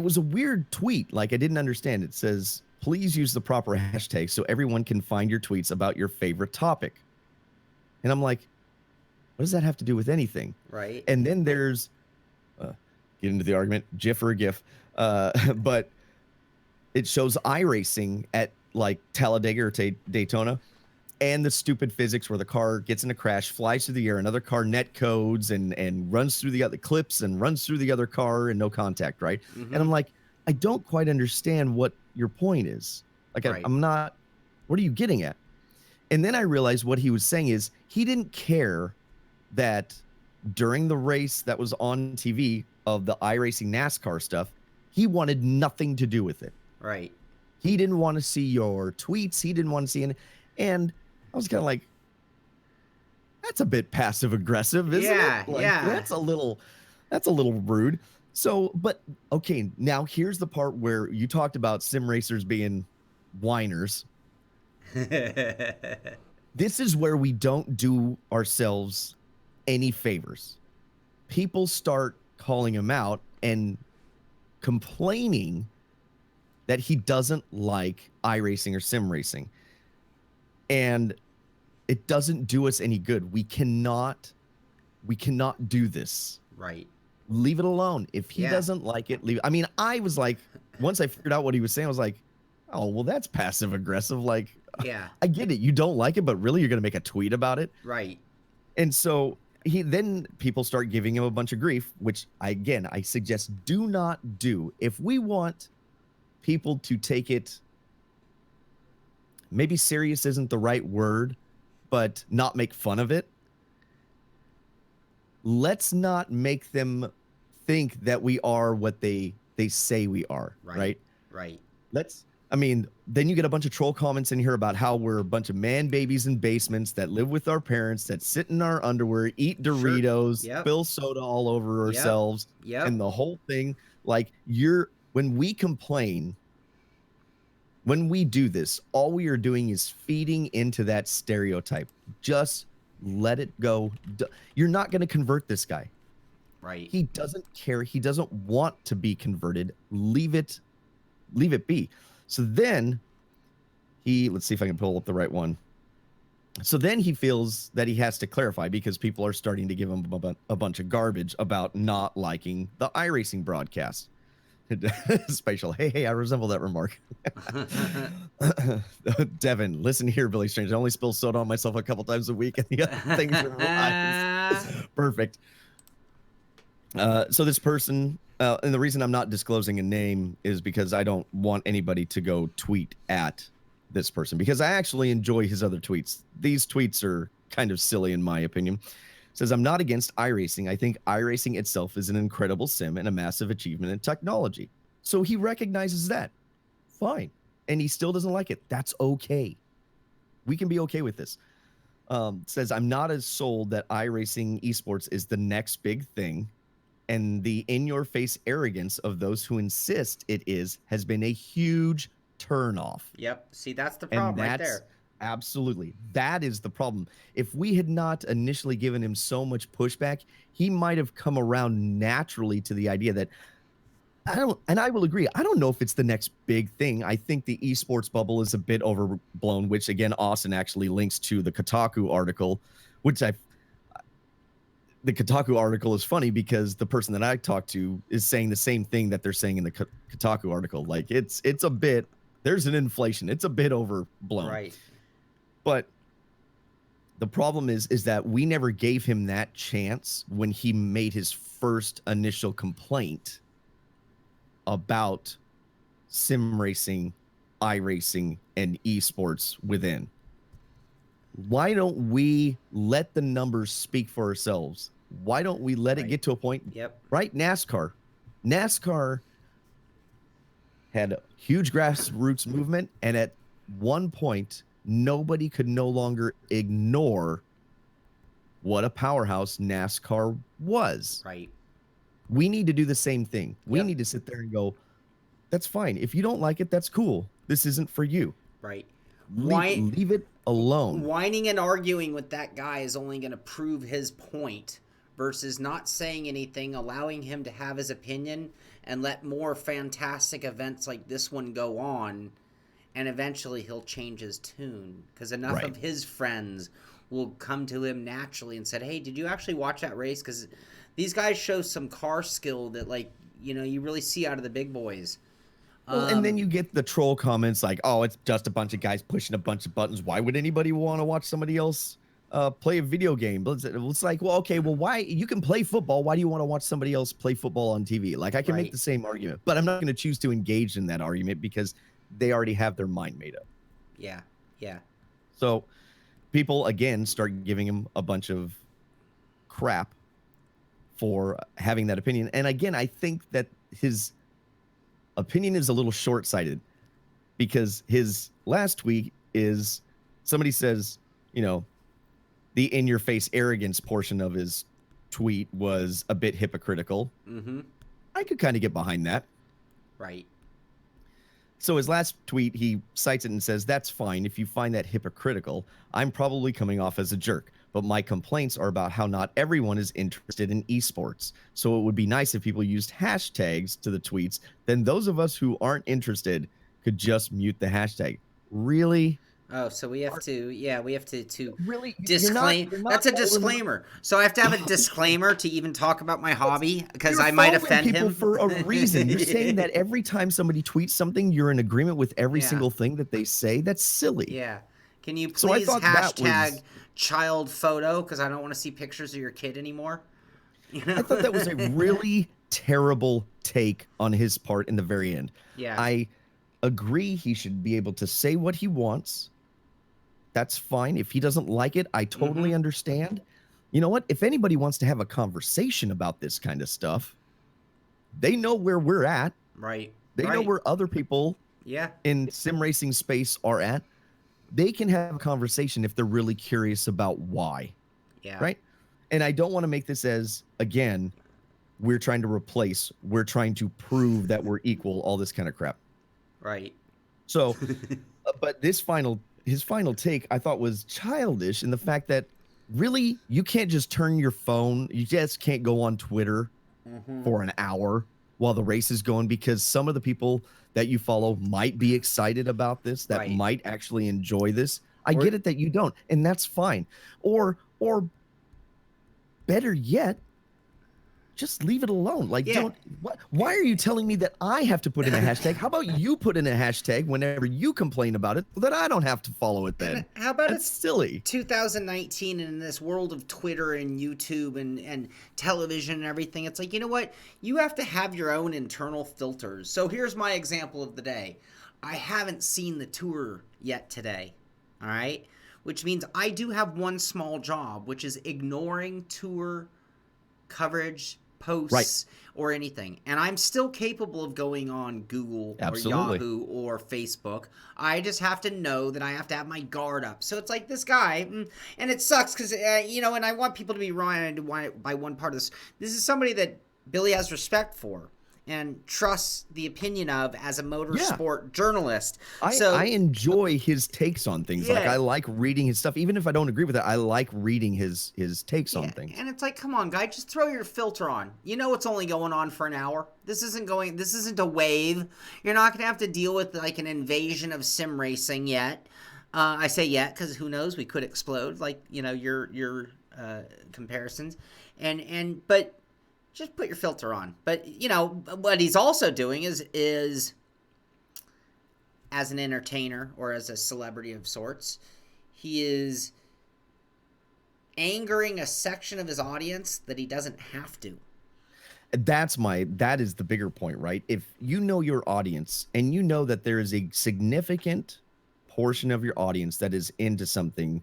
was a weird tweet. Like, I didn't understand. It says, please use the proper hashtag so everyone can find your tweets about your favorite topic. And I'm like, what does that have to do with anything? Right. And then there's, get into the argument, GIF or a GIF, but it shows iRacing at like Talladega or Daytona, and the stupid physics where the car gets in a crash, flies through the air, another car net codes and runs through the other clips and runs through the other car and no contact, right? Mm-hmm. And I'm like, I don't quite understand what your point is. Like, right. I'm not, what are you getting at? And then I realized what he was saying is he didn't care that during the race that was on TV of the iRacing NASCAR stuff, he wanted nothing to do with it. Right. He didn't want to see your tweets. He didn't want to see any. And I was kind of like, that's a bit passive aggressive, isn't it? Like, yeah. That's a little rude. So, but okay, now here's the part where you talked about sim racers being whiners. This is where we don't do ourselves any favors. People start calling him out and complaining that he doesn't like iRacing or sim racing. And It doesn't do us any good. We cannot do this. Right. Leave it alone. If he Yeah. doesn't like it, leave it. I mean, I was like, once I figured out what he was saying, I was like, oh, well, that's passive aggressive. Like, Yeah. I get it. You don't like it, but really you're going to make a tweet about it. Right. And so then people start giving him a bunch of grief, which I suggest do not do. If we want people to take it, maybe serious isn't the right word, but not make fun of it. Let's not make them think that we are what they say we are, right? Right. Then you get a bunch of troll comments in here about how we're a bunch of man babies in basements that live with our parents, that sit in our underwear, eat Doritos, Yep. spill soda all over ourselves, Yep. and the whole thing. Like, when we complain, when we do this, all we are doing is feeding into that stereotype. Just let it go. You're not going to convert this guy. Right. He doesn't care. He doesn't want to be converted. Leave it be. So then let's see if I can pull up the right one. So then he feels that he has to clarify because people are starting to give him a bunch of garbage about not liking the iRacing broadcast. Spatial. Hey, I resemble that remark. Devin, listen here, Billy Strange. I only spill soda on myself a couple times a week, and the other things are lies. Perfect. So this person, and the reason I'm not disclosing a name is because I don't want anybody to go tweet at this person, because I actually enjoy his other tweets. These tweets are kind of silly in my opinion. Says, I'm not against iRacing. I think iRacing itself is an incredible sim and a massive achievement in technology. So he recognizes that. Fine. And he still doesn't like it. That's okay. We can be okay with this. Says, I'm not as sold that iRacing esports is the next big thing. And the in-your-face arrogance of those who insist it is has been a huge turnoff. Yep. See, that's the problem right there. Absolutely. That is the problem. If we had not initially given him so much pushback, he might have come around naturally to the idea that I will agree. I don't know if it's the next big thing. I think the esports bubble is a bit overblown, which again, Austin actually links to the Kotaku article, which the Kotaku article is funny because the person that I talked to is saying the same thing that they're saying in the Kotaku article. Like it's a bit, there's an inflation. It's a bit overblown. Right. But the problem is that we never gave him that chance when he made his first initial complaint about sim racing, iRacing, and esports within. Why don't we let the numbers speak for ourselves? Why don't we let it get to a point? Yep. Right? NASCAR had a huge grassroots movement, and at one point, nobody could no longer ignore what a powerhouse NASCAR was. Right. We need to do the same thing. We need to sit there and go, that's fine. If you don't like it, that's cool. This isn't for you. Right. Leave it alone. Whining and arguing with that guy is only going to prove his point versus not saying anything, allowing him to have his opinion, and let more fantastic events like this one go on. And eventually he'll change his tune because enough of his friends will come to him naturally and said, hey, did you actually watch that race? Because these guys show some car skill that, like, you know, you really see out of the big boys. Well, and then you get the troll comments like, oh, it's just a bunch of guys pushing a bunch of buttons. Why would anybody want to watch somebody else play a video game? But it's like, well, okay, well, why? You can play football. Why do you want to watch somebody else play football on TV? Like, I can make the same argument, but I'm not going to choose to engage in that argument because they already have their mind made up. Yeah, yeah. So people, again, start giving him a bunch of crap for having that opinion. And again, I think that his opinion is a little short-sighted because his last tweet is somebody says, you know, the in-your-face arrogance portion of his tweet was a bit hypocritical. Mm-hmm. I could kind of get behind that. Right. So his last tweet, he cites it and says, that's fine. If you find that hypocritical, I'm probably coming off as a jerk. But my complaints are about how not everyone is interested in esports. So it would be nice if people used hashtags to the tweets. Then those of us who aren't interested could just mute the hashtag. Really? Oh, so we have to, yeah, we have to Really, disclaim. you're not That's a old enough. disclaimer. So I have to have a disclaimer to even talk about my hobby because You're I might following offend people him. for a reason. You're saying that every time somebody tweets something, you're in agreement with every Yeah, single thing that they say. That's silly. yeah. Can you So I please thought that hashtag was child photo because I don't want to see pictures of your kid anymore. You I know? thought that was a really terrible take on his part in the very end. Yeah. I agree he should be able to say what he wants. That's fine. If he doesn't like it, I Mm-hmm. totally understand. You know what? If anybody wants to have a conversation about this kind of stuff, they know where we're at. Right. They know Right. where other people Yeah. in sim racing space are at. They can have a conversation if they're really curious about why, Yeah. right? And I don't want to make this as, again, we're trying to replace, we're trying to prove that we're equal, all this kind of crap. Right. So, but his final take, I thought was childish in the fact that really you can't just turn your phone, you just can't go on Twitter Mm-hmm. for an hour while the race is going because some of the people that you follow might be excited about this, that Right. might actually enjoy this. I Or get it that you don't, and that's fine. Or better yet, just leave it alone. Like, yeah. don't. What? Why are you telling me that I have to put in a hashtag? How about you put in a hashtag whenever you complain about it, so that I don't have to follow it? And Then how about that's it's silly. 2019 and in this world of Twitter and YouTube and television and everything, it's like, you know what? You have to have your own internal filters. So here's my example of the day. I haven't seen the tour yet today. All right? Which means I do have one small job, which is ignoring tour coverage, Right. posts, or anything. And I'm still capable of going on Google or Absolutely. Yahoo or Facebook. I just have to know that I have to have my guard up. So it's like this guy, and it sucks because, and I want people to be reminded by one part of this. This is somebody that Billy has respect for and trusts the opinion of as a Yeah. motorsport journalist. I So, enjoy his takes on things. Like, yeah, I like reading his stuff, even if I don't agree with it. I like reading his takes on yeah, things. and it's like, come on, guy, just throw your filter on. You know it's only going on for an hour. This isn't a wave. You're not gonna have to deal with like an invasion of sim racing yet. I say yet because who knows? We could explode, like your comparisons, but just put your filter on. But what he's also doing is as an entertainer or as a celebrity of sorts, he is angering a section of his audience that he doesn't have to. That is the bigger point, right? If you know your audience and you know that there is a significant portion of your audience that is into something,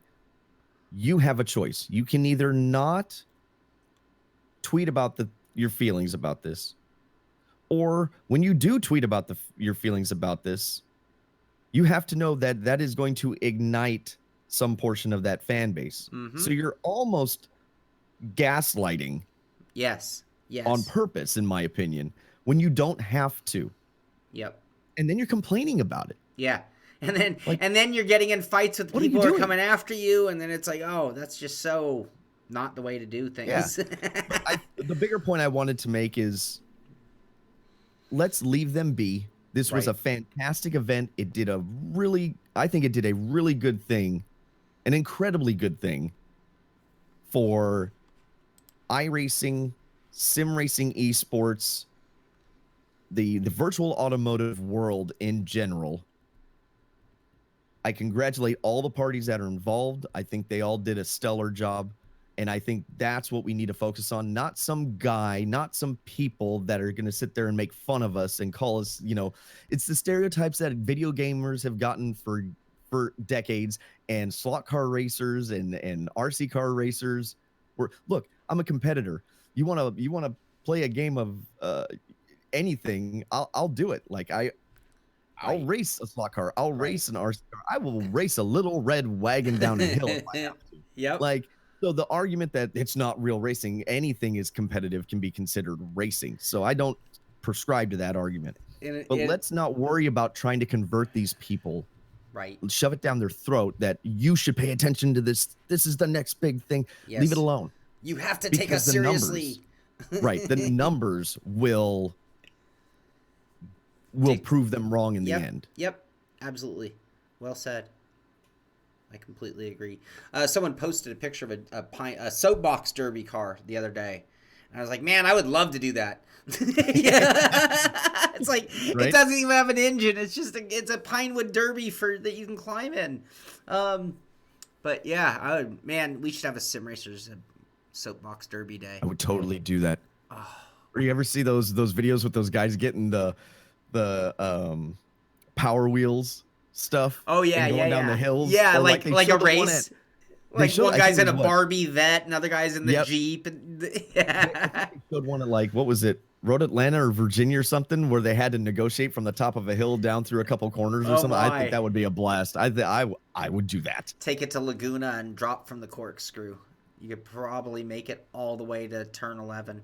you have a choice. You can either not tweet about your feelings about this, or when you do tweet about your feelings about this, you have to know that that is going to ignite some portion of that fan base. Mm-hmm. So you're almost gaslighting Yes. on Yes. purpose, in my opinion, when you don't have to. Yep. And then you're complaining about it. Yeah. And then Like, and then you're getting in fights with what are you people who are doing? coming after you, and then it's like, oh, that's just so not the way to do Yeah. things. But the bigger point I wanted to make is let's leave them be. This was Right. a fantastic event. I think it did a really good thing, an incredibly good thing for iRacing, sim racing, esports, the virtual automotive world in general. I congratulate all the parties that are involved. I think they all did a stellar job. And I think that's what we need to focus on. Not some guy, not some people that are going to sit there and make fun of us and call us, it's the stereotypes that video gamers have gotten for decades, and slot car racers and RC car racers. Look, I'm a competitor. You want to play a game of anything, I'll do it. Like, I'll Right. race a slot car. I'll Right. race an RC car. I will race a little red wagon down a hill if I have to. Yep. Like, so the argument that it's not real racing, anything is competitive, can be considered racing. So I don't prescribe to that argument. And But let's not worry about trying to convert these people, right. shove it down their throat that you should pay attention to this. This is the next big thing. Yes. Leave it alone. You have to take Because us the seriously. Right. The numbers will prove them wrong in the Yep. end. Yep. Absolutely. Well said. I completely agree. Someone posted a picture of a soapbox derby car the other day, and I was like, man, I would love to do that. It's like it Right? doesn't even have an engine. It's just it's a Pinewood derby that you can climb in. But yeah, man, we should have a sim racers soapbox derby day. I would totally do that. Or you ever see those videos with those guys getting the Power Wheels stuff Oh yeah, and yeah, going down the yeah, hills? yeah, Or like they a showed the one race. they Like showed, one I think guy's it in a was what? Barbie vet, another guy's in the Yep. Jeep. And I think they showed one at like, what was it? Road Atlanta or Virginia or something, where they had to negotiate from the top of a hill down through a couple corners or Oh something. I think my! that would be a blast. I would do that. Take it to Laguna and drop from the corkscrew. You could probably make it all the way to turn 11.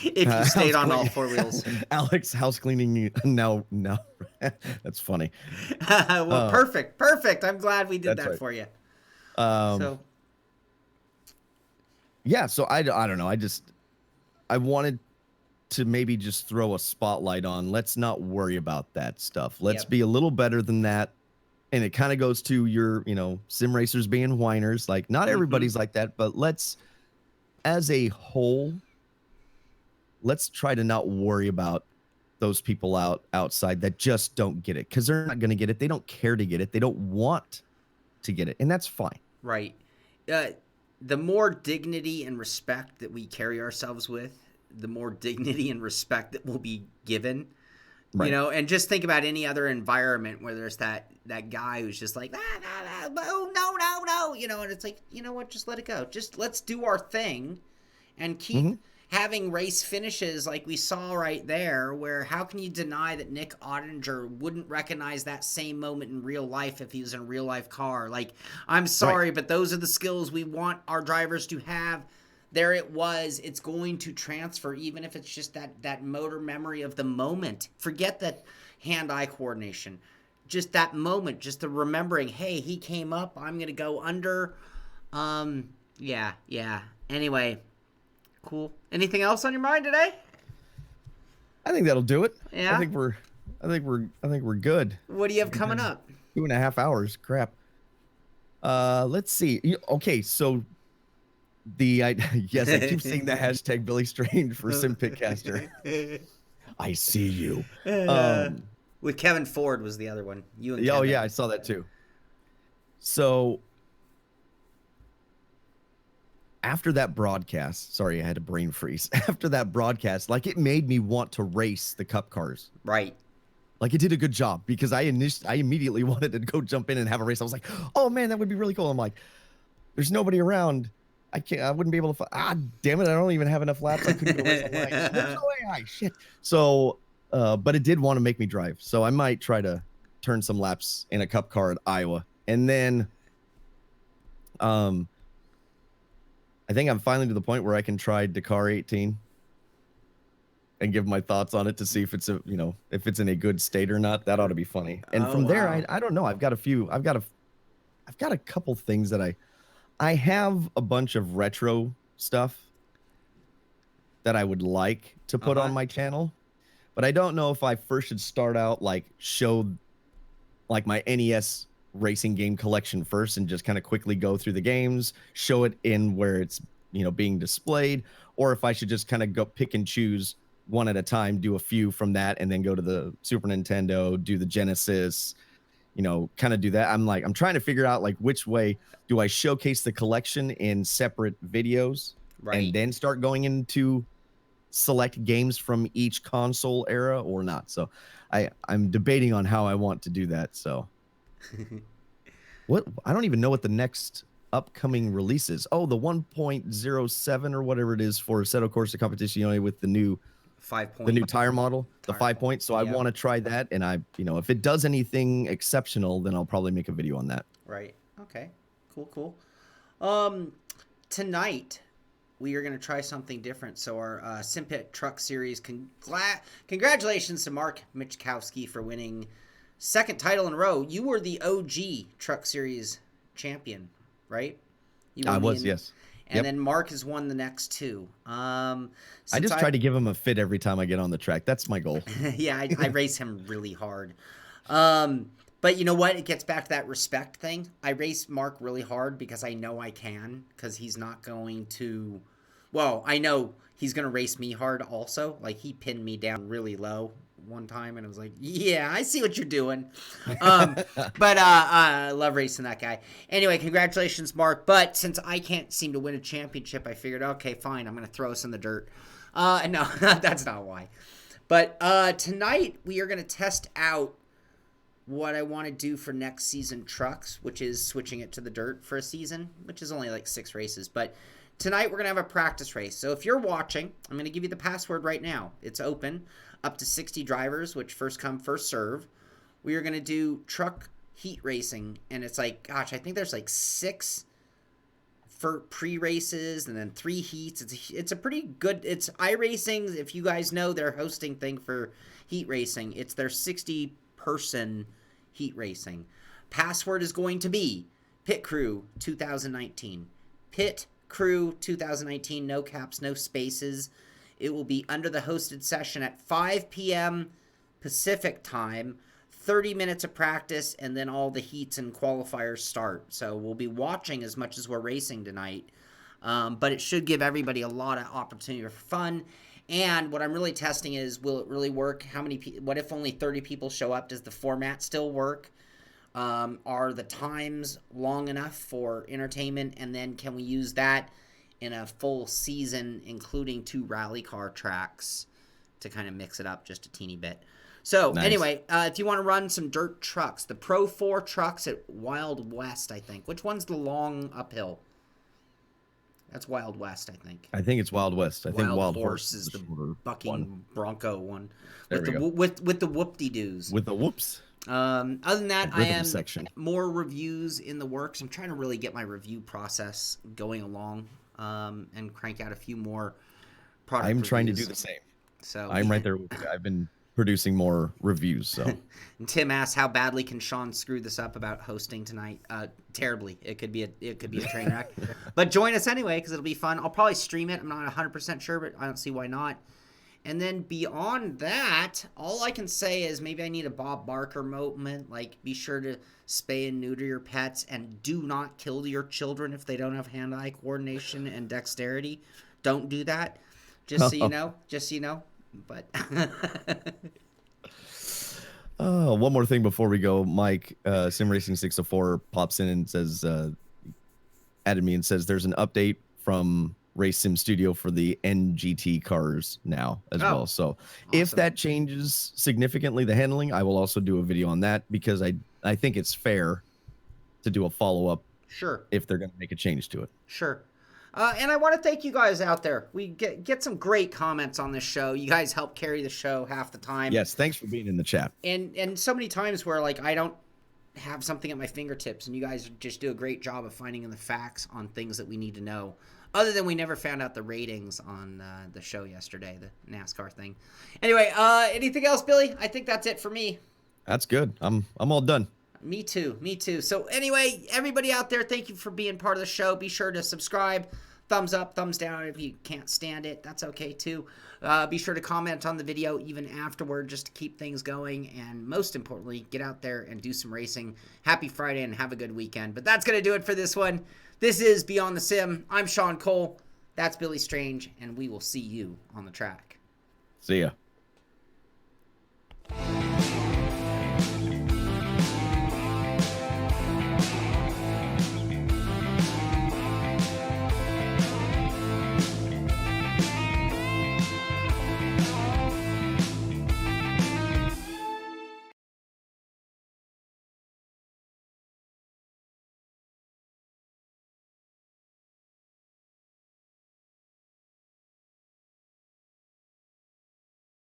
If you stayed on all four wheels. Alex, house cleaning now. That's funny. Well, perfect. I'm glad we did that right. for you. So yeah, so I don't know. I wanted to maybe just throw a spotlight on. Let's not worry about that stuff. Let's be a little better than that. And it kind of goes to your, sim racers being whiners. Like, not everybody's like that, but let's, as a whole, let's try to not worry about those people outside that just don't get it, because they're not going to get it. They don't care to get it. They don't want to get it. And that's fine. Right. The more dignity and respect that we carry ourselves with, the more dignity and respect that will be given. Right. And just think about any other environment where there's that guy who's just like, no, and it's like, you know what, just let it go. Just let's do our thing and keep having race finishes like we saw right there, where how can you deny that Nick Ottinger wouldn't recognize that same moment in real life if he was in a real life car? Like, I'm sorry, but those are the skills we want our drivers to have. There it was. It's going to transfer, even if it's just that motor memory of the moment. Forget that hand-eye coordination. Just that moment, just the remembering, hey, he came up, I'm going to go under. Yeah. Anyway, cool. Anything else on your mind today? I think that'll do it. Yeah. I think we're good. What do you have coming up? 2.5 hours. Crap. Let's see. Okay, so yes, I keep seeing the hashtag Billy Strange for SImpitcaster. I see you. With Kevin Ford was the other one. You and Kevin. Oh yeah, I saw that too. So after that broadcast, sorry, I had a brain freeze. After that broadcast, like, it made me want to race the Cup cars. Right. Like, it did a good job, because I immediately wanted to go jump in and have a race. I was like, oh man, that would be really cool. I'm like, there's nobody around. I wouldn't be able to. Damn it! I don't even have enough laps. I couldn't get a race online. There's no AI. Shit. So, but it did want to make me drive. So I might try to turn some laps in a Cup car at Iowa, and then, I think I'm finally to the point where I can try Dakar 18 and give my thoughts on it to see if it's if it's in a good state or not. That ought to be funny. And from there, I don't know. I've got a couple things that I have a bunch of retro stuff that I would like to put on my channel, but I don't know if I first should start out show my NES racing game collection first and just kind of quickly go through the games, show it in where it's, being displayed, or if I should just kind of go pick and choose one at a time, do a few from that, and then go to the Super Nintendo, do the Genesis, kind of do that. I'm trying to figure out which way do I showcase the collection in separate videos, and then start going into select games from each console era or not. So I'm debating on how I want to do that. So I don't even know what the next upcoming release is. Oh, the 1.07 or whatever it is for Assetto Corsa Competizione with the new 5-point, the new tire model, the 5-point. So I want to try that, and if it does anything exceptional, then I'll probably make a video on that. Right. Okay. Cool. Tonight we are going to try something different. So our SImpit Truck Series, congratulations to Mark Michkowski for winning second title in a row. You were the OG Truck Series champion, right? I was, yes. And then Mark has won the next two. I just try to give him a fit every time I get on the track. That's my goal. Yeah, I race him really hard. But you know what? It gets back to that respect thing. I race Mark really hard because I know I can, because he's not going to. Well, I know he's going to race me hard also. Like, he pinned me down really low one time, and I was like, yeah, I see what you're doing. But I love racing that guy. Anyway, congratulations, Mark. But since I can't seem to win a championship, I figured, okay, fine, I'm going to throw us in the dirt. No, that's not why. But tonight we are going to test out what I want to do for next season trucks, which is switching it to the dirt for a season, which is only like 6 races. But tonight we're going to have a practice race. So if you're watching, I'm going to give you the password right now. It's open, up to 60 drivers, which first come, first serve. We are going to do truck heat racing, and it's like, gosh, I think there's like 6 for pre-races and then 3 heats. It's a pretty good, it's iRacing, if you guys know their hosting thing for heat racing. It's their 60-person heat racing. Password is going to be Pit Crew 2019. Pit Crew 2019, no caps, no spaces. It will be under the hosted session at 5 p.m. Pacific time. 30 minutes of practice, and then all the heats and qualifiers start. So we'll be watching as much as we're racing tonight. But it should give everybody a lot of opportunity for fun. And what I'm really testing is, will it really work? What if only 30 people show up? Does the format still work? Are the times long enough for entertainment? And then can we use that in a full season, including 2 rally car tracks to kind of mix it up just a teeny bit? So, nice. Anyway, if you want to run some dirt trucks, the Pro 4 trucks at Wild West, I think. Which one's the long uphill? That's Wild West, I think. I think it's Wild West. I think Wild Horse is the bucking bronco one. With the whoop-de-doos. With the whoops. Other than that, I am section. More reviews in the works. I'm trying to really get my review process going along and crank out a few more product I'm reviews. Trying to do the same. So I'm right there with you. I've been producing more reviews. So and Tim asks, how badly can Shaun screw this up about hosting tonight? Terribly. It could be a train wreck. But join us anyway, because it'll be fun. I'll probably stream it. I'm not 100% sure, but I don't see why not. And then beyond that, all I can say is maybe I need a Bob Barker moment. Like, be sure to spay and neuter your pets, and do not kill your children if they don't have hand-eye coordination and dexterity. Don't do that. Just so you know. Just so you know. But one more thing before we go. Mike, Sim Racing 604 pops in and says, added me and says there's an update from Race Sim Studio for the NGT cars now as well. So awesome. If that changes significantly the handling, I will also do a video on that, because I think it's fair to do a follow-up. Sure. If they're going to make a change to it. Sure. And I want to thank you guys out there. We get some great comments on this show. You guys help carry the show half the time. Yes, thanks for being in the chat. And so many times where, like, I don't have something at my fingertips, and you guys just do a great job of finding the facts on things that we need to know. Other than we never found out the ratings on the show yesterday, the NASCAR thing. Anyway, anything else, Billy? I think that's it for me. That's good. I'm all done. Me too. So anyway, everybody out there, thank you for being part of the show. Be sure to subscribe. Thumbs up, thumbs down. If you can't stand it, that's okay too. Be sure to comment on the video even afterward, just to keep things going. And most importantly, get out there and do some racing. Happy Friday and have a good weekend. But that's going to do it for this one. This is Beyond the Sim. I'm Shaun Cole. That's Billy Strange. And we will see you on the track. See ya.